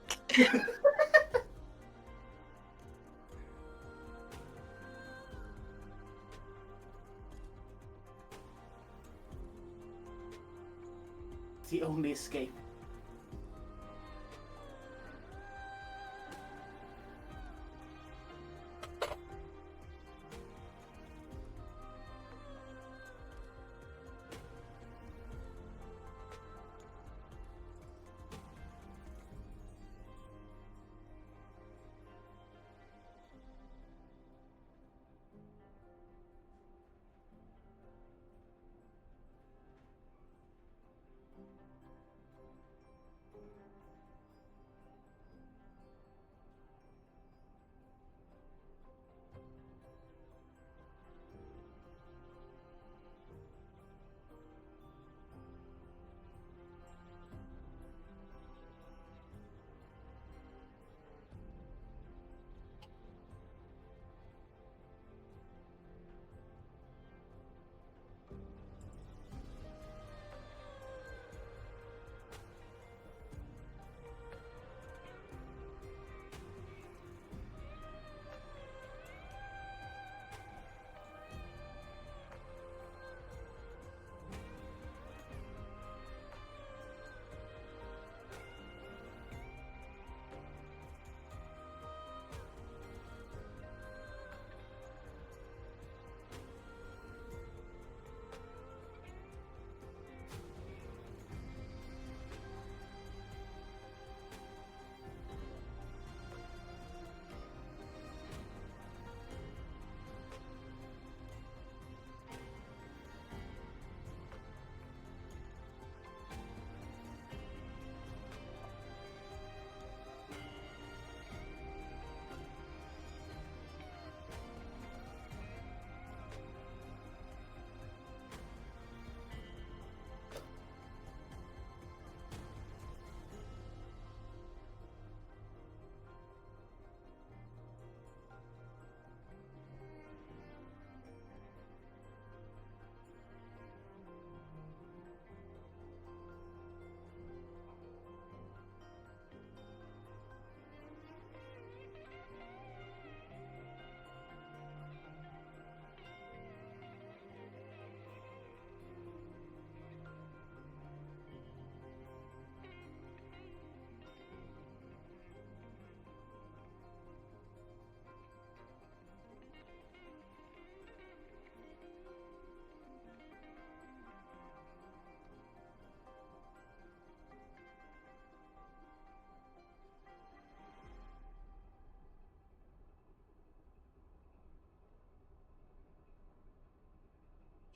It's the only escape.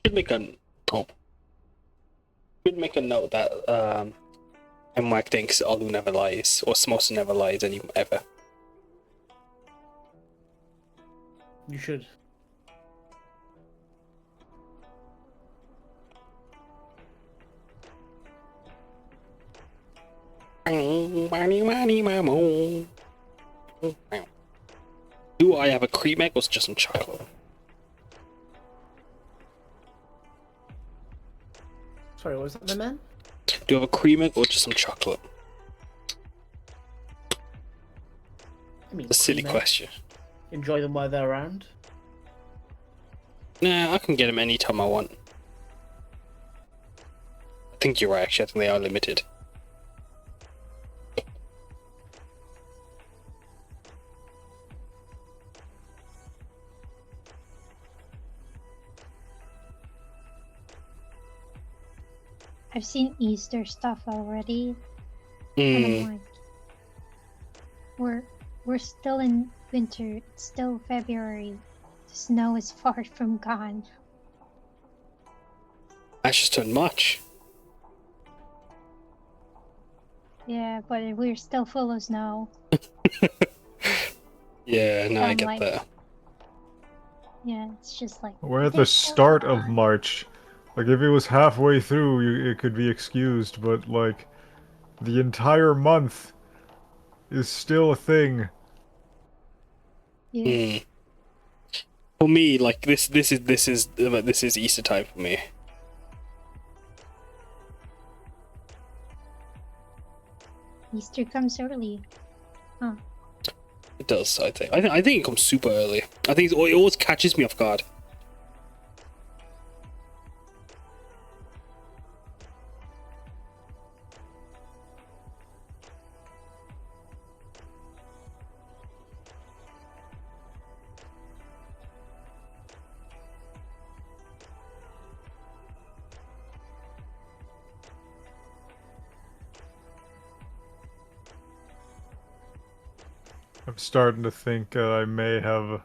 Should make a should make a note that Mike thinks Olu never lies, or Samosa never lies ever. You should. Do I have a cream egg or just some chocolate? Sorry, what was that, my man? Do you have a cream egg or just some chocolate? I mean, A silly cream egg. question. Enjoy them while they're around. Nah, I can get them anytime I want. I think you're right, actually. I think they are limited. I've seen Easter stuff already, and I'm like, we're still in winter. It's still February. The snow is far from gone. That's just too much. Yeah, but we're still full of snow. Yeah, no, I I'm get like- that. Yeah, it's just like We're at the "There's so start of much." March. Like, if it was halfway through, it could be excused, but, like, the entire month is still a thing. Yeah. For me, like this is Easter time for me. Easter comes early. Huh. It does, I think. I think it comes super early. I think it always catches me off guard. I'm starting to think I may have.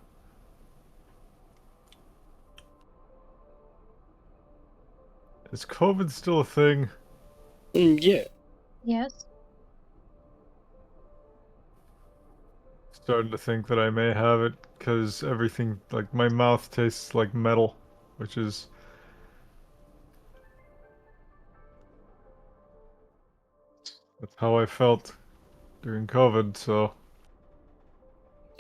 Is COVID still a thing? Yeah. Yes. Starting to think that I may have it because everything, like my mouth tastes like metal, which is. That's how I felt during COVID, so.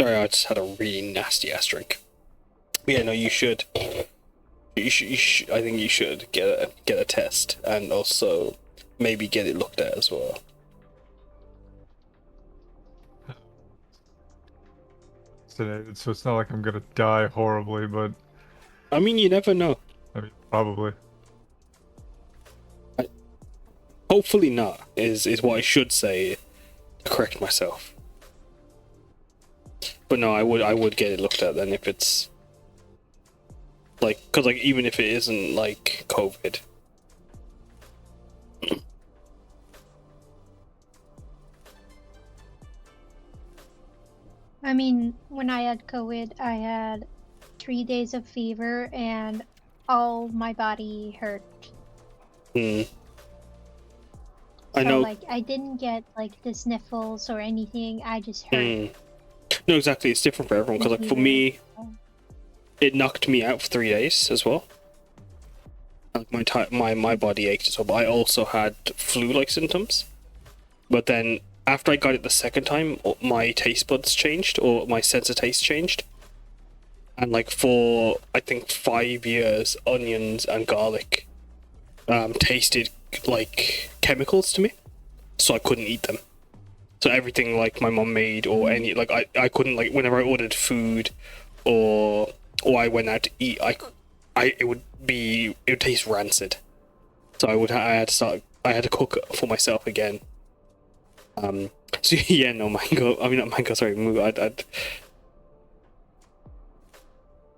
Sorry, I just had a really nasty ass drink. But yeah, no, you should. You should. I think you should get a test and also maybe get it looked at as well. Vaccinated, so it's not like I'm gonna die horribly, but I mean, you never know. I mean, probably. Hopefully not. Is what I should say to correct myself. But no, I would get it looked at then if it's like, cause like even if it isn't like COVID. I mean, when I had COVID, I had 3 days of fever and all my body hurt. I So, know. like, I didn't get, like, the sniffles or anything. I just hurt. No, exactly. It's different for everyone. Cause like for me, it knocked me out for 3 days as well. Like my body ached as well. But I also had flu-like symptoms. But then after I got it the second time, my taste buds changed, or my sense of taste changed. And like for I think 5 years, onions and garlic tasted like chemicals to me, so I couldn't eat them. So everything like my mom made or any like I couldn't, like whenever I ordered food or I went out to eat, it would taste rancid. So I had to cook for myself again. So yeah, no mango. I mean not mango. Sorry,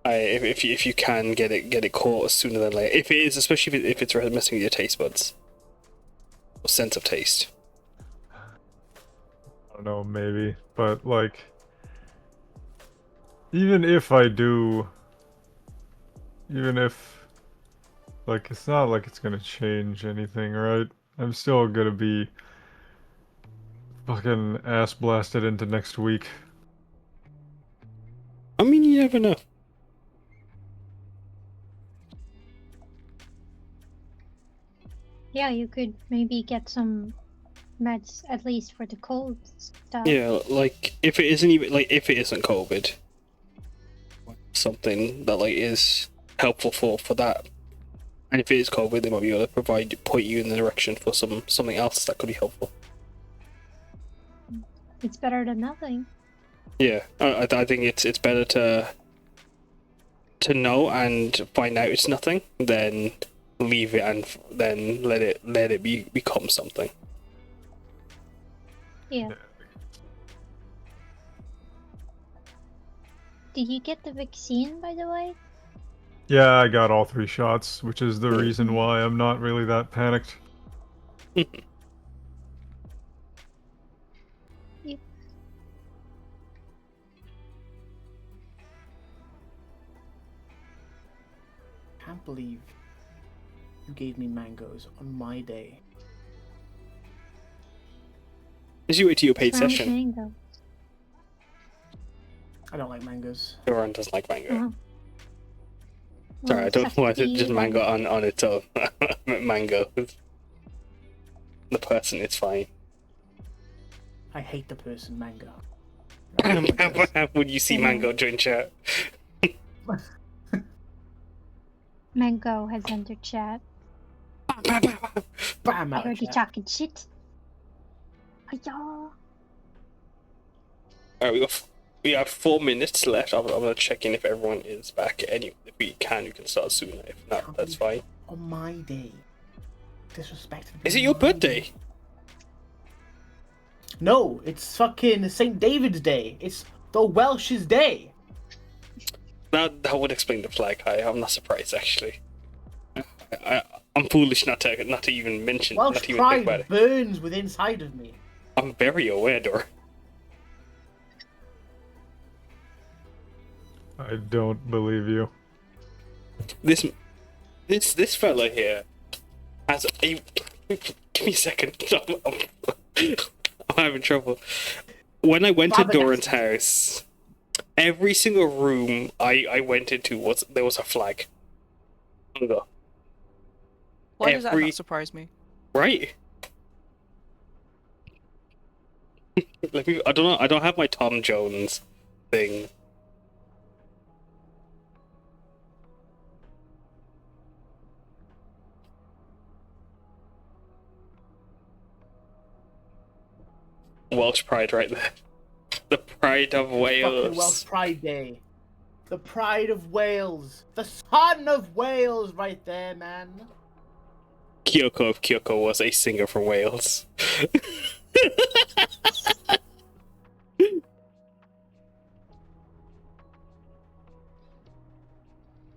if you can get it caught sooner than later. If it is, especially if it's messing with your taste buds or sense of taste. I don't know, maybe, but like, even if I do, even if, like, it's not like it's gonna change anything, right? I'm still gonna be fucking ass blasted into next week. I mean, you never know. Yeah, you could maybe get some meds at least for the cold stuff. Yeah, like if it isn't COVID, something that like is helpful for that. And if it is COVID, they might be able to point you in the direction for something else that could be helpful. It's better than nothing. Yeah, I think it's better to know and find out it's nothing than leave it and then let it become something. Yeah. Did you get the vaccine, by the way? Yeah, I got all 3 shots, which is the reason why I'm not really that panicked. Can't believe you gave me mangoes on my day. As you wait to your paid What's wrong with session. mango? I don't like mangoes. Everyone doesn't like mango. Uh-huh. Sorry, I don't know why I said Safety just mango and- on its own. Mango. The person is fine. I hate the person mango. Would you see Yeah. mango during chat? Mango has entered chat. Bam I out heard of you chat. talking shit. Hiya. Alright, we have 4 minutes left. I'm gonna check in if everyone is back. If we can, you can start sooner. If not, that's fine. On my day. Disrespect. Is it your birthday? No, it's fucking St. David's Day. It's the Welsh's day. That would explain the flag high. I'm not surprised actually. I'm foolish not to even mention. Welsh not to even think about pride it. burns within inside of me. I'm very aware, Dor. I don't believe you. This fella here has a. Give me a second. I'm having trouble. When I went to Doran's house, every single room I went into there was a flag. Why does that not surprise me? Right? I don't know. I don't have my Tom Jones thing. Welsh pride right there. The pride of Wales. Fucking Welsh Pride Day. The pride of Wales. The son of Wales right there, man. Kyoko of Kyoko was a singer from Wales.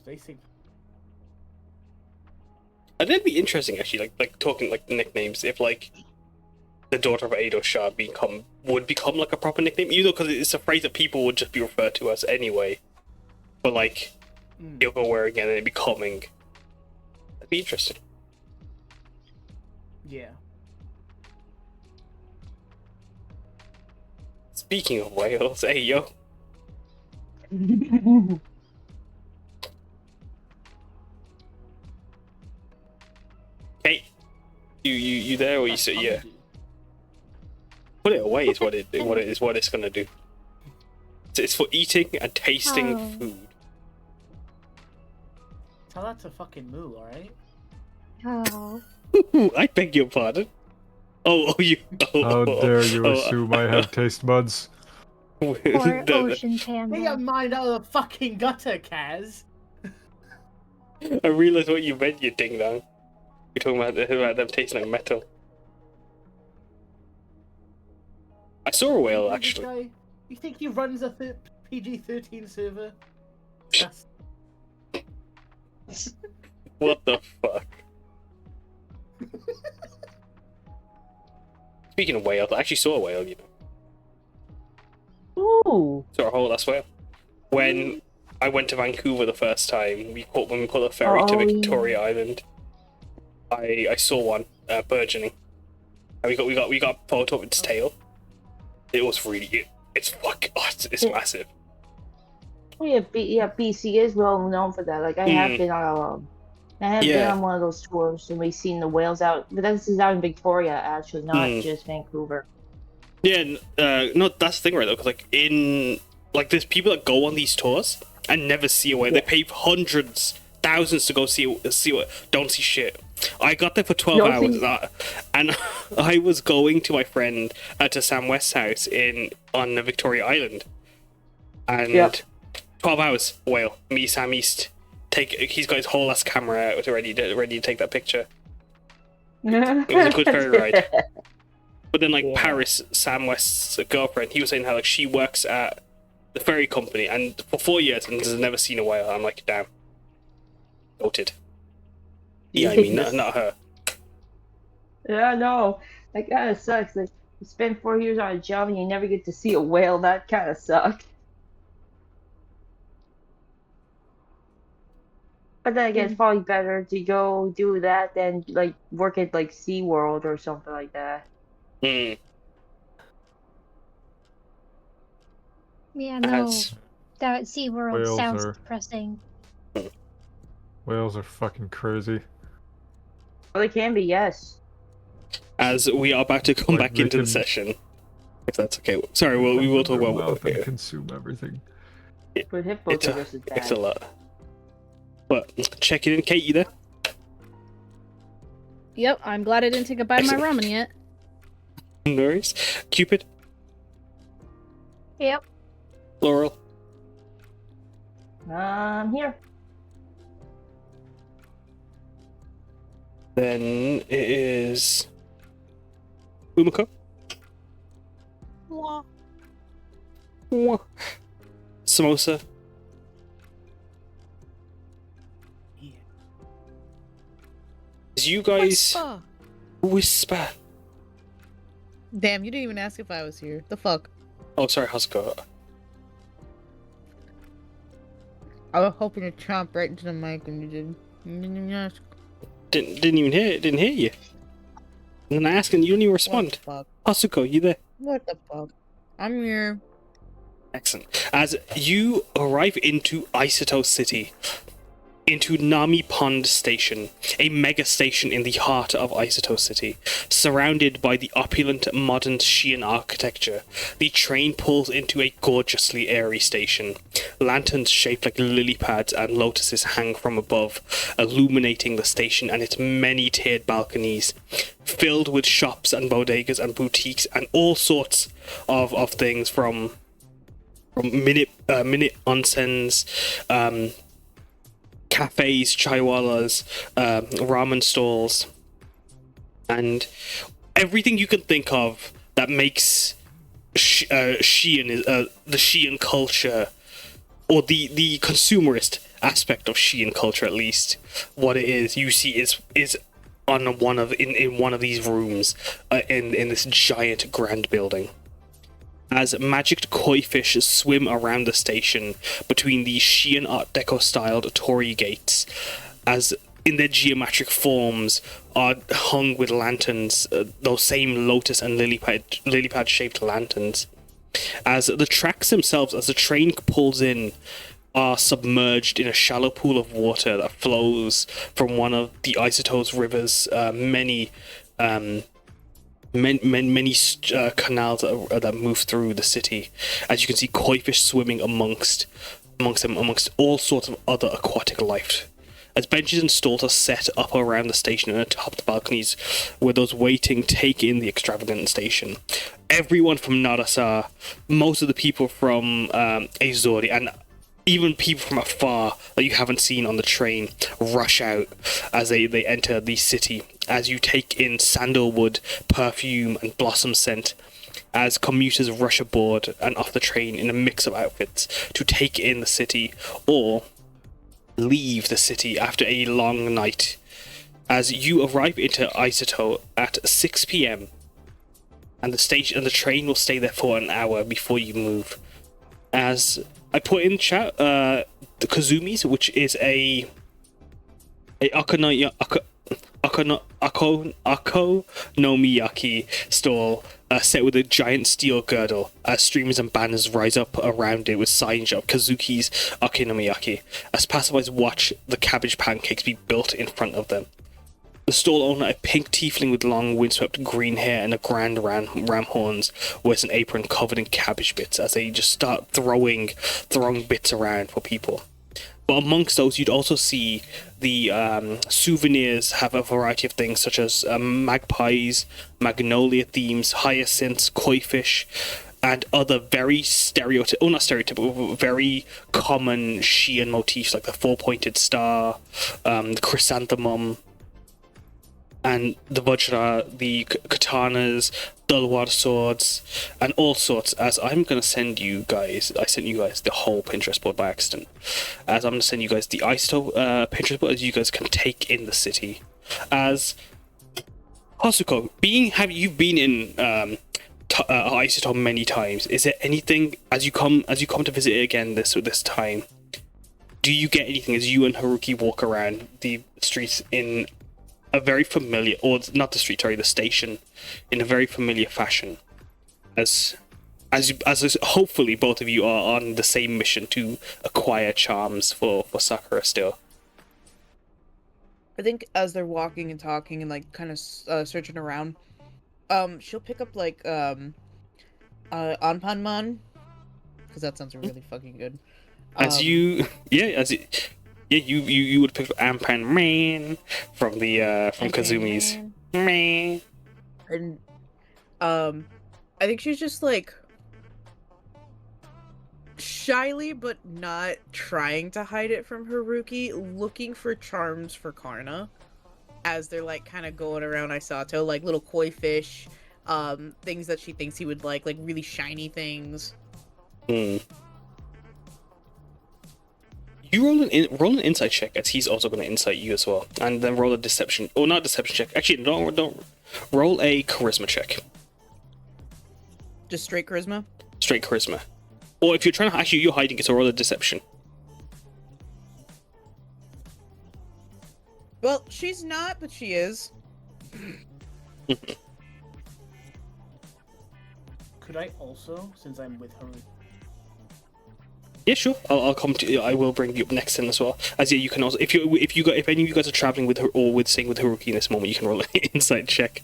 They sing. And it'd be interesting actually, like talking like nicknames, if like the daughter of Ado Shah would become like a proper nickname, even though because it's a phrase that people would just be referred to as anyway. But like Kyoko wearing it and it becoming, that'd be interesting. Yeah. Speaking of Wales, hey yo. Hey, you there or you sit? Yeah. Put it away is what it's gonna do. It's for eating and tasting food. Tell that to fucking moo, alright? Oh. I beg your pardon. You. How dare you assume I have taste buds? Poor ocean panda. Get your mind out of the fucking gutter, Kaz. I realized what you meant, you ding dong. You're talking about them tasting like metal. I saw a whale actually. You think he runs a PG-13 server? That's... What the fuck? Speaking of whales, I actually saw a whale, you know. Ooh. Saw a whole ass whale. When I went to Vancouver the first time, when we caught a ferry to Victoria Island. I saw one burgeoning, and we got a photo of its tail. It was really it's massive. Oh yeah, BC is well known for that. Like I have been on been on one of those tours and we've seen the whales out. But this is out in Victoria, actually, not just Vancouver. Yeah, no, that's the thing, right? Though, because there's people that go on these tours and never see a whale. They pay hundreds, thousands to go see what, don't see shit. I got there for 12 hours, and I was going to my friend to Sam West's house on Victoria Island, and 12 hours whale. Me, Sam East, he's got his whole ass camera out ready to take that picture. It was a good ferry ride. But then Paris, Sam West's girlfriend, he was saying how like she works at the ferry company and for 4 years and has never seen a whale. I'm like, damn, noted. Yeah, I mean, not her. Yeah, no, that kind of sucks. Like, you spend 4 years on a job and you never get to see a whale. That kind of sucks. But then again, it's probably better to go do that than like work at like SeaWorld or something like that. Yeah, no, that SeaWorld sounds depressing. Whales are fucking crazy. Well, they can be, yes. As we are about to come back into the session, if that's okay. Sorry, we will talk about mouth and consume everything. But Hippogriffus is It's a bad. lot. But check it in, Kate. You there? Yep, I'm glad I didn't take a bite of my ramen yet. No worries. Cupid, Yep. Laurel. Here. Then it is Umeko. Wah. Wah. Samosa. Yeah. As you guys Whisper. whisper. Damn, you didn't even ask if I was here. The fuck? Oh, sorry, Hasuko. I was hoping to chomp right into the mic when you did. You didn't even ask. Didn't even hear it. Didn't hear you. And then I asked and you didn't even What respond. the fuck? Hasuko, you there? What the fuck? I'm here. Excellent. As you arrive into Isoto City, into Nami Pond Station, a mega station in the heart of Isoto City, surrounded by the opulent modern Shian architecture, the train pulls into a gorgeously airy station. Lanterns shaped like lily pads and lotuses hang from above, illuminating the station and its many tiered balconies, filled with shops and bodegas and boutiques and all sorts of things from minute onsens, cafes, chaiwalas, ramen stalls, and everything you can think of that makes Shian the Shian culture, or the consumerist aspect of Shian culture, at least. What it is, you see, is on one of these rooms in this giant grand building. As magic koi fish swim around the station between the Shian Art Deco styled torii gates, as in their geometric forms are hung with lanterns, those same lotus and lily pad shaped lanterns. As the tracks themselves, as the train pulls in, are submerged in a shallow pool of water that flows from one of the Isoto's rivers, many canals that move through the city. As you can see, koi fish swimming amongst all sorts of other aquatic life. As benches and stalls are set up around the station and atop the balconies, where those waiting take in the extravagant station. Everyone from Narasa, most of the people from Azori, and even people from afar that you haven't seen on the train rush out as they enter the city, as you take in sandalwood, perfume, and blossom scent, as commuters rush aboard and off the train in a mix of outfits to take in the city or leave the city after a long night. As you arrive into Isoto at 6 p.m. and the train will stay there for an hour before you move. As I put in chat, the Kazumi's, which is a Okonomiyaki stall set with a giant steel girdle, as streamers and banners rise up around it with signage of Kazuki's Okonomiyaki, as passersby watch the cabbage pancakes be built in front of them. The stall owner, a pink tiefling with long windswept green hair and a grand ram horns, wears an apron covered in cabbage bits as they just start throwing bits around for people. But amongst those, you'd also see the souvenirs have a variety of things, such as magpies, magnolia themes, hyacinths, koi fish, and other very very common Shian motifs, like the four-pointed star, the chrysanthemum, and the Vajra, the katanas, Dulwar swords, and all sorts. As I'm going to send you guys, I sent you guys the whole Pinterest board by accident. As I'm going to send you guys the Isoto Pinterest board, as you guys can take in the city. As Hasuko, you've been in Isoto many times. Is there anything as you come to visit it again this time? Do you get anything as you and Haruki walk around the streets in a very familiar, or not the street, sorry, the station, in a very familiar fashion, as hopefully both of you are on the same mission to acquire charms for Sakura still. I think as they're walking and talking and like kind of searching around, she'll pick up like Anpanman, because that sounds really fucking good. As you would pick up Ampan Man from Kazumi's Man. And I think she's just like shyly but not trying to hide it from Haruki, looking for charms for Karna as they're like kind of going around Isato, like little koi fish, things that she thinks he would like really shiny things. You roll an insight check, as he's also going to insight you as well, and then roll a deception. Oh, not deception check. Actually, don't roll a charisma check. Just straight charisma. Straight charisma. Or if you're trying to actually you're hiding it, so roll a deception. Well, she's not, but she is. Could I also, since I'm with Haruki? Yeah, sure. I'll come to you. I will bring you up next then as well. As yeah, you can also if any of you guys are traveling with her or staying with Haruki in this moment, you can roll an insight check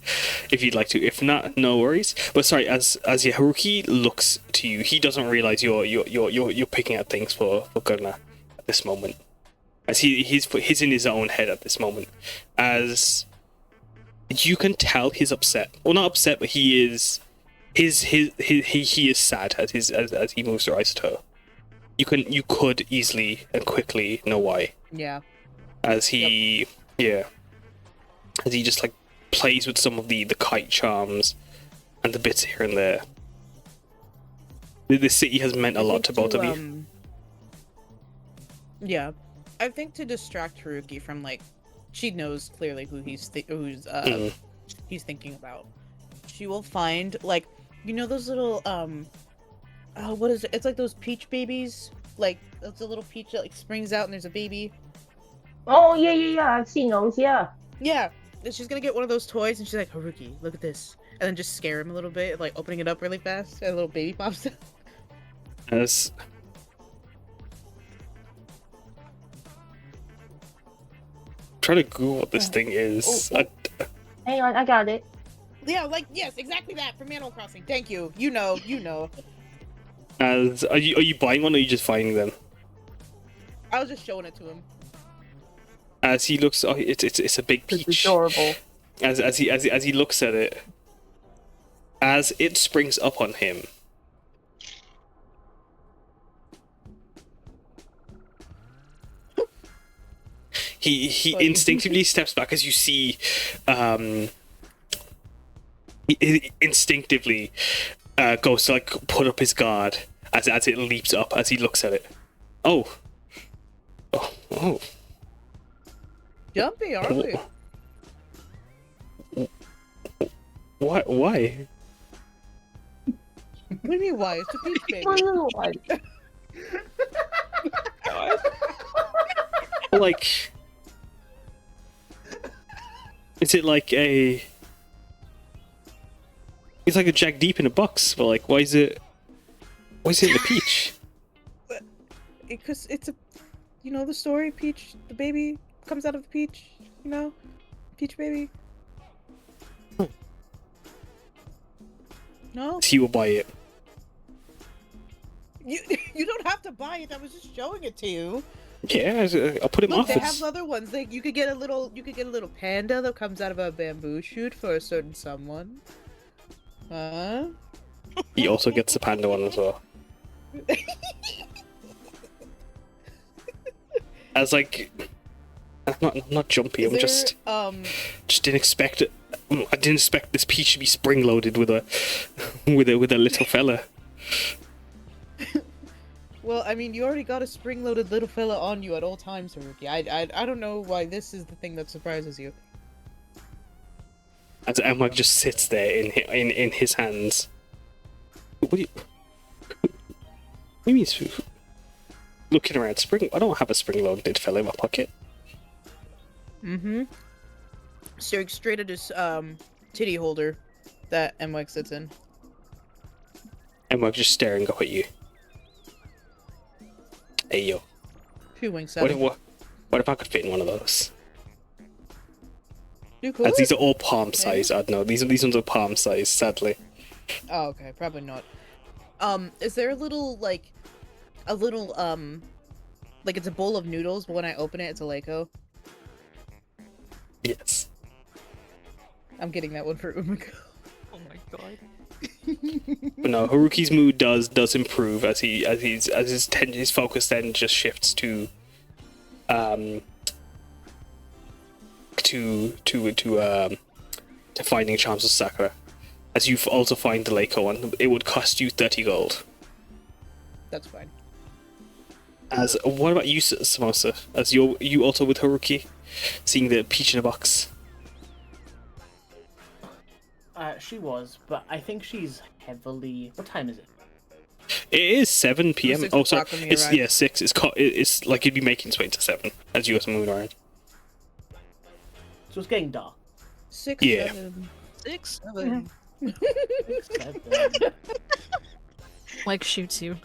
if you'd like to. If not, no worries. But sorry, as Haruki looks to you, he doesn't realize you're picking out things for Gurna at this moment. As he's in his own head at this moment. As you can tell, he's upset. Well, not upset, but he is sad as he moves her eyes to her. You could easily and quickly know why. Yeah. As he as he just like plays with some of the kite charms and the bits here and there. The city has meant a lot to both of you. Yeah, I think to distract Haruki from like, she knows clearly who he's thinking about. She will find like, you know those little what is it? It's like those peach babies. Like it's a little peach that like springs out and there's a baby. Oh yeah. I've seen those. Yeah. Yeah. And she's gonna get one of those toys and she's like, Haruki, look at this, and then just scare him a little bit, like opening it up really fast, and a little baby pops out. As try to Google what this thing is. Hang on, I got it. Yeah, like yes, exactly that from Animal Crossing. Thank you. You know. As are you buying one or are you just finding them? I was just showing it to him. As he looks, it's a big peach. It's adorable. As he looks at it, as it springs up on him, he instinctively steps back as you see. He instinctively goes to like put up his guard as it leaps up as he looks at it. Oh. Jumpy, aren't we? Why? What do you mean why? It's a peach baby. Like, is it like a? It's like a Jack Deep in a box, but like, why is it in the peach? Because it's a, you know the story, Peach, the baby comes out of the peach, you know, peach baby. No. He will buy it. You don't have to buy it. I was just showing it to you. Yeah, I'll put him off. They have other ones. Like you could get a little panda that comes out of a bamboo shoot for a certain someone. Huh? He also gets the panda one as well. As like, I'm not jumpy. I'm just didn't expect it. I didn't expect this peach to be spring loaded with a little fella. Well, I mean, you already got a spring-loaded little fella on you at all times, Haruki. I don't know why this is the thing that surprises you. As Emma just sits there in his hands. What do you mean? Looking around, spring. I don't have a spring-loaded fella in my pocket. Mm-hmm. Staring straight at his titty holder that MWEG sits in. MWEG just staring up at you. Hey yo. She winks at him. What if I could fit in one of those? You could? As these are all palm size. I don't know. These ones are palm size, sadly. Oh, okay, probably not. Is there a little Like it's a bowl of noodles, but when I open it, it's a Leiko. Yes. I'm getting that one for Umeko. Oh my god. But no, Haruki's mood does improve as his focus then just shifts to finding charms of Sakura. As you also find the Leiko one, it would cost you 30 gold. That's fine. As what about you, Samosa? As you also with Haruki, seeing the peach in a box. She was, but I think she's heavily. What time is it? It is 7 p.m. 6 Oh, sorry. o'clock when we It's arrived. 6. It's like you'd be making its way to 7 as you guys move around. So it's getting dark. 6, Yeah. 7. 6, 7. 7. Like shoots you.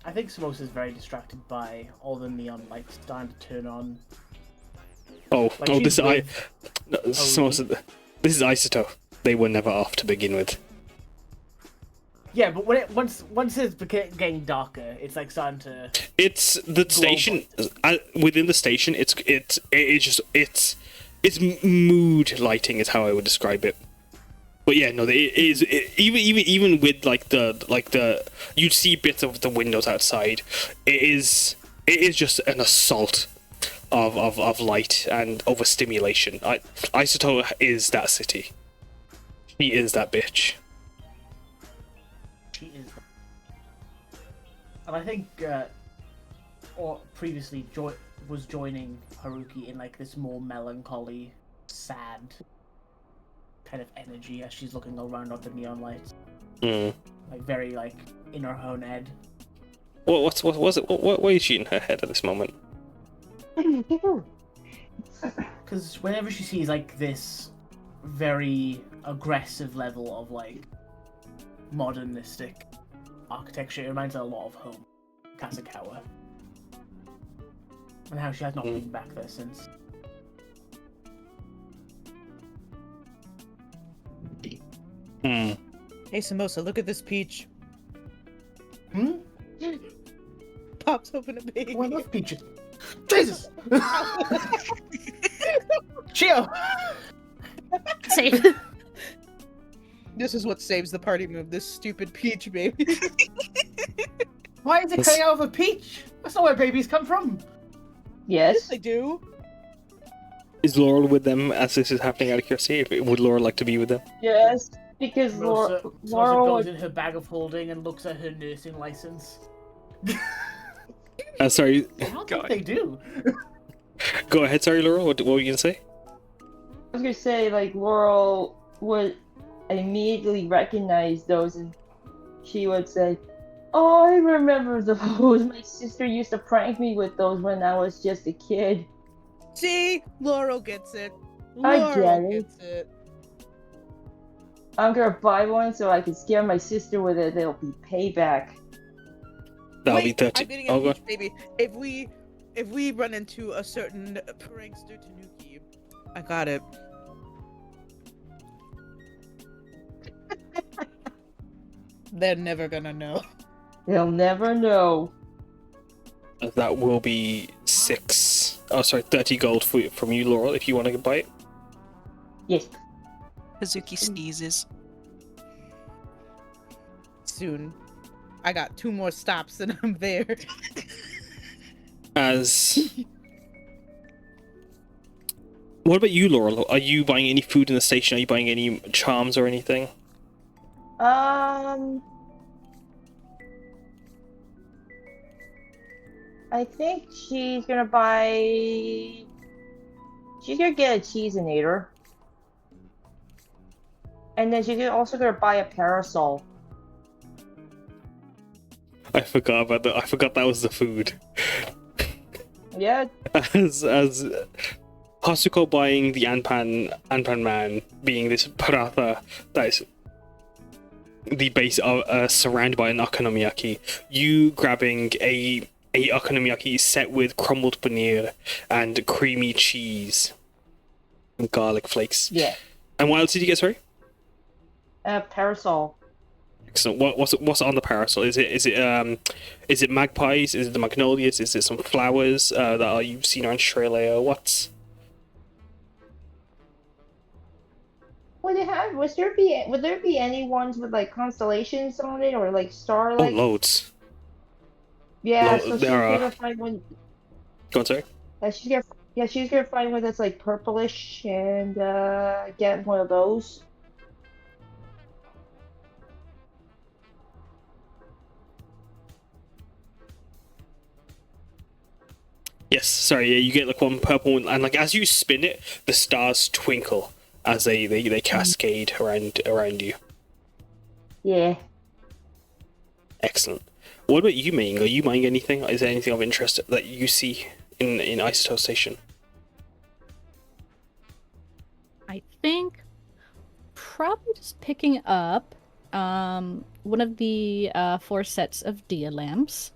I think Samosa is very distracted by all the neon lights starting to turn on. Like This she's is Samosa. This is Isoto. They were never off to begin with. Yeah, but when once it's getting darker, it's like starting to. It's the station within the station. It's mood lighting is how I would describe it. But yeah, no, it is even with like the you'd see bits of the windows outside. It is just an assault of light and overstimulation. Isoto is that city. She is that bitch. She is. And I think, or previously, was joining Haruki in like this more melancholy, sad kind of energy as she's looking around at the neon lights. Mm. Like very like in her own head. What was it? What is she in her head at this moment? Because whenever she sees like this very aggressive level of like modernistic architecture, it reminds her a lot of home, Kasakawa, and how she has not been back there since. Hmm. Hey, Samosa, look at this peach. Hmm? Pops open a baby. Oh, I love peaches. Jesus! Chio! Save. This is what saves the party move, this stupid peach baby. Why is it coming out of a peach? That's not where babies come from. Yes. They do. Is Laurel with them as this is happening out of curiosity? Would Laurel like to be with them? Yes. Because Rosa Laurel goes in her bag of holding and looks at her nursing license. Sorry. I don't think they do. Go ahead, sorry, Laurel. What were you gonna say? I was gonna say, like, Laurel would immediately recognize those, and she would say, "Oh, I remember those. My sister used to prank me with those when I was just a kid." See? Laurel gets it. I get Laurel it. gets it. I'm gonna buy one so I can scare my sister with it. It'll be payback. That'll be Wait, 30. I'm getting a Oh, go peach baby. If we run into a certain prankster Tanuki, I got it. They're never gonna know. They'll never know. That will be 30 gold from you, Laurel, if you want to buy it. Yes. Hazuki sneezes. Soon. I got 2 more stops and I'm there. What about you, Laurel? Are you buying any food in the station? Are you buying any charms or anything? I think she's gonna buy. She's gonna get a cheeseinator. And then she's also gonna buy a parasol. I forgot about that. I forgot that was the food. Yeah. As Hasuko buying the Anpan Man being this paratha that is the base of surrounded by an okonomiyaki. You grabbing a okonomiyaki set with crumbled paneer and creamy cheese and garlic flakes. Yeah. And what else did you get? Sorry. A parasol. Excellent. What's on the parasol? Is it magpies? Is it the magnolias? Is it some flowers that you've seen around Australia? What's Would there be any ones with like constellations on it or like star like? loads. Yeah, Lo- so she's there are- gonna find one. Go on, sorry. She's gonna find one that's like purplish and get one of those. Yes, sorry. Yeah, you get like one purple one, and like as you spin it, the stars twinkle as they cascade around you. Yeah. Excellent. What about you, Meiying? Are you buying anything? Is there anything of interest that you see in Isotope Station? I think probably just picking up one of the 4 sets of dia lamps.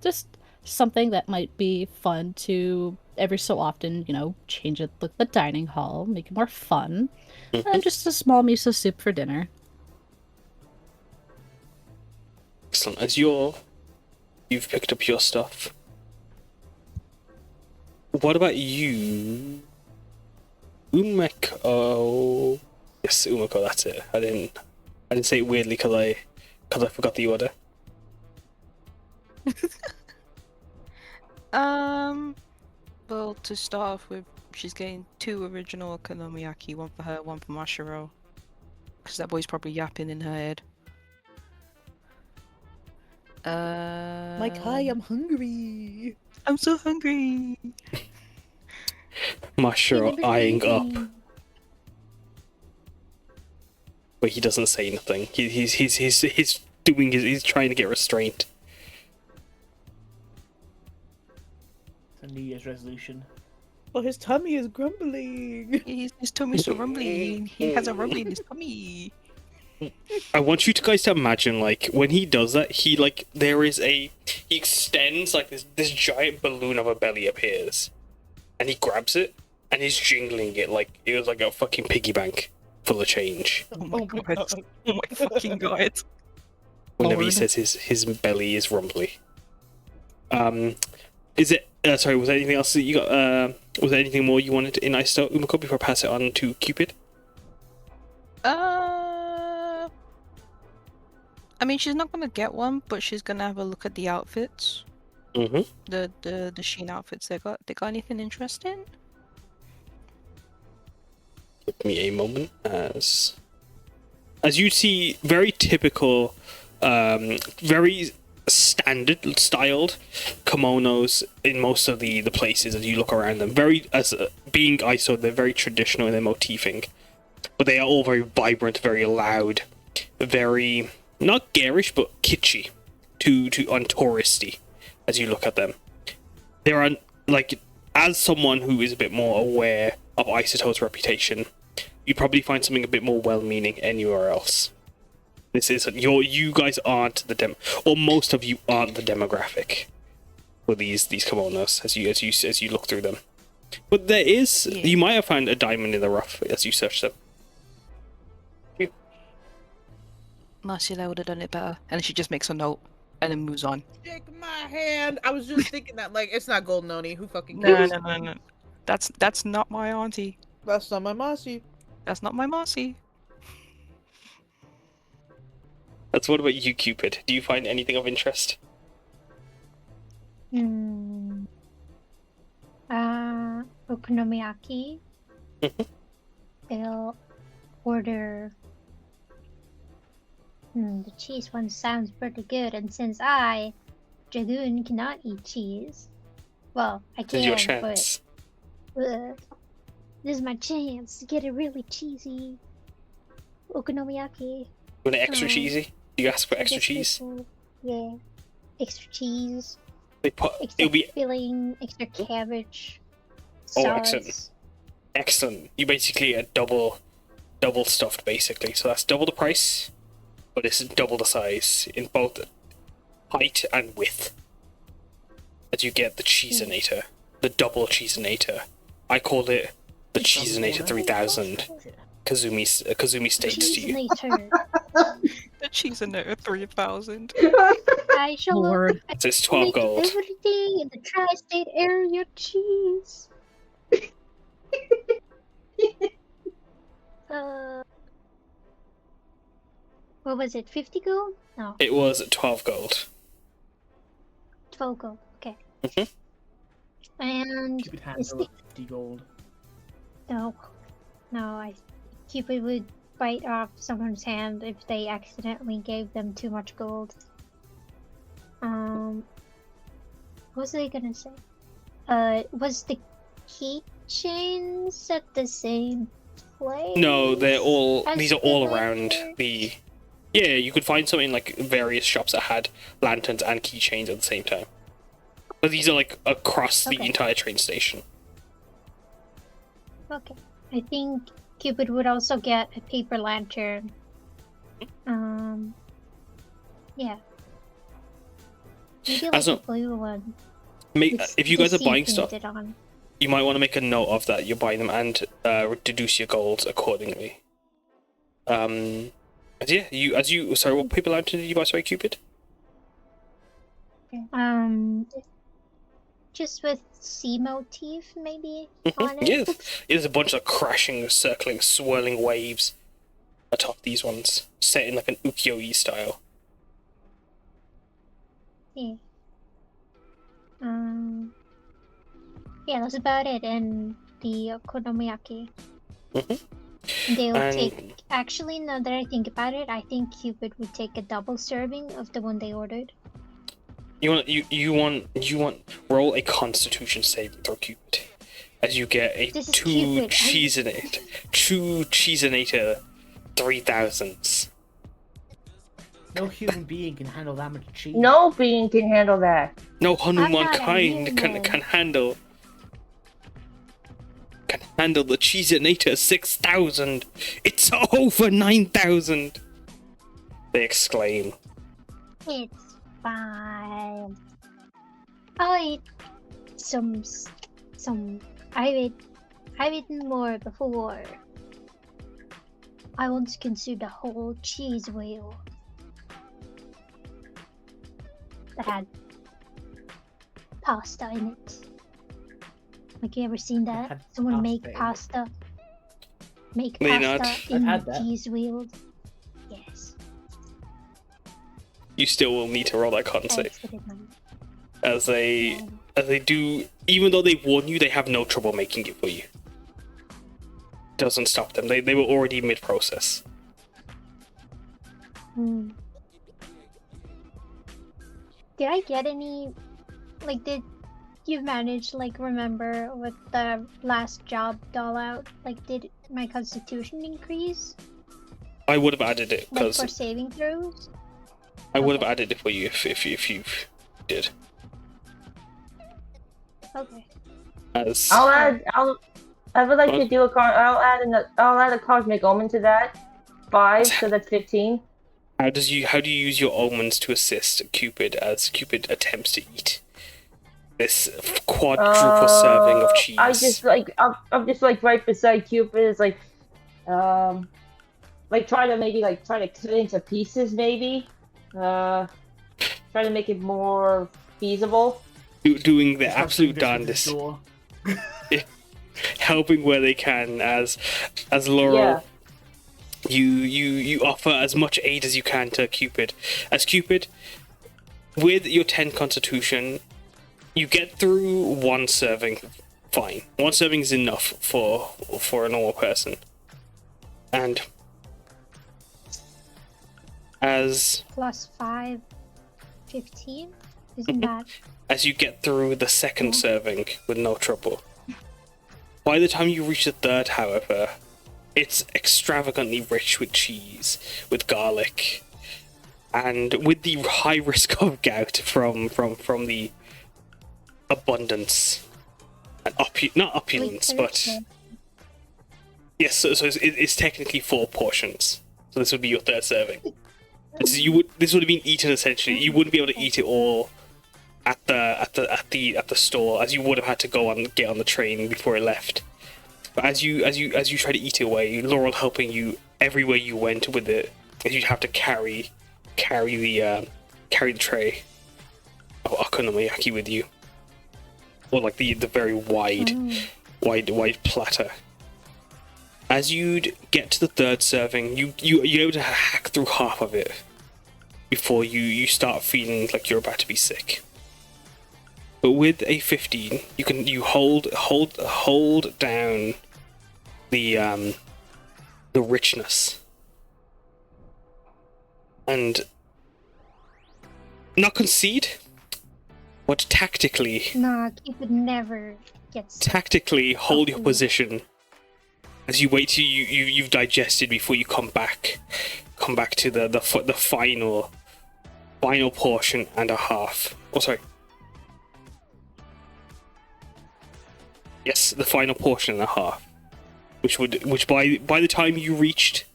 Just something that might be fun to every so often, change it with the dining hall, make it more fun. And just a small miso soup for dinner. Excellent. As you've picked up your stuff. What about you, Umeko? Yes, Umeko. That's it. I didn't say it weirdly because I forgot the order. Well, to start off with, she's getting 2 original okonomiyaki, one for her, one for Mashiro. Because that boy's probably yapping in her head. Like, hi, I'm hungry. I'm so hungry. Mashiro eyeing up, but he doesn't say nothing. He's trying to get restraint. It's a New Year's resolution. Oh, his tummy is grumbling. His tummy's so rumbly. He has a rumbly in his tummy. I want you guys to imagine, like, when he does that, he extends, like, this giant balloon of a belly appears, and he grabs it, and he's jingling it like it was like a fucking piggy bank full of change. Oh my god. Oh my fucking god. Whenever he says his belly is rumbly. Is it, sorry, was there anything else that you got, was there anything more you wanted in Isotope, Umeko, before I pass it on to Cupid? I mean, she's not gonna get one, but she's gonna have a look at the outfits. Mm-hmm. The Sheen outfits they got. They got anything interesting? Give me a moment. As you see, very typical, very standard styled kimonos in most of the places as you look around them. Being ISO, they're very traditional in their motifing, but they are all very vibrant, very loud, very not garish but kitschy, on touristy. As you look at them, there are, like, as someone who is a bit more aware of Isotope's reputation, you'd probably find something a bit more well-meaning anywhere else. This is you guys aren't or most of you aren't the demographic for these kimonos as you look through them. But there is, you might have found a diamond in the rough as you search them. Marcella would have done it better, and she just makes a note and then moves on. Shake my hand. I was just thinking that, like, it's not Golden Oni. Who fucking No, cares? no. That's not my auntie. That's not my Mossy. That's not my Marcy. What about you, Cupid? Do you find anything of interest? Okonomiyaki. I'll order. The cheese one sounds pretty good, and since Dragoon, cannot eat cheese. Well, I This is your can, chance. but this is my chance to get a really cheesy okonomiyaki. You want it extra cheesy? You ask for extra cheese? Yeah, extra cheese. It'll Extra be filling, extra cabbage. Oh, sauce. excellent. Excellent. You basically are double stuffed, basically. So that's double the price, but it's double the size in both height and width. As you get the Cheeseinator, the double Cheeseinator. I call it the Cheeseinator 3000. Kazumi states to you. Cheeseinator. The Cheese and note 3,000. I shall Lord. It's 12 make gold. everything in the tri-state area cheese. What was it? 50 gold? No, It was 12 gold. 12 gold. Okay. Mhm. And Cupid is handle the... at 50 gold. no, Cupid would bite off someone's hand if they accidentally gave them too much gold. What was I gonna say? Was the keychains at the same place? No, these are all as the around lantern? the... Yeah, you could find some in like various shops that had lanterns and keychains at the same time. But these are like across the Okay. entire train station. Okay. I think Cupid would also get a paper lantern. Yeah. Maybe like As a a- blue one. If you guys are buying sea stuff, painted on. you might want to make a note of that. You're buying them and deduce your gold accordingly. Sorry, what paper lantern did you buy? Sorry, Cupid. Just with sea motif maybe on it. Yeah, there's a bunch of crashing, circling, swirling waves atop these ones, set in like an ukiyo-e style. Yeah. Yeah, that's about it. And the okonomiyaki. They'll And- take. Actually, now that I think about it, I think Cupid would take a double serving of the one they ordered. You want roll a Constitution saving throw, Cupid, as you get a This is two Cupid, cheeseinator 3000s. No human being can handle that much cheese. No being can handle that. No I'm not a humankind can human. handle the cheeseinator 6000. It's over 9000. They exclaim. It's fine. I'll eat some. I've eaten more before. I once consumed a whole cheese wheel that had pasta in it. Like, you ever seen that? had Someone pasta make in it? pasta. Make May pasta not. in I've had that. cheese wheels. Yes. You still will need to roll that con I save, exited mine. as they do. Even though they warn you, they have no trouble making it for you. Doesn't stop them. They were already mid-process. Hmm. Did I get any? Like, did you manage, like, remember with the last job doll out? Like, did my constitution increase? I would have added it Like, because for saving throws? I would have okay. added it for you if you did. Okay. As I would like to What? do I'll add a cosmic omen to that. 5, so that's 15. how do you use your omens to assist Cupid as Cupid attempts to eat this quadruple serving of cheese? I'm just like right beside Cupid. It's like try to cut it into pieces maybe. Try to make it more feasible. Doing the Just have absolute food visit the darndest, door. helping where they can. As Laurel, you offer as much aid as you can to Cupid. As Cupid, with your 10 constitution, you get through one serving. Fine, one serving is enough for a normal person. And as Plus 5, 15? Isn't that? as you get through the second serving with no trouble. By the time you reach the third, however, it's extravagantly rich with cheese, with garlic, and with the high risk of gout from the abundance and not opulence, but yes. So it's technically 4 portions. So this would be your third serving. This would have been eaten essentially. You wouldn't be able to eat it all at the store, as you would have had to get on the train before it left. But as you try to eat it away, Laurel helping you everywhere you went with it, as you have to carry the tray of okonomiyaki with you, or like the very wide platter. As you'd get to the third serving, you're able to hack through half of it before you start feeling like you're about to be sick. But with a 15, you hold down the richness, and not concede, but tactically. Nah, Cupid never gets. Tactically hold your position as you wait till you've digested before you come back to the final portion and a half. Oh, sorry. Yes, the final portion and a half, which by the time you reached,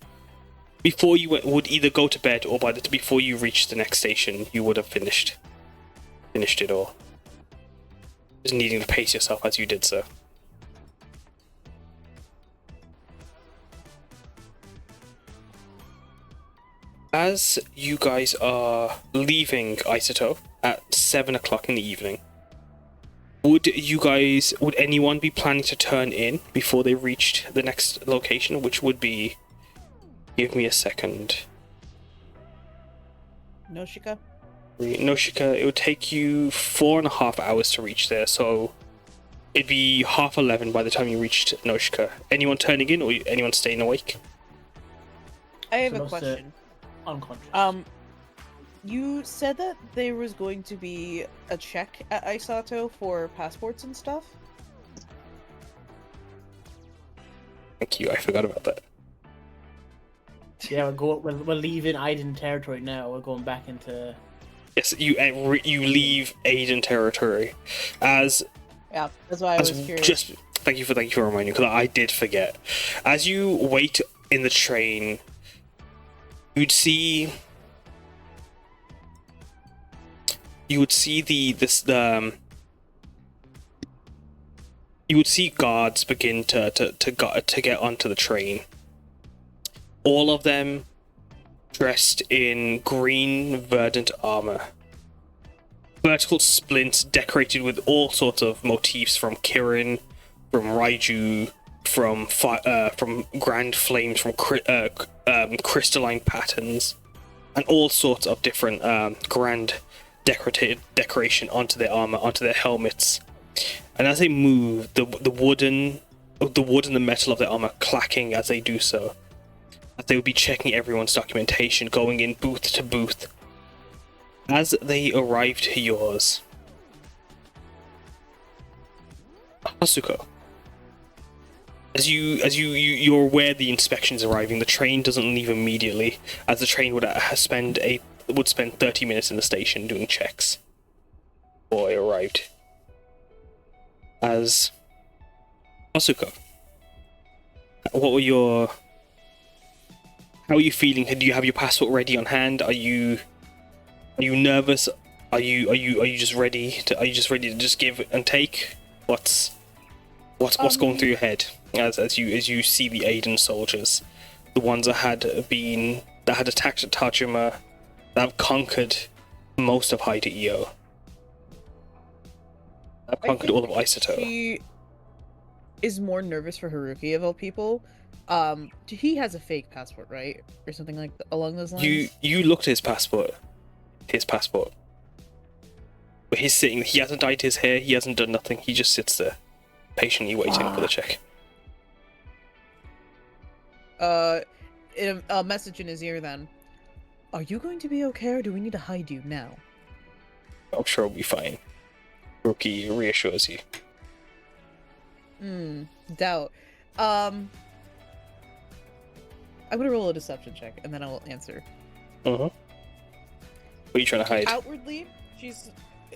before you would either go to bed or before you reached the next station, you would have finished it all. Just needing to pace yourself as you did so. As you guys are leaving Isoto at 7 o'clock in the evening, would anyone be planning to turn in before they reached the next location, which would be... Give me a second. Noshika? Noshika, it would take you 4.5 hours to reach there, so it'd be 11:30 by the time you reached Noshika. Anyone turning in, or anyone staying awake? I have a question. Unconscious. You said that there was going to be a check at Isato for passports and stuff? Thank you, I forgot about that. Yeah, we're leaving Aiden territory now. We're going back into... Yes, you leave Aiden territory. Yeah, that's why I was curious. Thank you for reminding me, because I did forget. As you wait in the train, you would see guards begin to get onto the train. All of them dressed in green verdant armor. Vertical splints decorated with all sorts of motifs from Kirin, from Raiju, from grand flames, from crystalline patterns, and all sorts of different grand decoration onto their armor, onto their helmets. And as they move, the wood and the metal of their armor clacking as they do so. As they would be checking everyone's documentation, going in booth to booth. As they arrive to yours, Hasuko, you're aware the inspection's arriving. The train doesn't leave immediately, as the train would spend 30 minutes in the station doing checks before it arrived. As Hasuko, how are you feeling? Do you have your passport ready on hand? Are you nervous? Are you just ready to just give and take? What's going through your head as you see the Aiden soldiers, the ones that had attacked Tajima, that have conquered most of Haida Io, that have conquered all of Isoto. She is more nervous for Haruki of all people. He has a fake passport, right, or something like along those lines. You looked at his passport. But he's sitting. He hasn't dyed his hair. He hasn't done nothing. He just sits there, patiently waiting for the check. A message in his ear. Then, are you going to be okay, or do we need to hide you now? I'm sure we'll be fine. Rookie reassures you. Doubt. I'm gonna roll a deception check, and then I will answer. What are you trying to hide? Outwardly,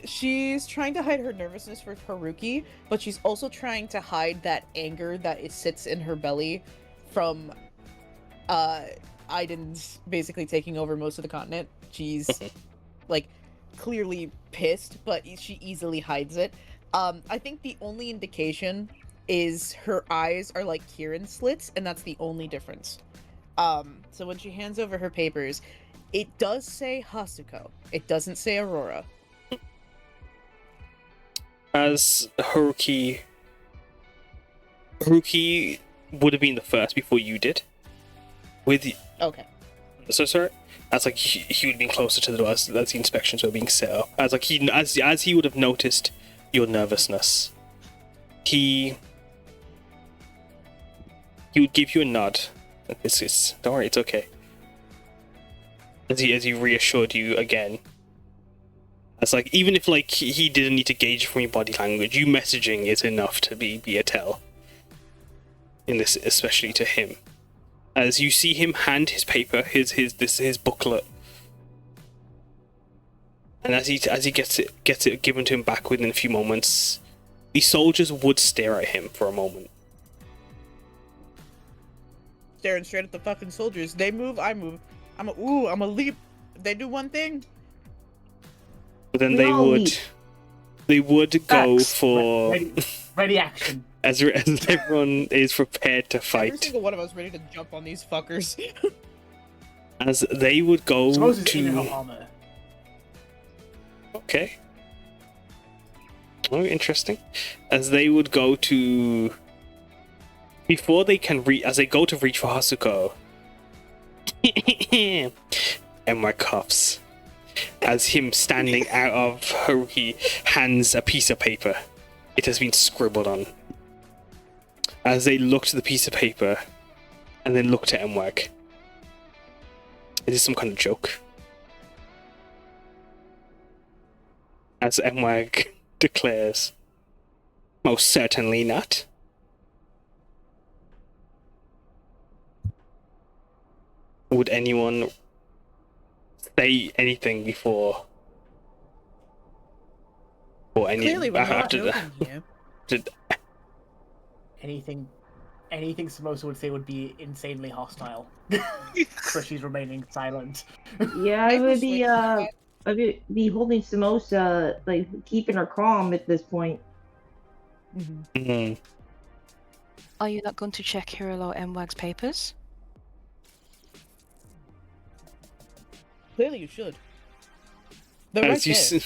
she's trying to hide her nervousness for Haruki, but she's also trying to hide that anger that it sits in her belly from Aiden's basically taking over most of the continent. She's like clearly pissed, but she easily hides it. I think the only indication is her eyes are like Kirin slits, and that's the only difference. So when she hands over her papers, it does say Hasuko. It doesn't say Aurora. As Haruki would have been the first before you did. Okay. So sorry. As like he would have been closer to the door as the inspections were being set up. As like as he would have noticed your nervousness, he would give you a nod. It's don't worry, it's okay. As he reassured you again. As like even if like he didn't need to gauge from your body language, you messaging is enough to be a tell. In this, especially to him. As you see him hand his paper, his booklet, and as he gets it given to him back within a few moments, the soldiers would stare at him for a moment. Staring straight at the fucking soldiers. They move, I move. I'm a leap. They do one thing. But then We they all would leap. go for Ready action. as everyone is prepared to Every fight. single one of us ready to jump on these fuckers. As they would go Samosa's in her to armor. okay. Oh, interesting. As they would go to before they can as they go to reach for Hasuko. And my cuffs. As him standing out of Haruki hands a piece of paper. It has been scribbled on. As they looked at the piece of paper and then looked at Mwag. Is this some kind of joke? As Mwag declares, most certainly not. Would anyone say anything before? Or any Clearly, we're not after that? joking here. Anything Samosa would say would be insanely hostile. So she's remaining silent. Yeah, I would be holding Samosa, like keeping her calm at this point. Mhm. Are you not going to check Hirolo Mwag's papers? Clearly, you should. They're right there.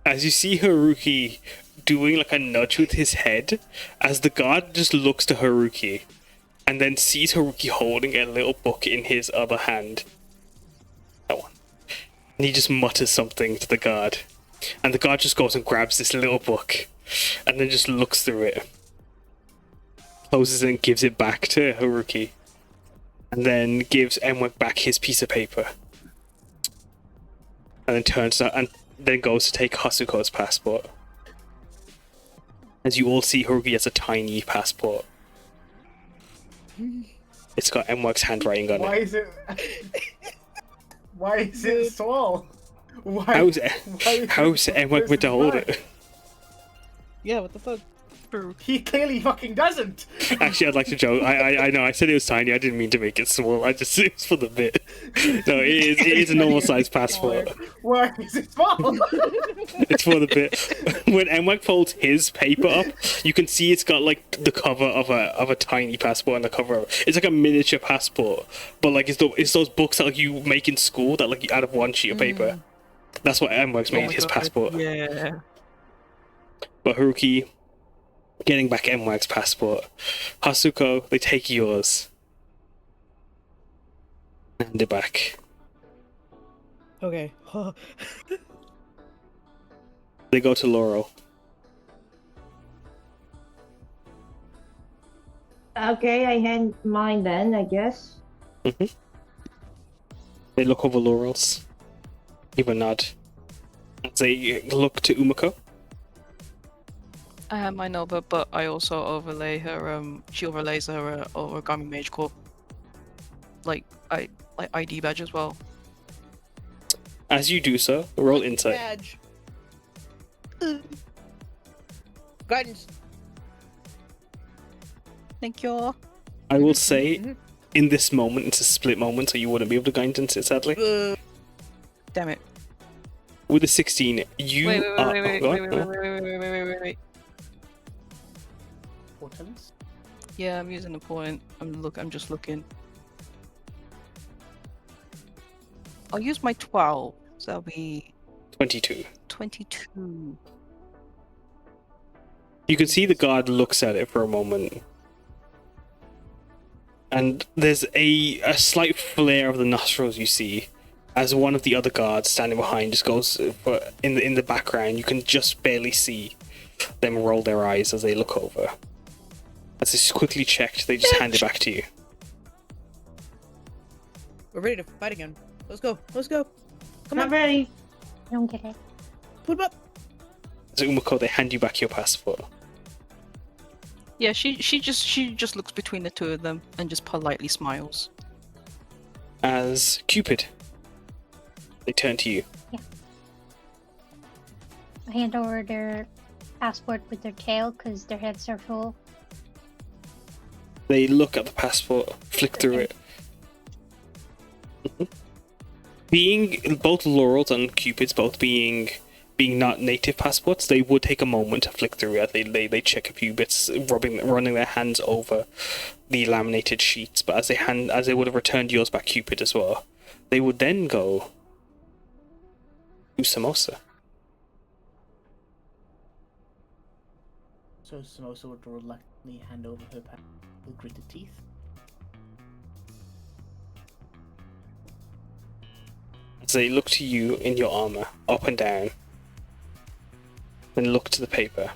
As you see Haruki doing like a nudge with his head, as the guard just looks to Haruki, and then sees Haruki holding a little book in his other hand. That one. And he just mutters something to the guard. And the guard just goes and grabs this little book, and then just looks through it. Closes it and gives it back to Haruki. And then gives Mwag back his piece of paper. And then turns out and then goes to take Hasuko's passport. As you all see, Haruki has a tiny passport. It's got Mwag's handwriting on Why it. is it? Why is it small? Why? How's is it Mwag meant to hold it? Yeah, what the fuck? He clearly fucking doesn't. Actually, I'd like to joke. I know I said it was tiny. I didn't mean to make it small. It was for the bit. No, it is a normal size passport. Why is it small? It's for the bit. When Mwag folds his paper up, you can see it's got like the cover of a tiny passport on the cover. It's like a miniature passport, but like it's those books that like you make in school that like out of one sheet of paper. That's what Mwag's made his passport. Yeah. But Haruki, getting back Mwag's passport. Hasuko, they take yours. Hand it back. Okay. They go to Laurel. Okay, I hand mine then, I guess. They look over Laurel's. Give a nod. As they look to Umeko. I have mine over, but I also overlay her. She overlays her origami mage corp, like ID badge as well. As you do so, roll insight. Badge. Guidance. Thank you. I will say, in this moment, it's a split moment, so you wouldn't be able to guidance it, sadly. Damn it. With a 16, you Wait. Portents? Yeah, I'm using the point. I'm just looking. I'll use my 12. So that'll be 22. 22. You can see the guard looks at it for a moment. And there's a slight flare of the nostrils you see as one of the other guards standing behind just goes in the background. You can just barely see them roll their eyes as they look over. As it's quickly checked, they just hand it back to you. We're ready to fight again. Let's go. Let's go. Come I'm on. ready. I don't get it. Put 'em up. So Umeko, they hand you back your passport. Yeah, she just looks between the two of them and just politely smiles. As Cupid, they turn to you. I hand over their passport with their tail because their heads are full. They look at the passport, flick through it. Being both Laurel's and Cupid's both being not native passports, they would take a moment to flick through it. They check a few bits, running their hands over the laminated sheets. But as they would have returned yours back, Cupid as well, they would then go to Samosa. So Samosa would reluctantly hand over her pack with gritted teeth. As they look to you in your armor, up and down, then look to the paper.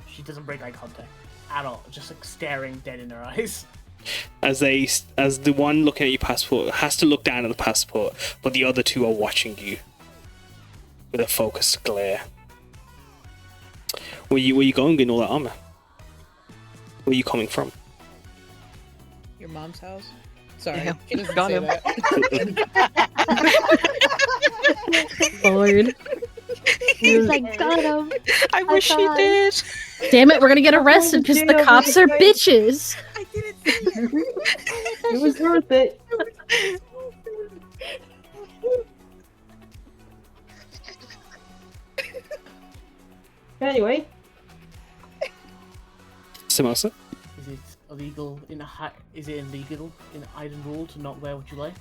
She doesn't break eye contact at all, just like staring dead in her eyes. As the one looking at your passport has to look down at the passport, but the other two are watching you with a focused glare. Where you going in all that armor? Where are you coming from? Your mom's house? Sorry, Yeah, she doesn't got say him. that. Lord. He's like, got him. I wish she thought- did. Damn it, we're gonna get arrested because the cops are bitches. I didn't say it. It was worth it. Anyway, Samosa? Is it illegal in Iden rule to not wear what you like?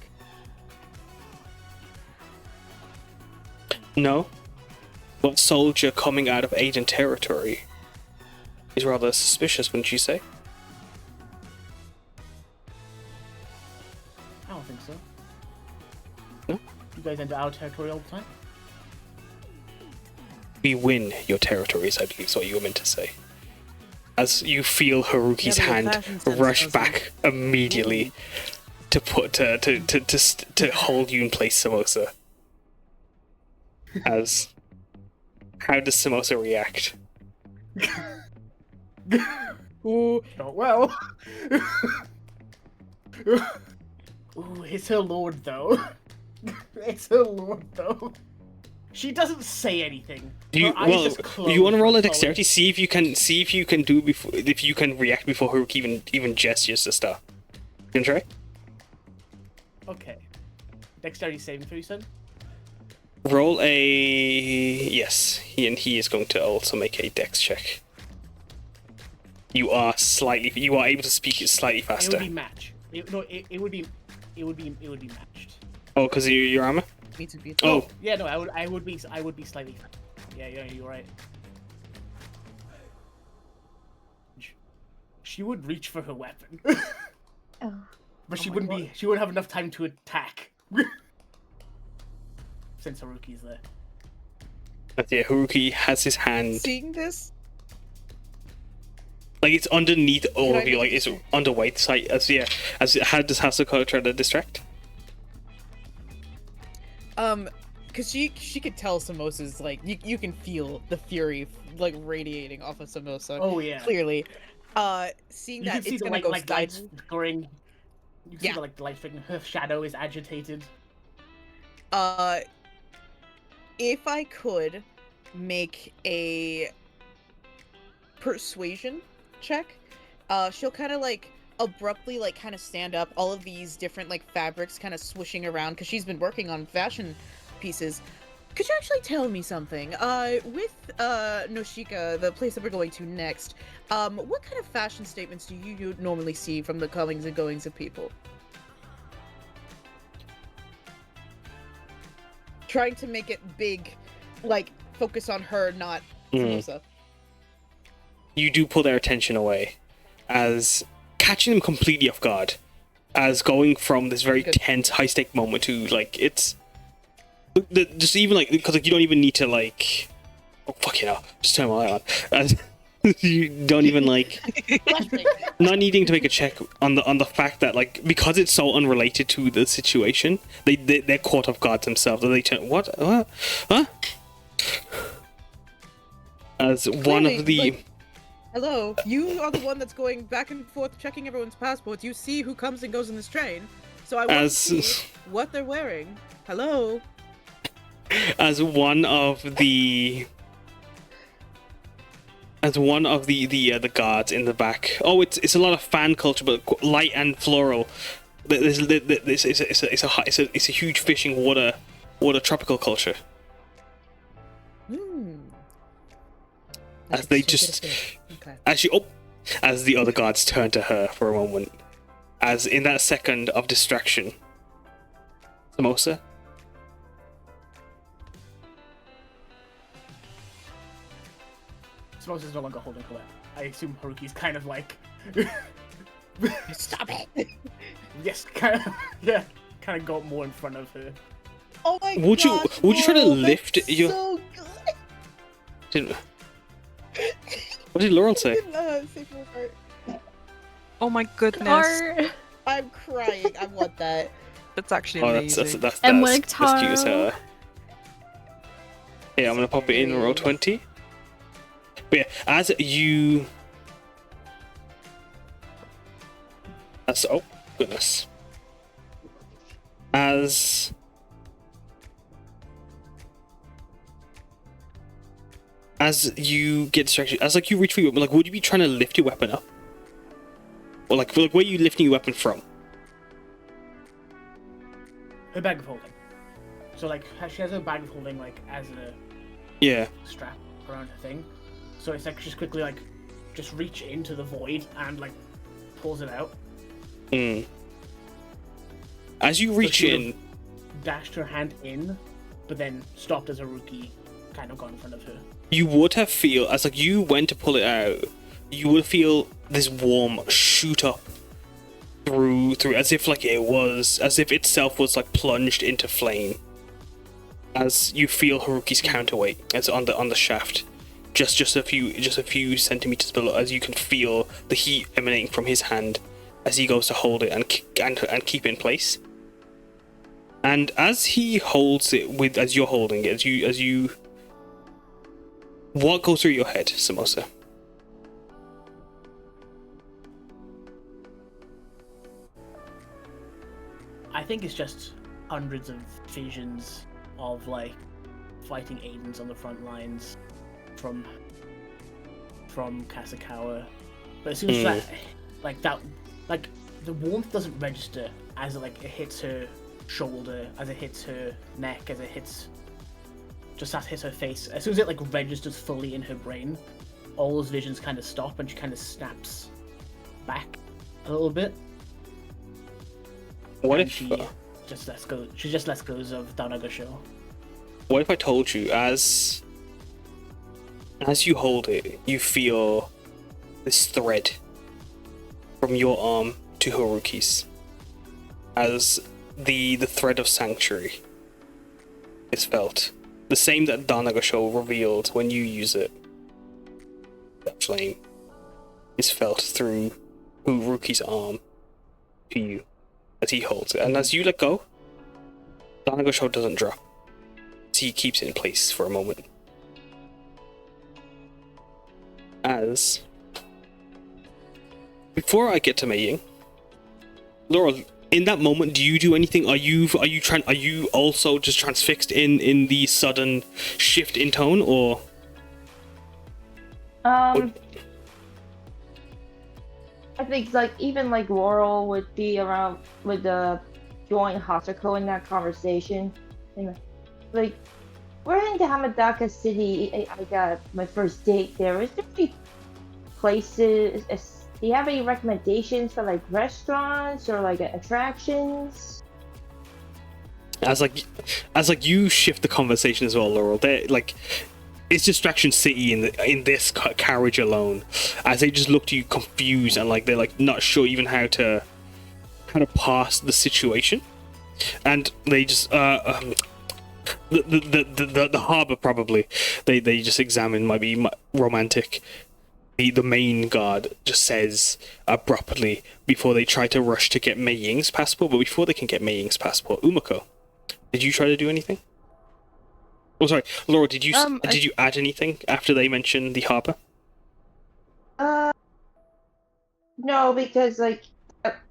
No. But soldier coming out of Aiden territory is rather suspicious, wouldn't you say? I don't think so. No? You guys enter our territory all the time? We win your territories, I believe is what you were meant to say. As you feel Haruki's Yeah, but hand fashion sense rush doesn't- back immediately to hold you in place, Samosa. As how does Samosa react? Ooh, not well. Ooh, it's her lord though. It's her lord though. She doesn't say anything. Do you Her eyes just do close you want to roll a solid. dexterity? See if you can do before if you can react before Haruki even gestures to stop. You can try. Okay. Dexterity saving throw, you said? Roll a yes. He is going to also make a dex check. You are able to speak it slightly It faster. would be match. It would be matched. Oh, because of your armor. Meets and beats. Oh, Yeah, no, I would be slightly. Yeah, you're right. She would reach for her weapon, Oh. but she my wouldn't God. be. She wouldn't have enough time to attack. Since Haruki's there. but yeah, Haruki has his hand Seeing this, like it's underneath all Can of I you, make like it's underweight. As how does Hasuko try to distract? because she could tell Samosa's like you can feel the fury like radiating off of Samosa. Oh yeah. Clearly, seeing You that can see it's the gonna go lights sideways. flickering. You can Yeah. see the lights flickering. Her shadow is agitated. If I could make a persuasion check, she'll kind of like abruptly like kind of stand up, all of these different like fabrics kind of swishing around because she's been working on fashion pieces. Could you actually tell me something? With Noshika, the place that we're going to next, what kind of fashion statements do you normally see from the comings and goings of people? trying to make it big, like focus on her, not Samosa. You do pull their attention away, as catching them completely off guard, as going from this very tense, high-stake moment to like it's just even like because like you don't even need to like just turn my light on. As you don't even like not needing to make a check on the fact that like because it's so unrelated to the situation, they're caught off guard themselves. And they turn what huh? As one of the. Like, hello, you are the one that's going back and forth checking everyone's passports. You see who comes and goes in this train. So I want to see what they're wearing. Hello? As one of the guards in the back. Oh, it's a lot of fan culture, but light and floral. It's a huge fishing water tropical culture. As they just, as the other guards turn to her for a moment, as in that second of distraction, Samosa. Samosa's no longer holding Colette. I assume Haruki's kind of like, stop it. Yes, kind of got more in front of her. Oh my god! Would you try to lift your? So good. What did Laurel say? Oh my goodness. I'm crying. I want that. That's actually amazing. That's cute as hell. Yeah, I'm gonna pop it in roll 20. But yeah, as you... oh, goodness. As you get distracted, as like you reach for your weapon, like would you be trying to lift your weapon up? Or like where are you lifting your weapon from? Her bag of holding. So like she has her bag of holding like as a strap around her thing. So it's like she's quickly like just reach into the void and like pulls it out. As you reach in, dashed her hand in, but then stopped as Haruki kind of got in front of her. You would have feel as like you went to pull it out, you would feel this warmth shoot up through as if if itself was like plunged into flame. As you feel Haruki's counterweight as on the shaft, just a few centimeters below, as you can feel the heat emanating from his hand as he goes to hold it and keep it in place. And as he holds it as you're holding it, as you what goes through your head, Samosa? I think it's just hundreds of visions of like fighting Aidens on the front lines from Kasakawa. But as soon as that the warmth doesn't register as it hits her shoulder, as it hits her neck, as it hits her face. As soon as it registers fully in her brain, all those visions kind of stop and she kind of snaps back a little bit. What if she just lets go? She just lets go of Danagasho. What if I told you as you hold it, you feel this thread from your arm to Haruki's, as the thread of sanctuary is felt, the same that Danagasho revealed when you use it. That flame is felt through Haruki's arm to you as he holds it, and as you let go, Danagasho doesn't drop. He keeps it in place for a moment. As before I get to Meiying, Laurel, in that moment, do you do anything? Are you also just transfixed in the sudden shift in tone, or? I think even Laurel would be around with join Hasuko in that conversation. We're in the Amidaka city. I got my first date there. Is there any places? Do you have any recommendations for restaurants or attractions? as you shift the conversation as well, Laurel. They're like, it's distraction city in this carriage alone, as they just look to you confused and like they're like not sure even how to pass the situation, and they just the harbor probably they just examine might be romantic. The main guard just says abruptly before they try to rush to get Meiying's passport, but before they can get Meiying's passport, Umeko, did you try to do anything? Oh, sorry, Laura. Did you add anything after they mentioned the harbor? No, because like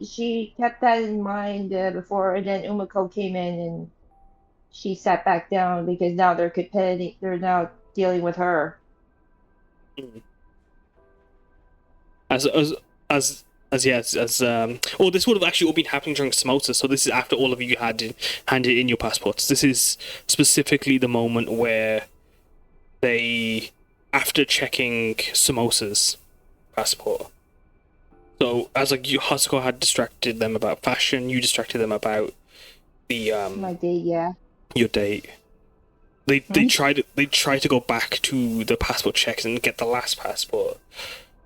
she kept that in mind before, and then Umeko came in and she sat back down because now they're competing. They're now dealing with her. This would have actually all been happening during Samosa, so this is after all of you had handed in your passports. This is specifically the moment where they, after checking Samosa's passport. So as like Hasuko had distracted them about fashion, you distracted them about the My date, yeah. your date. They tried to go back to the passport checks and get the last passport.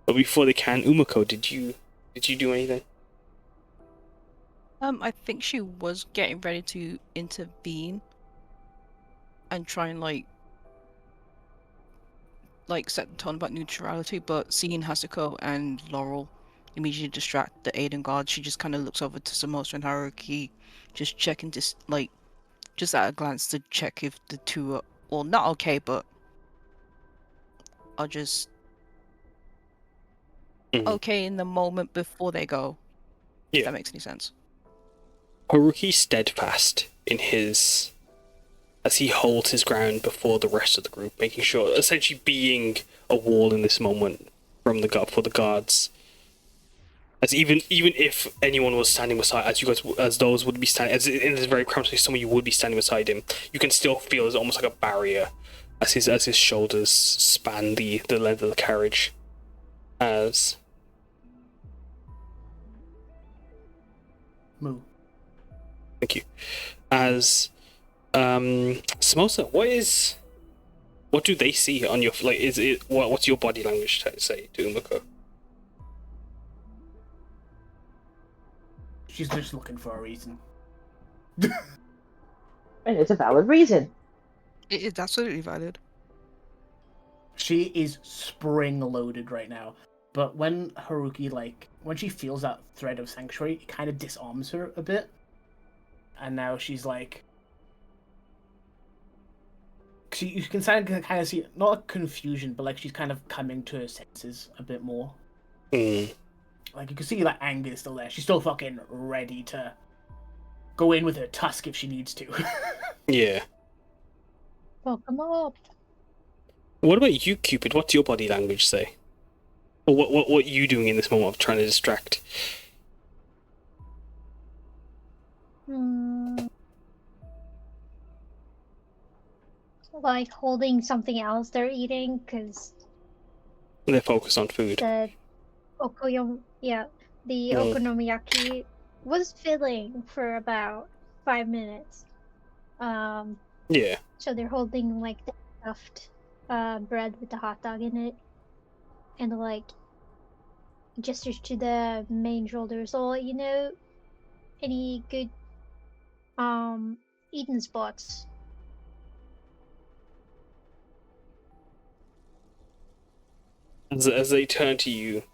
But before they can, Umeko, did you do anything? I think she was getting ready to intervene and try and like set the tone about neutrality, but seeing Hasuko and Laurel immediately distract the Aiden guard, she just kind of looks over to Samosa and Haruki, just checking just at a glance to check if the two are, well, not okay, but are just okay in the moment before they go. Yeah. If that makes any sense. Haruki steadfast in his, as he holds his ground before the rest of the group, making sure, essentially being a wall in this moment for the guards. As even if anyone was standing beside, as those would be standing, as in this very cramped space, some of you would be standing beside him, you can still feel it's almost like a barrier as his shoulders span the length of the carriage. As Moo. Thank you. As Samosa, what do they see on your what's your body language to say to Umeko? She's just looking for a reason. And it's a valid reason. It is absolutely valid. She is spring-loaded right now. But when Haruki, when she feels that thread of sanctuary, it kind of disarms her a bit. And now she's like... You can kind of see, not a confusion, but she's kind of coming to her senses a bit more. You can see that anger is still there. She's still fucking ready to go in with her tusk if she needs to. Yeah. Welcome up. What about you, Cupid? What's your body language say? Or what are you doing in this moment of trying to distract? Like holding something else they're eating, because They're focused on food. the okonomiyaki was filling for about 5 minutes. Yeah. So they're holding the stuffed bread with the hot dog in it, and gestures to the main shoulders. Or any good eating spots. As they turn to you,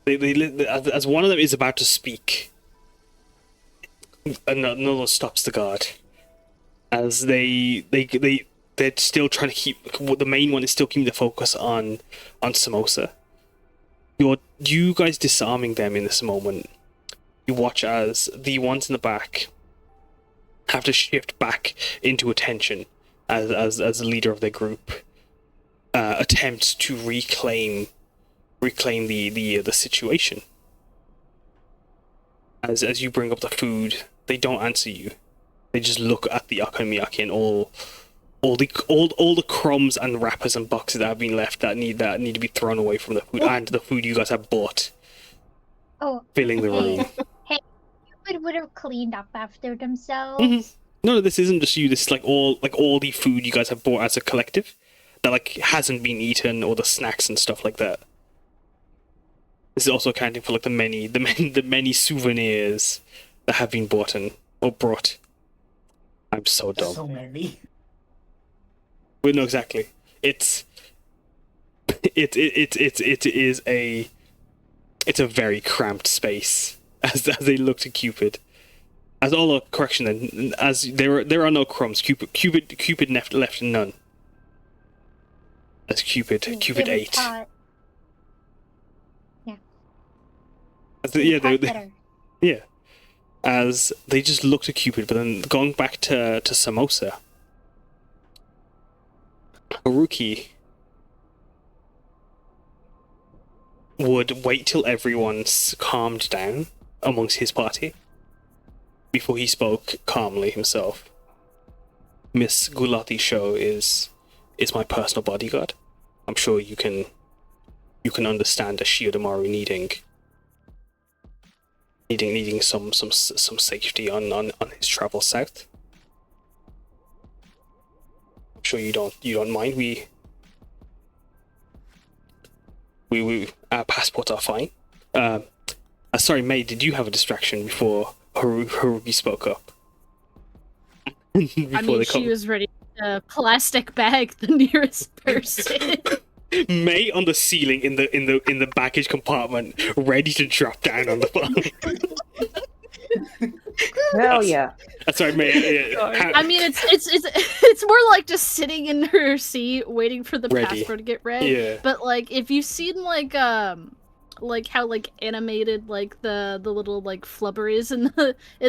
as one of them is about to speak, another stops the guard. As they're still trying to keep, the main one is still keeping the focus on Samosa. You guys disarming them in this moment. You watch as the ones in the back have to shift back into attention as the leader of their group attempts to reclaim the situation. As you bring up the food, they don't answer you. They just look at the okonomiyaki and all the crumbs and wrappers and boxes that have been left that need to be thrown away from the food, and the food you guys have bought, Oh, filling the room. Hey, Cupid would have cleaned up after themselves. No, this isn't just you. This is like all the food you guys have bought as a collective that like hasn't been eaten, or the snacks and stuff like that. This is also accounting for like the many souvenirs that have been bought or brought. I'm so dumb. So many. Well, no, exactly. It's a very cramped space as they look to Cupid. As all correction then, as there are no crumbs. Cupid left none. As Cupid ate. Yeah. As yeah. As they just looked at Cupid, but then going back to Samosa, Haruki would wait till everyone's calmed down amongst his party before he spoke calmly himself. Miss Gulati Show is my personal bodyguard. I'm sure you can understand a Shiodomaru needing some safety on his travel south. I'm sure you don't mind. Our passports are fine. Sorry, May, did you have a distraction before Haruki spoke up? She was ready to plastic bag the nearest person. May on the ceiling in the baggage compartment, ready to drop down on the phone. Hell yeah. That's right, May. I mean, it's more like just sitting in her seat waiting for the Ready. passport to get read. Yeah. But like, if you've seen like how like animated like the little like flubber is in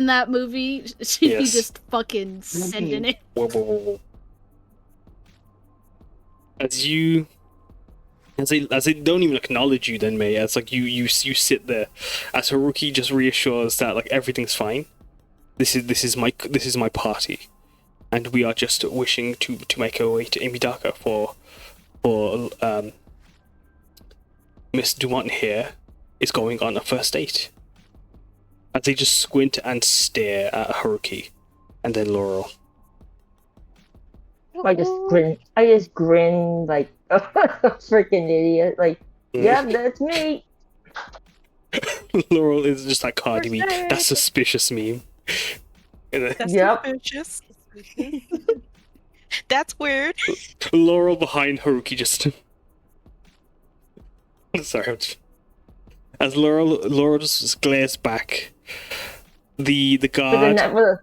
that movie, she'd be Yes. just fucking sending it. Whoa. As they don't even acknowledge you, then May, as like you sit there, as Haruki just reassures that like everything's fine. This is my party, and we are just wishing to make our way to Amidaka for Miss Dumont here is going on a first date. As they just squint and stare at Haruki, and then Laurel. I just grin like a freaking idiot. Like, yeah, that's me. Laurel is just like Cardi B. That suspicious meme. That's Yep. suspicious. That's weird. Laurel behind Haruki just. Sorry. As Laurel just glares back. The But then guard. that was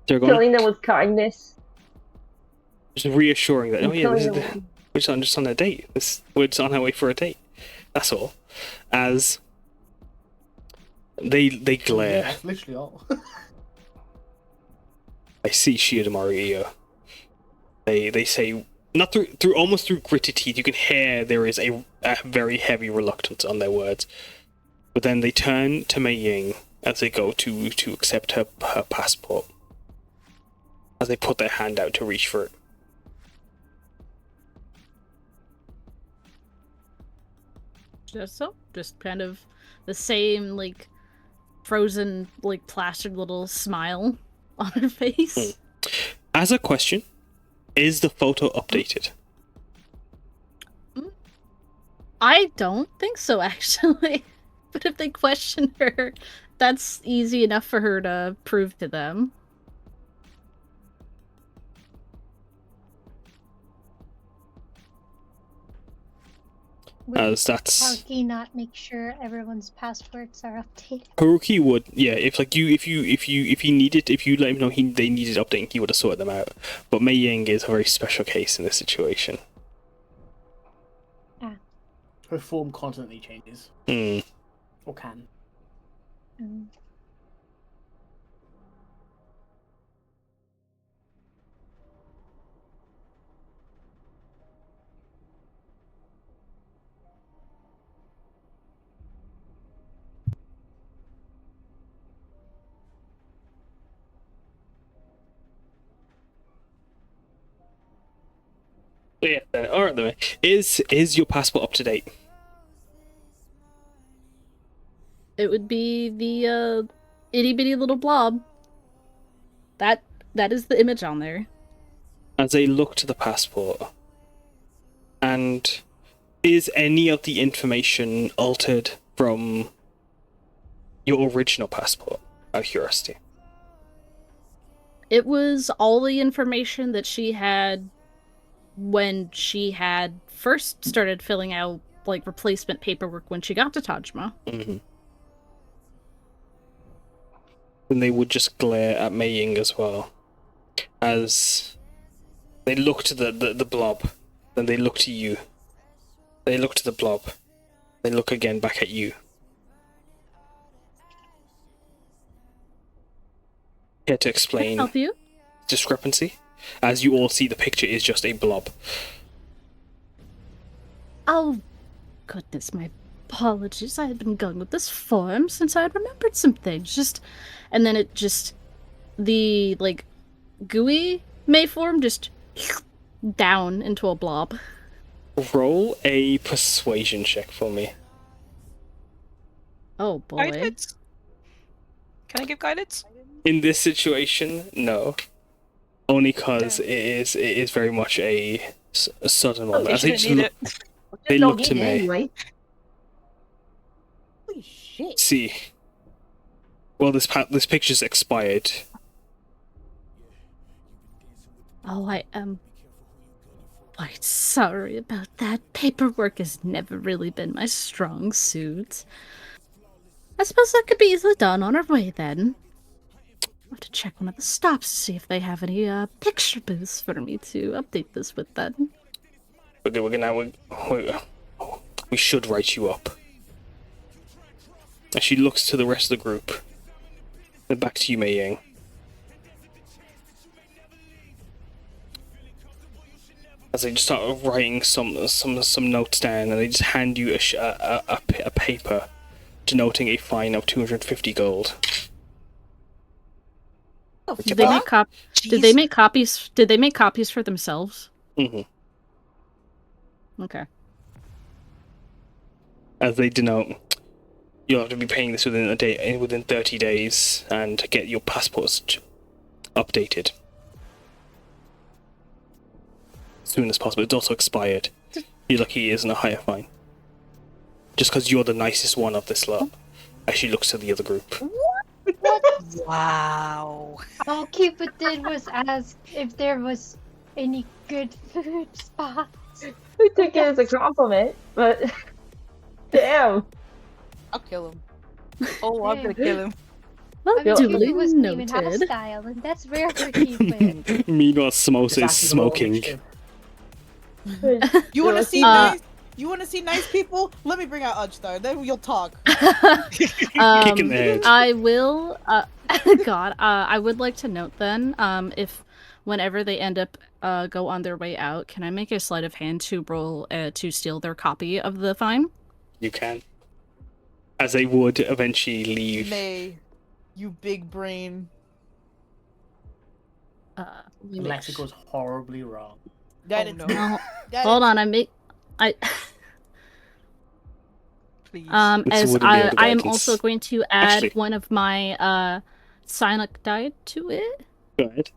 killing them with kindness. Just reassuring that. Oh yeah, Killing them. we're just on a date. We're just on our way for a date. That's all. As they glare. Yeah, that's literally all. I see Shiodomaru Iyo. They say, not through almost through gritted teeth, you can hear there is a very heavy reluctance on their words. But then they turn to Meiying as they go to accept her passport. As they put their hand out to reach for it. Just kind of the same like frozen like plastered little smile on her face. As a question, is the photo updated? I don't think so, actually. But if they question her, that's easy enough for her to prove to them. As that's Haruki not make sure everyone's passports are updated. Haruki would, yeah. If he needed, if you let him know they needed updating, he would have sorted them out. But Meiying is a very special case in this situation. Her form constantly changes. Or can. Yeah. All right, then. Is your passport up to date? It would be the itty bitty little blob. That is the image on there. As they look to the passport, and is any of the information altered from your original passport, out of curiosity? It was all the information that she had when she had first started filling out like replacement paperwork when she got to Tajima. Mm-hmm. And they would just glare at Meiying as well, as they look to the blob, then they look to you. They look to the blob, they look again back at you. Here to Can I explain help you? discrepancy, as you all see the picture is just a blob. Oh, goodness, my apologies. I had been going with this form since I had remembered some things. And then it just, the, like, gooey May form just down into a blob. Roll a persuasion check for me. Oh, boy. Guidance? Can I give guidance? In this situation, no. Only because it is very much a sudden one. You As they shouldn't just need look, it. they Don't look need to it me. anyway. Holy shit. See. Well, this picture's expired. Oh, I am quite sorry about that. Paperwork has never really been my strong suit. I suppose that could be easily done on our way then. I'll have to check one of the stops to see if they have any picture booths for me to update this with then. We should write you up. And she looks to the rest of the group. Then back to you, Meiying. As they just start writing some notes down, and they just hand you a paper denoting a fine of 250 gold. Did they make Did they make copies? Did they make copies for themselves? Mm-hmm. Okay. As they denote, you'll have to be paying this within 30 days, and to get your passports updated as soon as possible. It's also expired. You're lucky he isn't a higher fine. Just because you're the nicest one of this lot. As she looks to the other group. Wow. All Cupid did was ask if there was any good food spots. We took it as a compliment, but damn. I'll kill him. Oh, I'm gonna kill him. Well, I mean, duly Cupid wasn't even noted. hostile, and that's rare for Cupid. Meanwhile, Samosa is Exactly the wrong smoking. mixture. You want to see Uh, nice? You want to see nice people? Let me bring out Udstar. Then you'll talk. Kicking the head. I will. God, I would like to note then, if whenever they end up go on their way out, can I make a sleight of hand to roll to steal their copy of the fine? You can. As they would eventually leave. May, you big brain. Let me make Unless it goes horribly wrong. Guidance. no. No, Guidance. hold on. Please. As wouldn't be able to I am guidance. also going to add Actually- one of my Sonic die to it. Go ahead.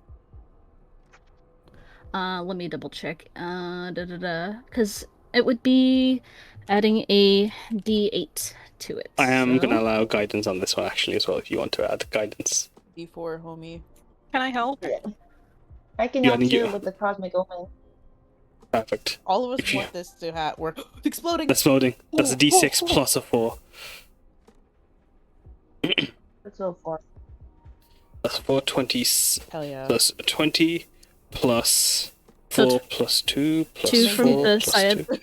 Let me double check. Because it would be adding a D8 to it. I am so- going to allow guidance on this one actually as well if you want to add guidance. D4, homie. Can I help? I can Yeah, help I think too you- with the cosmic omen. Perfect. All of us If you- want this to work. Exploding. That's voting. That's a D6 plus a 4. That's so far. That's 4, 20 Hell yeah. plus 20 plus So 4 plus 2 plus 2 4 from the plus side. 2.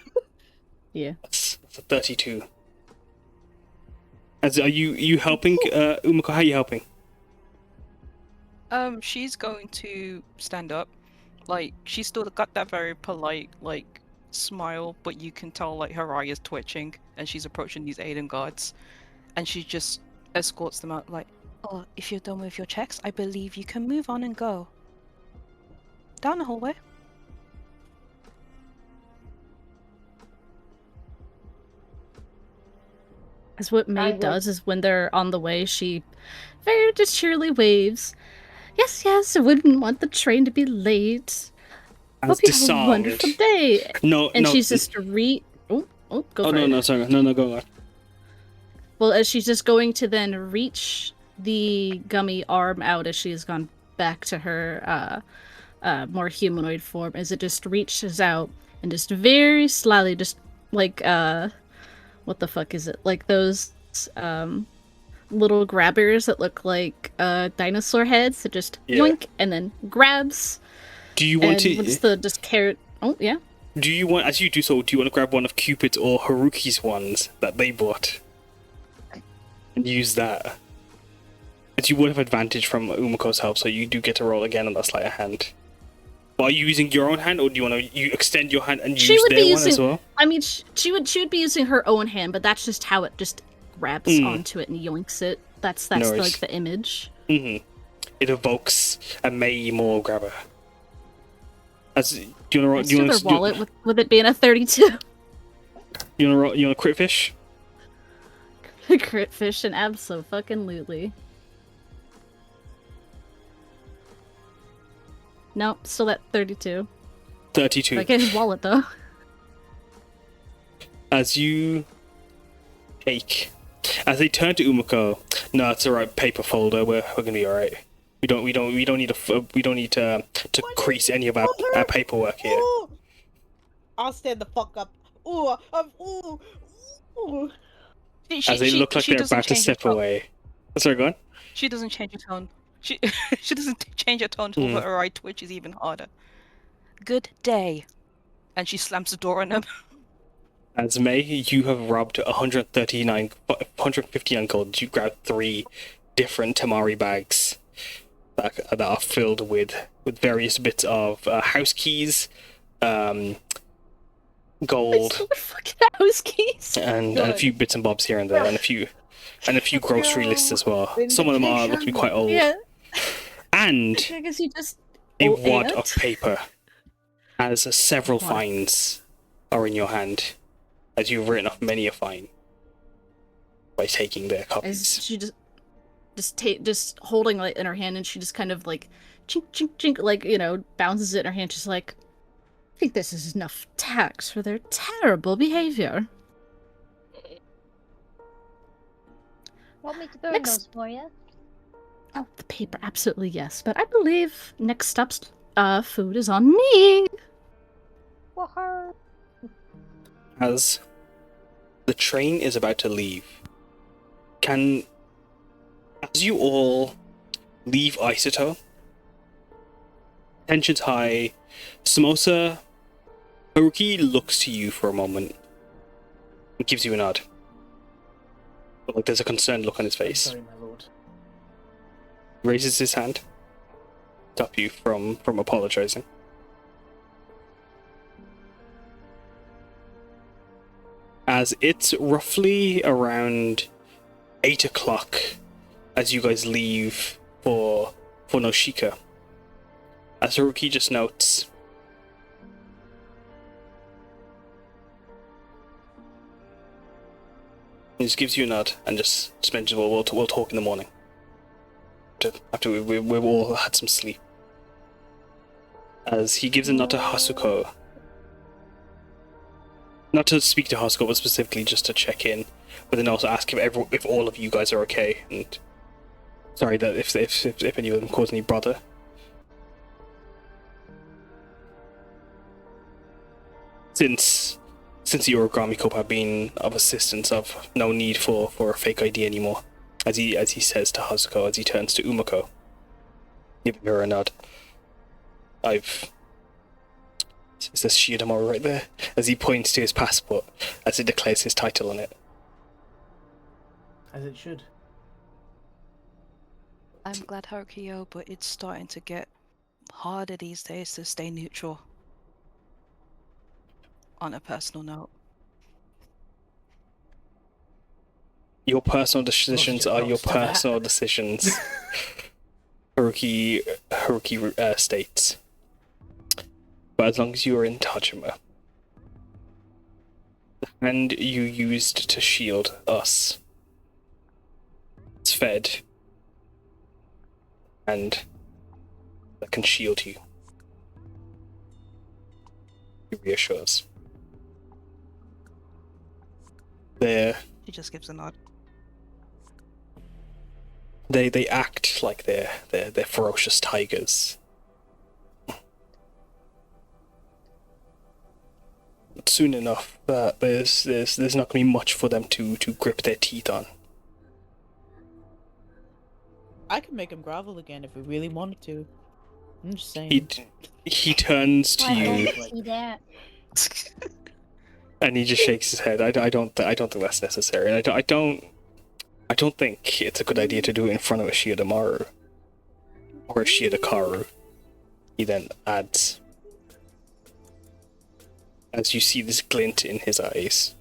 Yeah. That's a 32. Are you helping, Umeko? How are you helping? She's going to stand up. Like, she's still got that very polite, like, smile, but you can tell, like, her eye is twitching, and she's approaching these Aiden guards. And she just escorts them out, like, oh, if you're done with your checks, I believe you can move on and go. Down the hallway. Because what May I would- does is when they're on the way, she very just cheerily waves. Yes, yes, I wouldn't want the train to be late. As Hope you have a disarmed. wonderful day. No, And no. she's just go Oh for no, it. no, sorry, no, go on. Well, as she's just going to then reach the gummy arm out as she has gone back to her more humanoid form, as it just reaches out and just very slyly, just like what the fuck is it? Like those little grabbers that look like dinosaur heads that just yoink and then grabs. Do you want to? What's the just carrot? Oh yeah. Do you want, as you do so, do you want to grab one of Cupid's or Haruki's ones that they bought and use that? But you would have advantage from Umeko's help, so you do get to roll again on that sleight of hand. But are you using your own hand, or do you want to extend your hand and use their one as well? I mean, she would be using her own hand, but that's just how it just grabs onto it and yoinks it. That's No like the image. It evokes a Meiying more grabber. As do you want to roll? Their wallet with it being a 32. You want to roll? You want to crit fish? Crit fish and abso-fucking-lutely. Nope, still at 32. 32. I get his wallet though. As you take, as they turn to Umeko, no, it's alright. Paper folder. We're gonna be alright. We don't need to crease any of our paperwork here. Ooh. I'll stand the fuck up. Ooh, ooh. As they look like they're about to step away. Sorry, go on. She doesn't change her tone. She doesn't change her tone until her eye twitches even harder. Good day. And she slams the door on them. As May, you have robbed 159 gold. You grabbed 3 different Tamari bags that are filled with various bits of house keys, gold, fucking house keys, and a few bits and bobs here and there, and a few grocery lists as well. Some of them look to be quite old. Yeah. And I guess you just a wad of paper, as several fines are in your hand, as you've written off many a fine by taking their copies. As she just holding it in her hand, and she just kind of like chink chink chink, like, you know, bounces it in her hand. She's like, I think this is enough tax for their terrible behavior. Want me to burn those for you? Oh, the paper, absolutely yes. But I believe next stop's food is on me. For her. As the train is about to leave, as you all leave Isoto, tension's high, Samosa, Haruki looks to you for a moment and gives you a nod. But like there's a concerned look on his face. Sorry, my lord. Raises his hand to stop you from apologizing. As it's roughly around 8 o'clock as you guys leave for Noshika. As Haruki just notes, he just gives you a nod and just mentions, well, we'll talk in the morning. After we've all had some sleep. As he gives a nod to Hasuko. Not to speak to Hasuko, but specifically just to check in. But then also ask if all of you guys are okay. And sorry that if any of them cause any bother. Since the origami cup have been of assistance, of no need for a fake ID anymore. As he says to Hasuko as he turns to Umeko, giving her a nod. It says Shiodamori right there, as he points to his passport, as it declares his title on it. As it should. I'm glad Harukiyo, but it's starting to get harder these days to stay neutral. On a personal note. Your personal decisions are your personal decisions. Haruki states. But as long as you are in Tajima, the hand you used to shield us, it's fed hand that can shield you. He reassures. They just gives a nod. They act like they're ferocious tigers. But soon enough, there's not going to be much for them to grip their teeth on. I could make him grovel again if we really wanted to. I'm just saying. He turns to I you don't see that. and he just shakes his head. I don't think that's necessary. And I don't think it's a good idea to do it in front of a Shiodamaru or a Shiodakaru. He then adds, as you see this glint in his eyes,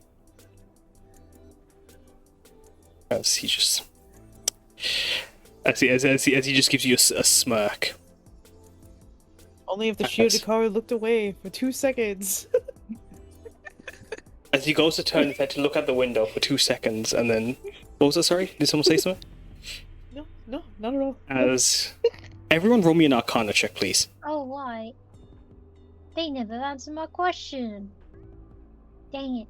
as he just gives you a smirk. Only if the Shiodakaru looked away for 2 seconds. As he goes to turn his head to look out the window for 2 seconds, and then... What was that, sorry? Did someone say something? No, not at all. As... Everyone roll me an Arcana check, please. Oh, why? They never answered my question. Dang it.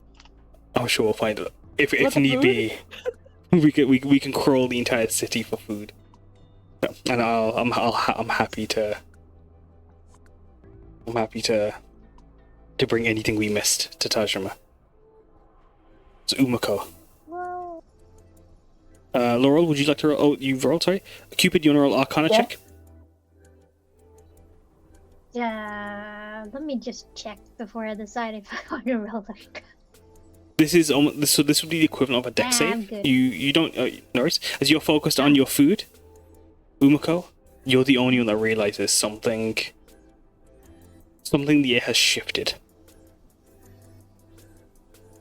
I'm sure we'll find it. If What, the need food? be, we can crawl the entire city for food. And I'm happy to... I'm happy to bring anything we missed to Tajima. It's Umeko. Well, Laurel, would you like to roll? Oh, you've rolled, sorry? Cupid, you want to roll Arcana check? let me just check before I decide if I want to roll it. This is so this would be the equivalent of a deck I'm save. good. You don't no worries. As you're focused on your food, Umeko, you're the only one that realizes something in the air has shifted.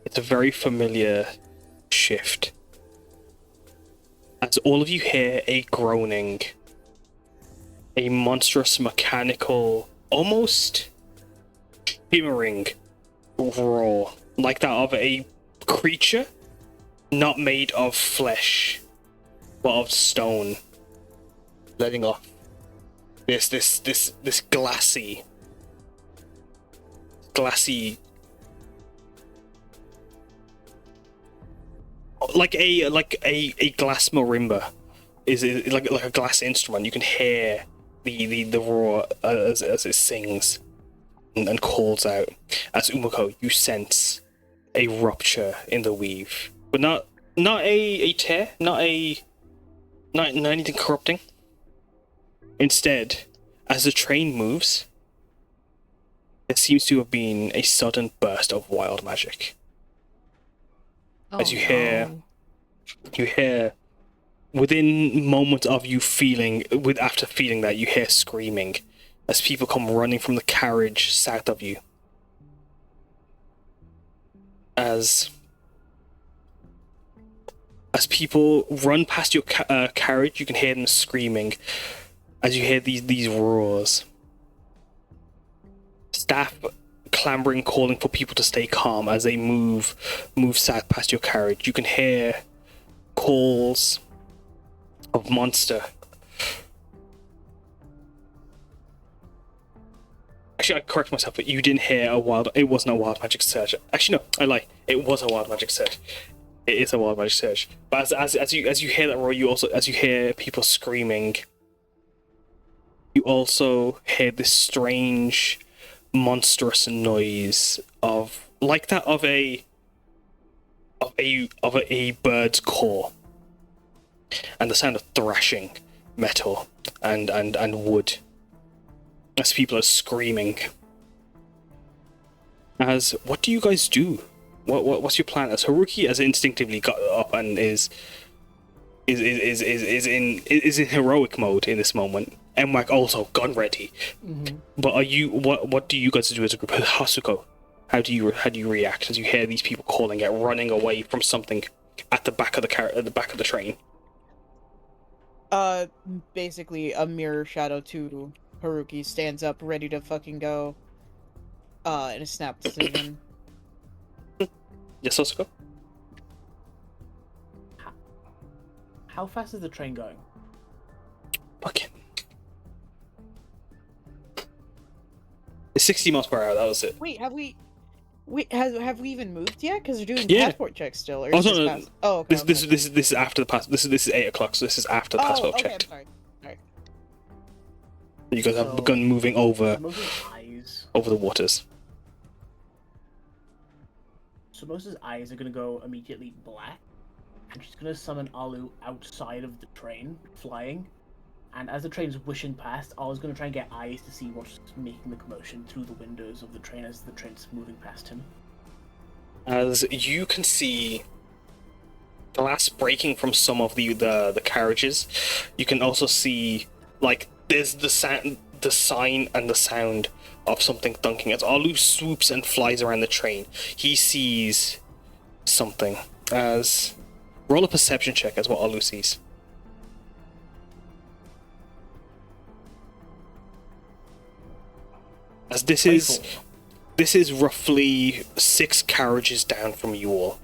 It's a very familiar shift. As all of you hear a groaning, a monstrous mechanical, almost shimmering roar, like that of a creature not made of flesh, but of stone, letting off this glassy like a glass marimba is like a glass instrument. You can hear the roar as it sings and calls out. As Umeko, you sense a rupture in the weave, but not a tear, not anything corrupting. Instead, as the train moves, there seems to have been a sudden burst of wild magic. As you hear, within moments of you after feeling that, you hear screaming as people come running from the carriage south of you. As people run past your carriage, you can hear them screaming. As you hear these roars, staff clambering, calling for people to stay calm as they move south past your carriage. You can hear calls of monster. Actually, I correct myself, but you didn't hear it wasn't a wild magic surge. Actually, no, I lie. It was a wild magic surge. It is a wild magic surge. But as you hear that roar, you also, as you hear people screaming, you also hear this strange, monstrous noise of a bird's caw, and the sound of thrashing metal and wood as people are screaming. What do you guys do? What's your plan? As Haruki has instinctively got up and is in heroic mode in this moment. And Mike also gun ready. Mm-hmm. But what do you guys do as a group? Hasuko, how do you react as you hear these people calling out, running away from something at the back of the train? Basically a mirror shadow to Haruki stands up ready to fucking go. In a snap decision. Yes, Hasuko? How fast is the train going? Fucking 60 miles per hour. That was it. Wait, have we even moved yet? Because we're doing Yeah. passport checks still. Or Oh, is no, this no, past? Oh, okay. This is after the pass. This is 8 o'clock. So this is after the passport okay, checked. I'm sorry. Alright. You guys have So, begun moving over Samosa's eyes. the waters. Samosa's eyes are gonna go immediately black, and she's gonna summon Alu outside of the train, flying. And as the train's wishing past, Alu's gonna try and get eyes to see what's making the commotion through the windows of the train as the train's moving past him. As you can see glass breaking from some of the carriages, you can also see like there's the sign and the sound of something thunking. As Alu swoops and flies around the train, he sees something. As roll a perception check as what Alu sees. As this is roughly 6 carriages down from you all.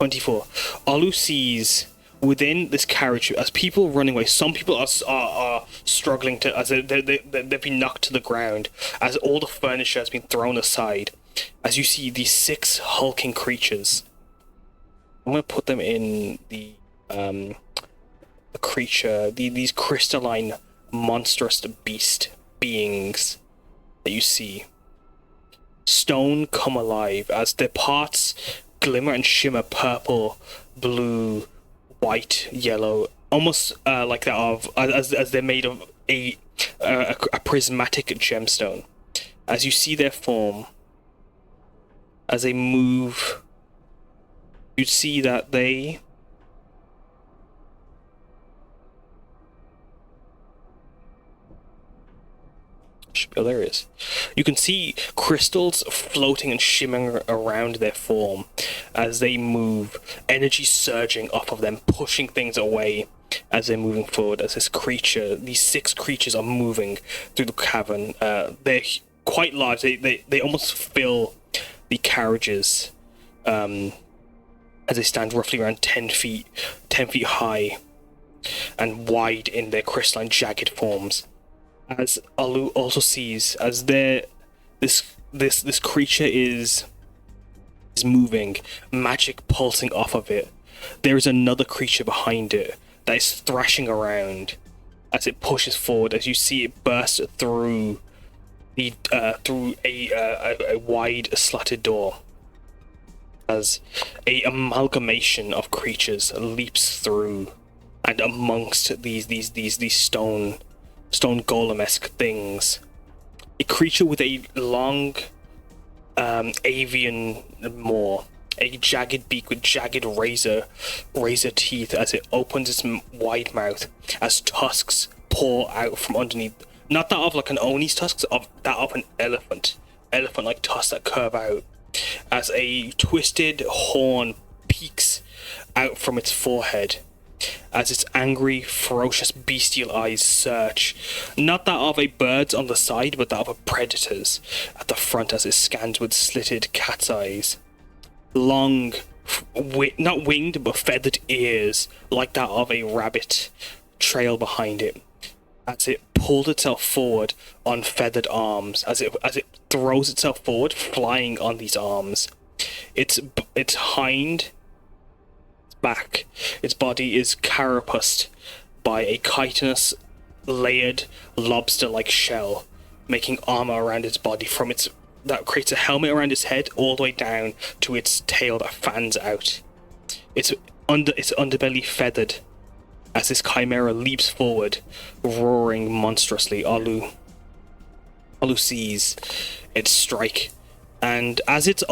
24. Alu sees within this carriage as people running away. Some people are struggling to, as they've been knocked to the ground, as all the furniture has been thrown aside. As you see these 6 hulking creatures. I'm gonna put them in the creature. These crystalline, monstrous beings that you see. Stone come alive as their parts glimmer and shimmer purple, blue, white, yellow, almost like that of as they're made of a prismatic gemstone. As you see their form, as they move, you'd see that they oh, there it is. You can see crystals floating and shimmering around their form as they move, energy surging off of them, pushing things away as they're moving forward. As these 6 creatures are moving through the cavern. They're quite large. They almost fill the carriages as they stand roughly around 10 feet high and wide in their crystalline, jagged forms. As Alu also sees, as this creature is moving, magic pulsing off of it, there is another creature behind it that is thrashing around as it pushes forward. As you see it burst through a wide slatted door, as a amalgamation of creatures leaps through, and amongst these stone golem-esque things, a creature with a long avian maw, a jagged beak with jagged razor teeth as it opens its wide mouth as tusks pour out from underneath. Not that of like an Oni's tusks, of that of an elephant-like tusks that curve out, as a twisted horn peeks out from its forehead, as its angry, ferocious, bestial eyes search, not that of a bird's on the side, but that of a predator's at the front as it scans with slitted cat's eyes. Long, not winged, but feathered ears, like that of a rabbit, trail behind it, as it pulls itself forward on feathered arms, as it throws itself forward, flying on these arms. Its back, its body is carapaced by a chitinous, layered, lobster-like shell, making armor around its body that creates a helmet around its head all the way down to its tail that fans out. Its underbelly feathered as this chimera leaps forward, roaring monstrously. Alu sees it strike, and as it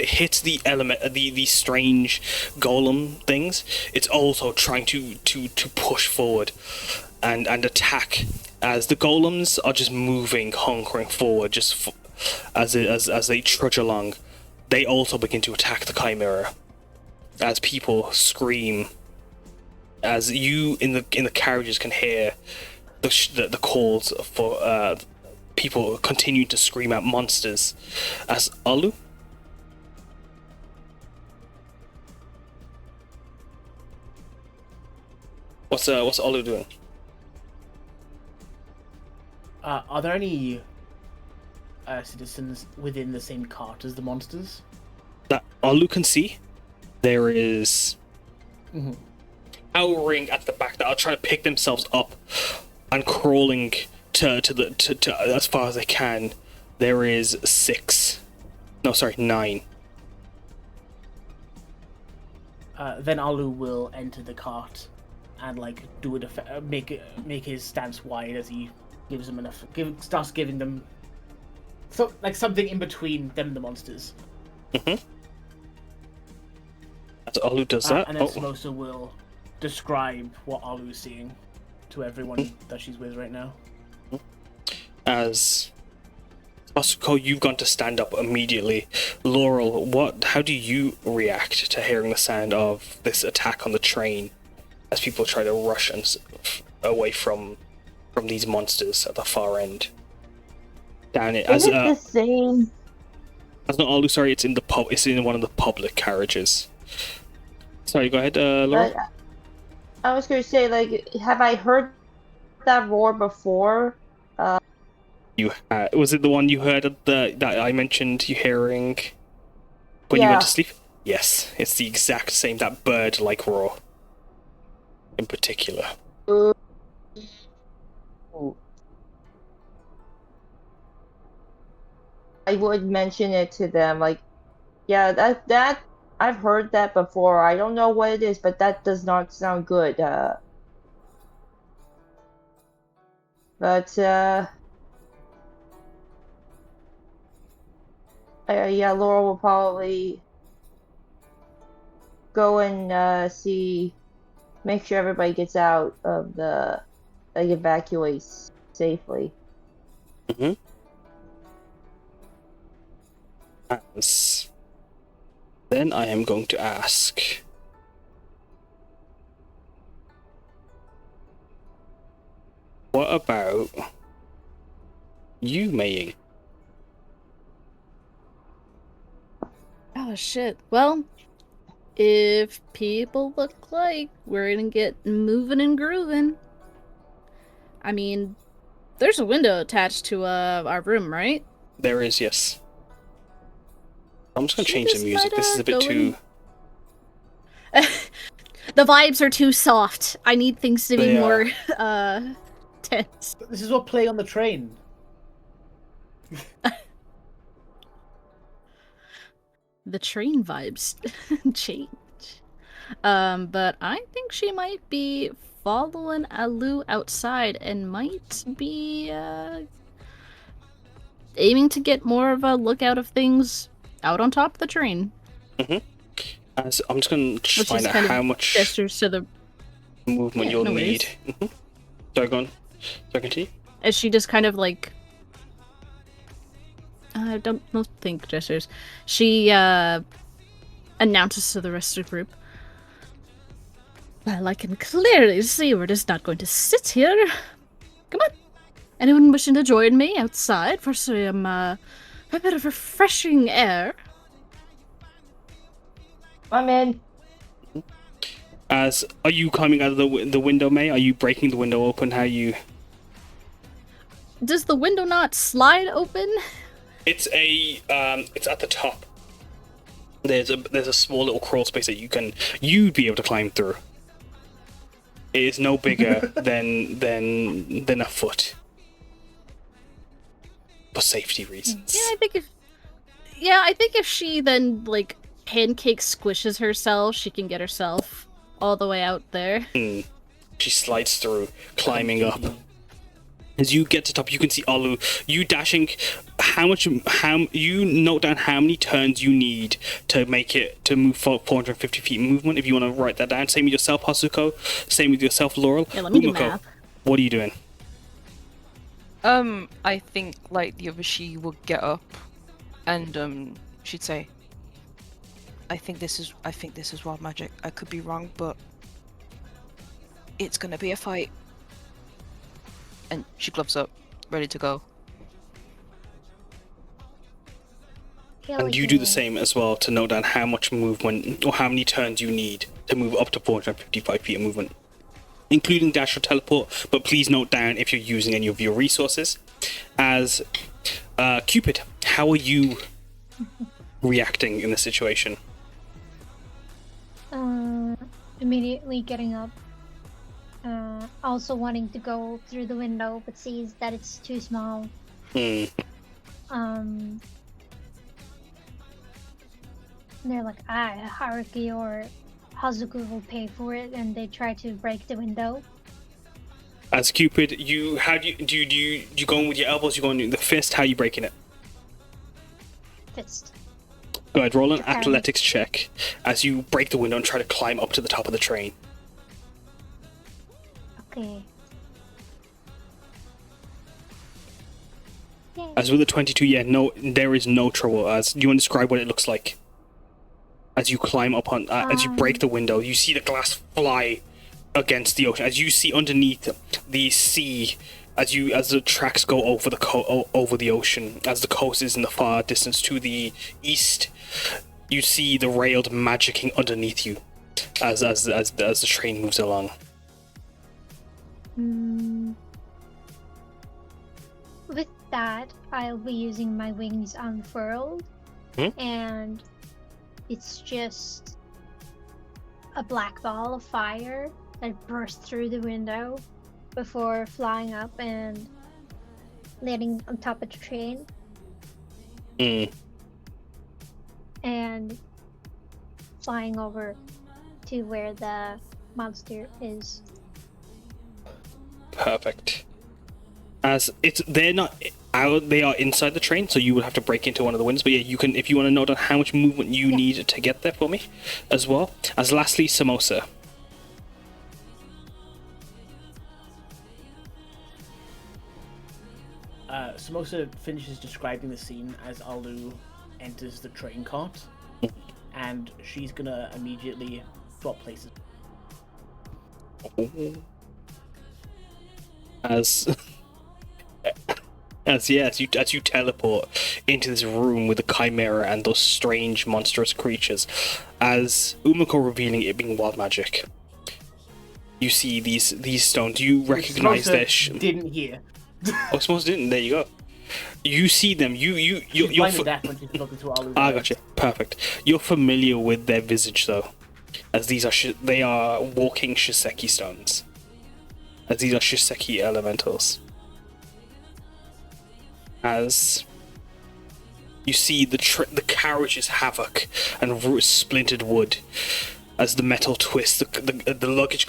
hits the element, the strange golem things, it's also trying to push forward and attack, as the golems are just moving, hunkering forward, as they trudge along. They also begin to attack the chimera, as people scream, as you in the carriages can hear the calls for people continue to scream out monsters. As Alu, what's Alu doing? Are there any citizens within the same cart as the monsters? That Alu can see, there is cowering at the back that are trying to pick themselves up and crawling to as far as they can. There is 9. Then Alu will enter the cart and like do it, make his stance wide as he gives them enough. Starts giving them something in between them and the monsters. As Alu does that, and then Samosa will describe what Alu is seeing to everyone that she's with right now. As Hasuko, you've gone to stand up immediately. Laurel, how do you react to hearing the sound of this attack on the train as people try to rush away from these monsters at the far end? Down it. Is it the same? As not Alu, sorry, it's in the pub. It's in one of the public carriages. Sorry, go ahead, Laurel. I was going to say, like, have I heard that roar before? Was it the one you heard that I mentioned you hearing when you went to sleep? Yes, it's the exact same, that bird-like roar in particular. I would mention it to them, like, yeah, that I've heard that before. I don't know what it is, but that does not sound good. Yeah, Laurel will probably go and make sure everybody gets out of evacuates safely. Then I am going to ask, what about you, Meiying? Oh shit. Well, if people look like we're gonna get moving and grooving. I mean, there's a window attached to our room, right? There is, yes. I'm just gonna change the music. This is a bit too... The vibes are too soft. I need things to be more tense. This is what play on the train. The train vibes change. But I think she might be following Alu outside and might be aiming to get more of a lookout of things out on top of the train. So I'm just going to find out how much gestures to the movement you'll need. Sorry, go on. Sorry, continue. As she just kind of like... I don't think gestures. She announces to the rest of the group. Well, I can clearly see we're just not going to sit here. Come on. Anyone wishing to join me outside for some a bit of refreshing air? I'm in. Are you coming out of the window, May? Are you breaking the window open? How you... Does the window not slide open? It's it's at the top. There's a small little crawl space that you'd be able to climb through. It is no bigger than a foot. For safety reasons. Yeah, I think if she then like pancake squishes herself, she can get herself all the way out there. She slides through, climbing up. As you get to top, you can see Alu. You dashing. You note down how many turns you need to make it to move 450 feet movement. If you want to write that down. Same with yourself, Hasuko. Same with yourself, Laurel. Yeah, let me do math. What are you doing? I think like the other she will get up, and she'd say, I think this is wild magic. I could be wrong, but it's gonna be a fight. And she gloves up, ready to go. And you do the same as well to note down how much movement or how many turns you need to move up to 455 feet of movement, including dash or teleport. But please note down if you're using any of your resources. As Cupid, how are you reacting in the situation? Immediately getting up. Also wanting to go through the window, but sees that it's too small. Hmm. They're like, Haruki or Hasuko will pay for it, and they try to break the window. As Cupid, do you go in with your elbows? You go in with the fist? How are you breaking it? Fist. Go ahead, roll an athletics check as you break the window and try to climb up to the top of the train. Okay. Yay. As with the 22, yeah, no, there is no trouble. As you want to describe what it looks like as you climb up on, as you break the window, you see the glass fly against the ocean. As you see underneath the sea, as the tracks go over over the ocean, as the coast is in the far distance to the east, you see the railed magicking underneath you, as the train moves along. With that, I'll be using my wings unfurled, and it's just a black ball of fire that bursts through the window before flying up and landing on top of the train. And flying over to where the monster is. Perfect. As they're not out, they are inside the train, so you would have to break into one of the windows. But yeah, you can, if you want to note on how much movement you need to get there for me, as well. As lastly, Samosa. Samosa finishes describing the scene as Alu enters the train cart, and she's gonna immediately swap places. As you teleport into this room with the chimera and those strange monstrous creatures, as Umeko revealing it being wild magic, you see these stones. You recognize their didn't hear. Oh, Samosa didn't. There you go. You see them. You're deaf when she's talking to Alu. Gotcha. Perfect. You're familiar with their visage though, as these are they are walking Shiseki stones. As these are Shiseki elementals. As you see the carriage is havoc and splintered wood, as the metal twists, the luggage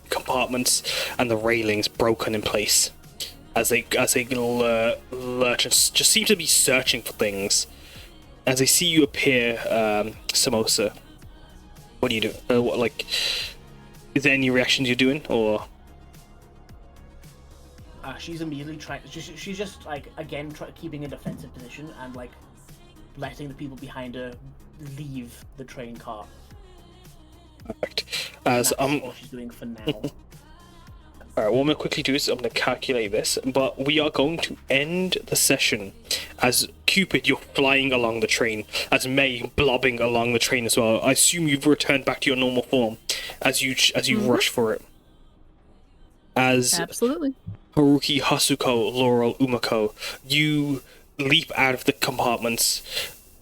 compartments and the railings broken in place, as they lurch and just seem to be searching for things. As they see you appear, Samosa, what do you do? Is there any reactions you're doing, or? She's immediately trying. She's just again keeping a defensive position and letting the people behind her leave the train car. Perfect. That's what she's doing for now. Alright, what I'm going to quickly do is I'm going to calculate this, but we are going to end the session as Cupid, you're flying along the train, as Mei blobbing along the train as well. I assume you've returned back to your normal form as you rush for it. As Absolutely. Haruki, Hasuko, Laurel, Umeko, you leap out of the compartments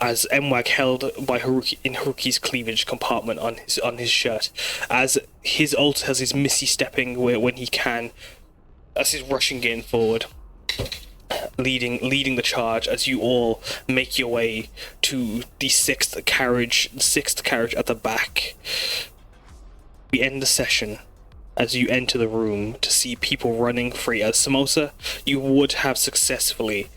as Mwag held by Haruki in Haruki's cleavage compartment on his shirt, as his ult has his misty stepping when he can, as he's rushing in forward, leading the charge as you all make your way to the sixth carriage at the back. We end the session as you enter the room to see people running free. As Samosa, you would have successfully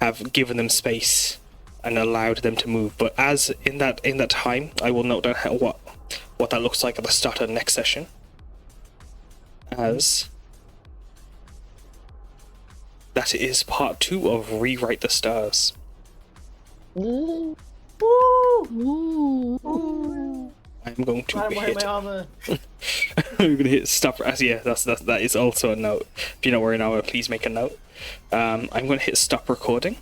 have given them space and allowed them to move, but as in that time, I will note down what that looks like at the start of the next session. As that is part 2 of Rewrite the Stars. Ooh. Ooh. Ooh. I'm going to hit. My armor. I'm going to hit stop. That is also a note. If you're not wearing armor, please make a note. I'm going to hit stop recording.